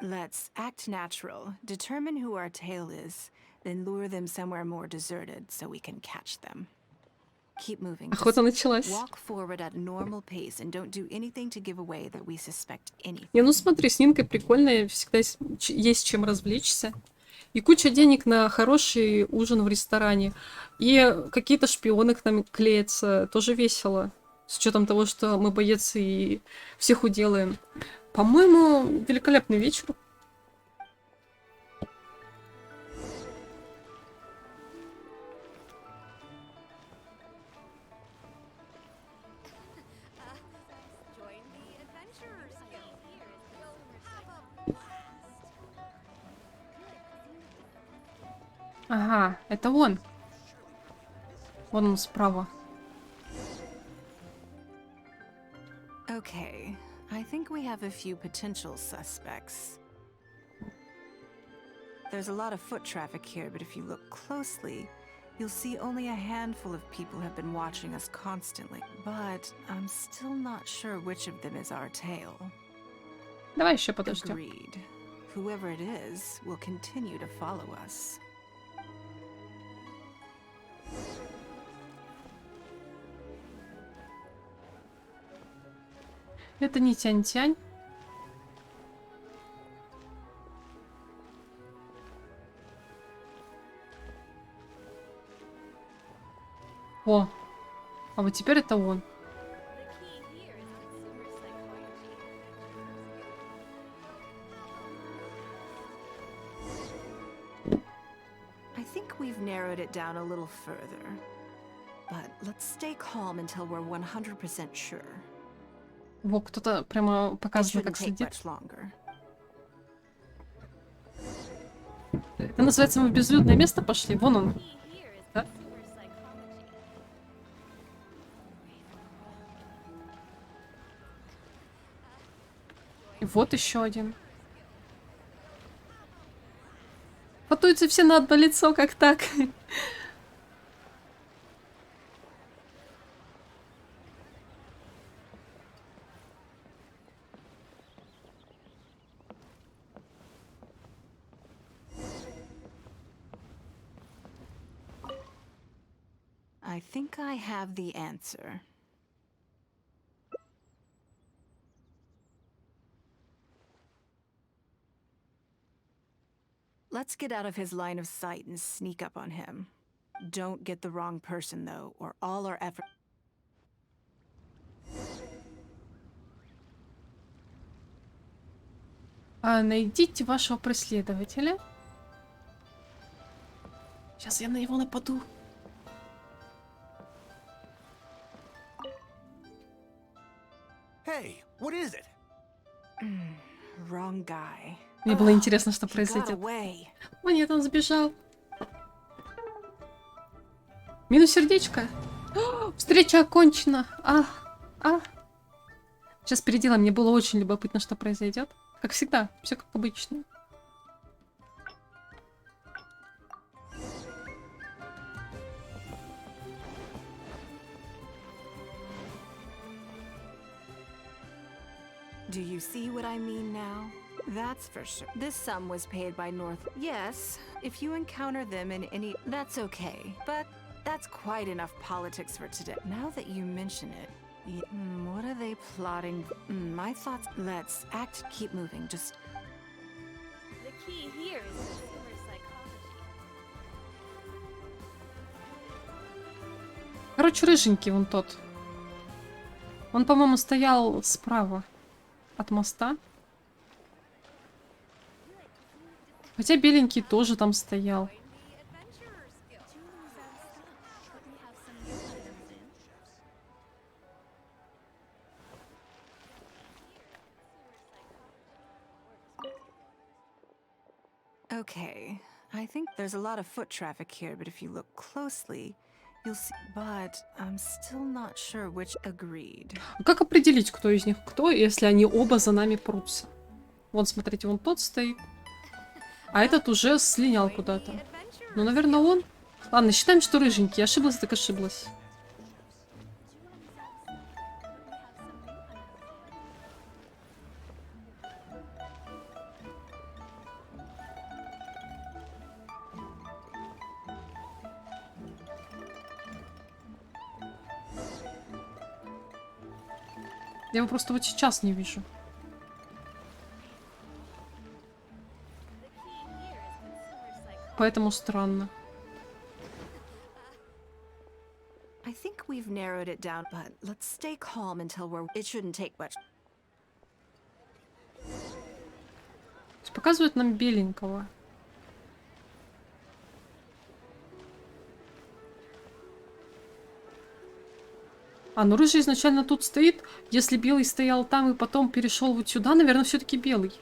Let's act natural, determine who our tail is, then lure them somewhere more deserted so we can catch them. Keep moving. Охота началась. Walk forward at normal pace and don't do anything to give away that we suspect anything. Не, ну смотри, с Нинкой прикольно, всегда есть чем развлечься. И куча денег на хороший ужин в ресторане. И какие-то шпионы к нам клеятся. Тоже весело. С учетом того, что мы боец и всех уделаем. По-моему, великолепный вечер. Ага, это он. Вон он справа. Okay, I think we have a few potential suspects. There's a lot of foot traffic here, but if you look closely, you'll see only a handful of people have been watching us constantly. But I'm still not sure which of them is our tail. Давай еще подождем. Agreed. Whoever it is will continue to follow us. Это не Тянь-Тянь. О, а вот теперь это он. I think we've narrowed it down a little further. But let's stay calm until we're 100% sure. Во, кто-то прямо показывает, как следит. Это называется, мы в безлюдное место пошли. Вон он. Да? И вот еще один. Фотуются все на одно лицо, как так? I think I have the answer. Let's get out of his line of sight and sneak up on him. Don't get the wrong person, though, or all our effort... Найдите вашего преследователя. Сейчас я на него нападу. Hey, what is it? Wrong guy. Мне было интересно, что произойдет. О нет, он сбежал. Минус сердечко. О, встреча окончена. Сейчас переделаем, мне было очень любопытно, что произойдет. Как всегда, все как обычно. Do you see what I mean now? That's for sure. This sum was paid by North. Yes, if you encounter them in any... That's okay, but that's quite enough politics for today. Now that you mention it, what are they plotting? My thoughts... Let's keep moving, just... The key here is consumer psychology. Короче, рыженький вон тот. Он, по-моему, стоял справа от моста. Хотя беленький тоже там стоял. Okay, I think there's a lot of foot traffic here, but if you look closely, you'll see... But I'm still not sure which agreed. Как определить, кто из них кто, если они оба за нами прутся? Вон, смотрите, вон тот стоит. А этот уже слинял куда-то. Ну, наверное, он. Ладно, считаем, что рыженький. Ошиблась, так ошиблась. Я его просто вот сейчас не вижу. Поэтому странно. I think we've narrowed it down, but let's stay calm until we're... It shouldn't take much. Показывают нам беленького. А, ну рыжий изначально тут стоит. Если белый стоял там и потом перешел вот сюда, наверное, все-таки белый.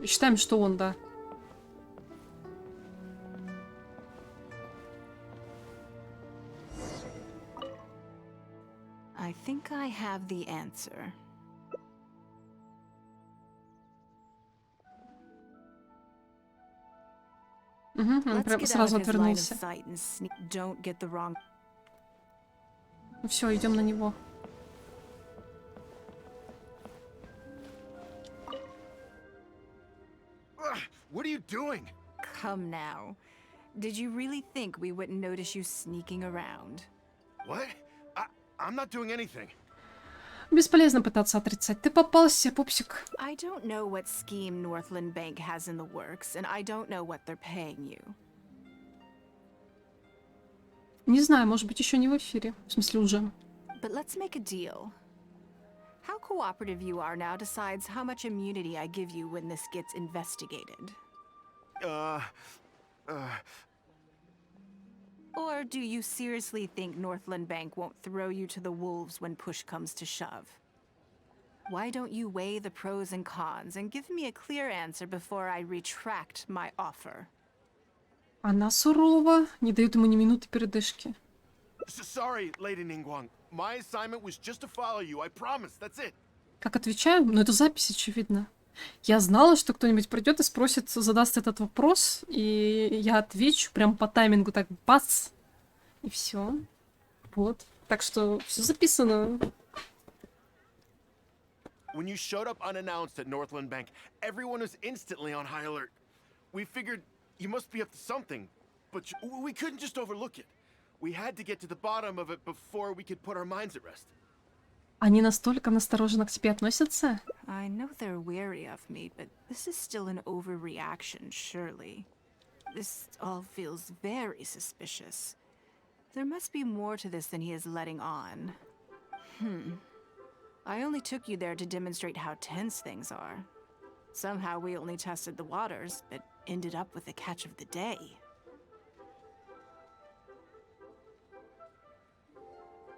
Считаем, что он, да. I think I have the answer. Угу, он прям сразу отвернулся. Ну все, идем на него. What are you doing? Come now. Did you really think we wouldn't notice you sneaking around? What? I'm not doing anything. Бесполезно пытаться отрицать. Ты попался, пупсик. I don't know what scheme Northland Bank has in the works, and I don't know what they're paying you. Не знаю, может быть, еще не в эфире. В смысле, уже. But let's make a deal. How cooperative you are now decides how much immunity I give you when this gets investigated. Or do you seriously think Northland Bank won't throw you to the wolves when push comes to shove? Why don't you weigh the pros and cons and give me a clear answer before I retract my offer? Она сурова, не дает ему ни минуты передышки. Sorry, Lady Ning Guan. My assignment was just to follow you. I promise. That's it. Как отвечаю? Ну, это запись, очевидно. Я знала, что кто-нибудь придет и спросит, задаст этот вопрос, и я отвечу прям по таймингу, так бац, и все. Вот. Так что все записано. When you showed up unannounced at Northland Bank, everyone was instantly on high alert. We figured you must be up to something, but we couldn't just overlook it. We had to get to the bottom of it before we could put our minds at rest. Они настолько настороженно к тебе относятся? I know they're wary of me, but this is still an overreaction, surely. This all feels very suspicious. There must be more to this than he is letting on. I only took you there to demonstrate how tense things are. Somehow we only tested the waters, but ended up with the catch of the day.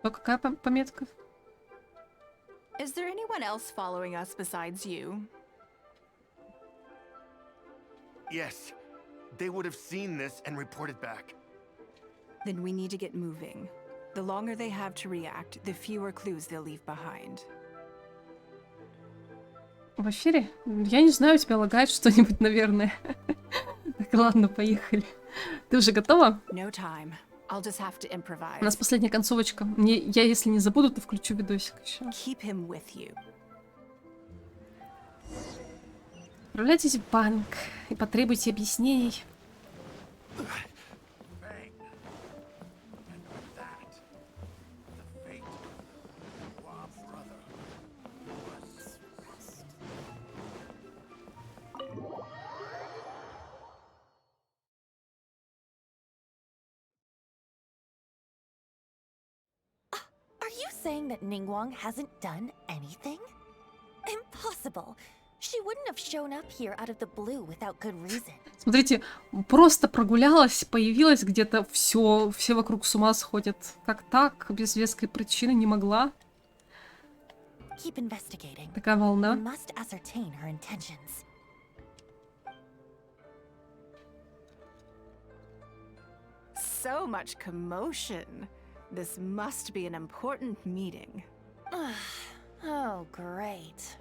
То какая пометка? Is there anyone else following us besides you? Yes. They would have seen this and reported back. Then we need to get moving. The longer they have to react, the fewer clues they'll leave behind. В эфире? Я не знаю, у тебя лагает что-нибудь, наверное. Так, ладно, поехали. Ты уже готова? No time. I'll just have to improvise. У нас последняя концовочка. Я, если не забуду, то включу видосик еще. Keep him with you. Отправляйтесь в банк и потребуйте объяснений. Are you saying that Ning Guan hasn't done anything? Impossible. She wouldn't have shown up here out of the blue without good reason. Смотрите, просто прогулялась, появилась где-то, все вокруг с ума сходят. Как так? Без веской причины не могла. Keep investigating. Такая волна. We must ascertain her intentions. So much commotion. This must be an important meeting. Oh, great.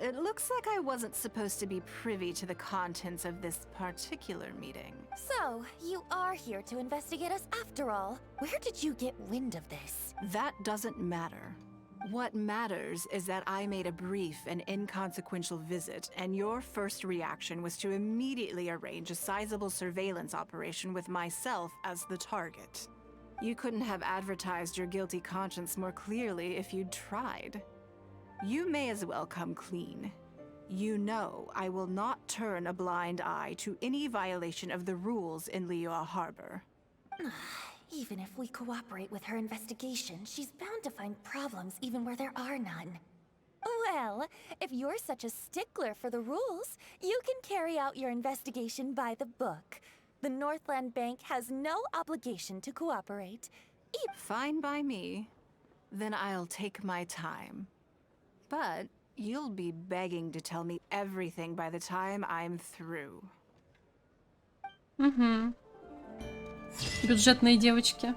It looks like I wasn't supposed to be privy to the contents of this particular meeting. So, you are here to investigate us after all. Where did you get wind of this? That doesn't matter. What matters is that I made a brief and inconsequential visit, and your first reaction was to immediately arrange a sizable surveillance operation with myself as the target. You couldn't have advertised your guilty conscience more clearly if you'd tried. You may as well come clean. You know I will not turn a blind eye to any violation of the rules in Liyue Harbor. Even if we cooperate with her investigation, she's bound to find problems even where there are none. Well, if you're such a stickler for the rules, you can carry out your investigation by the book. The Northland Bank has no obligation to cooperate. Fine by me. Then I'll take my time. But you'll be begging to tell me everything by the time I'm through. Угу. Бюджетные девочки.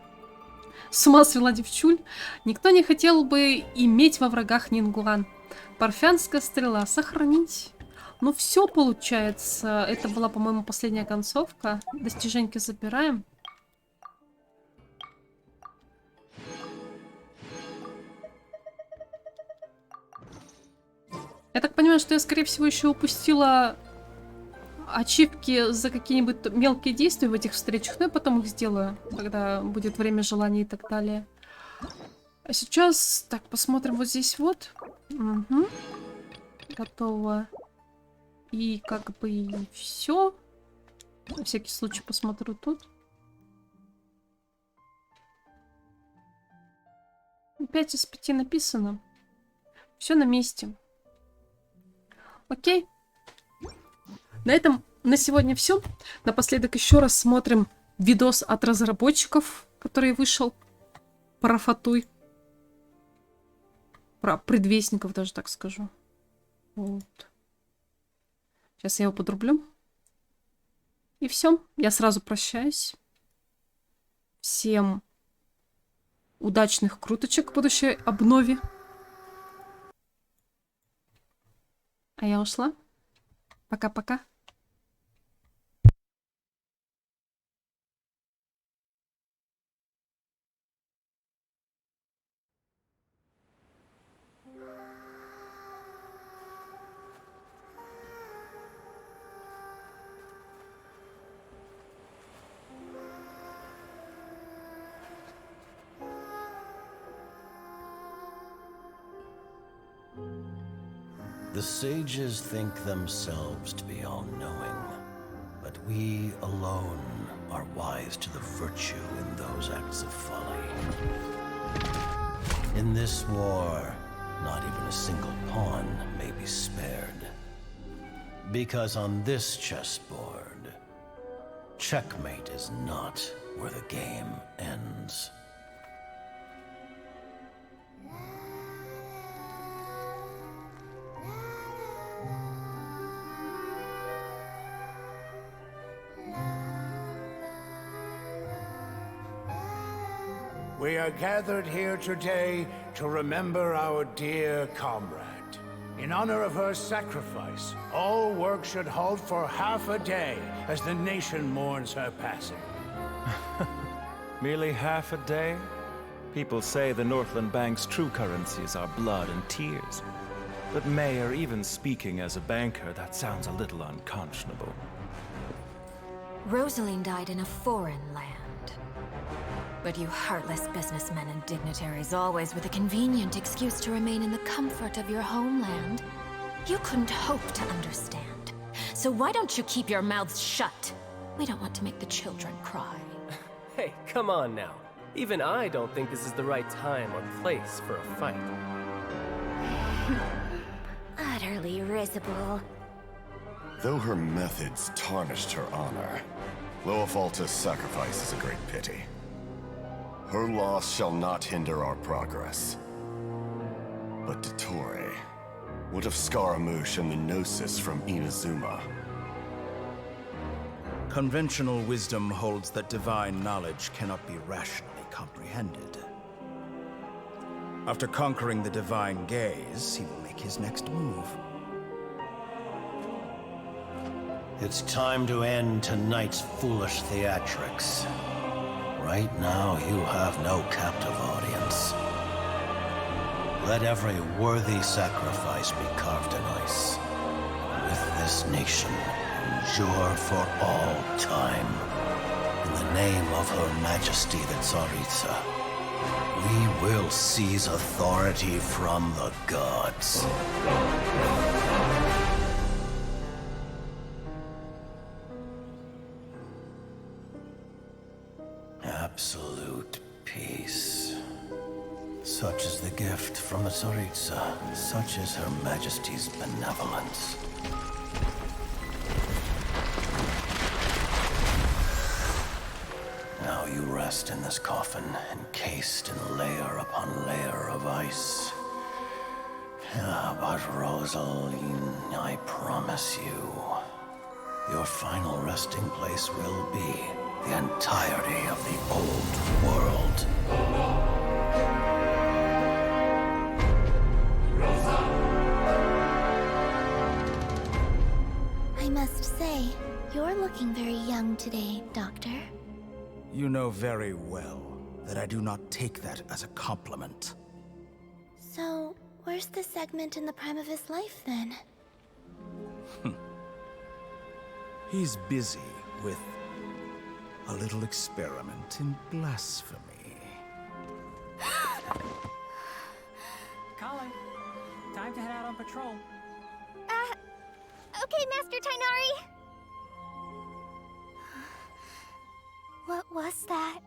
С ума свела девчуль. Никто не хотел бы иметь во врагах Нин Гуан. Парфянская стрела. Сохранить. Ну все получается. Это была, по-моему, последняя концовка. Достиженьки забираем. Я так понимаю, что я, скорее всего, еще упустила ачивки за какие-нибудь мелкие действия в этих встречах. Но я потом их сделаю, когда будет время, желание и так далее. А сейчас, так, посмотрим вот здесь вот. Угу. Готово. И как бы и все. На всякий случай посмотрю тут. 5 из 5 написано. Все на месте. Окей. На этом на сегодня все. Напоследок еще раз смотрим видос от разработчиков, который вышел. Про Фатуй. Про предвестников даже так скажу. Вот. Сейчас я его подрублю. И все. Я сразу прощаюсь. Всем удачных круточек в будущей обнове. А я ушла. Пока-пока. The sages think themselves to be all-knowing, but we alone are wise to the virtue in those acts of folly. In this war, not even a single pawn may be spared. Because on this chessboard, checkmate is not where the game ends. We are gathered here today to remember our dear comrade. In honor of her sacrifice, all work should halt for half a day as the nation mourns her passing. Merely half a day? People say the Northland Bank's true currencies are blood and tears. But Mayor, even speaking as a banker, that sounds a little unconscionable. Rosaline died in a foreign land. But you heartless businessmen and dignitaries always with a convenient excuse to remain in the comfort of your homeland. You couldn't hope to understand. So why don't you keep your mouths shut? We don't want to make the children cry. Hey, come on now. Even I don't think this is the right time or place for a fight. Utterly risible. Though her methods tarnished her honor, Loafalta's sacrifice is a great pity. Her loss shall not hinder our progress. But Dottore, what of Scaramouche and the Gnosis from Inazuma? Conventional wisdom holds that divine knowledge cannot be rationally comprehended. After conquering the divine gaze, he will make his next move. It's time to end tonight's foolish theatrics. Right now, you have no captive audience. Let every worthy sacrifice be carved in ice. With this nation, endure for all time. In the name of Her Majesty the Tsaritsa, we will seize authority from the gods. Absolute peace. Such is the gift from the Tsaritsa. Such is Her Majesty's benevolence. Now you rest in this coffin, encased in layer upon layer of ice. But Rosaline, I promise you, your final resting place will be the entirety of the old world. I must say, you're looking very young today, Doctor. You know very well that I do not take that as a compliment. So, where's the segment in the prime of his life, then? He's busy with a little experiment in blasphemy. Colin, time to head out on patrol. Okay, Master Tainari. What was that?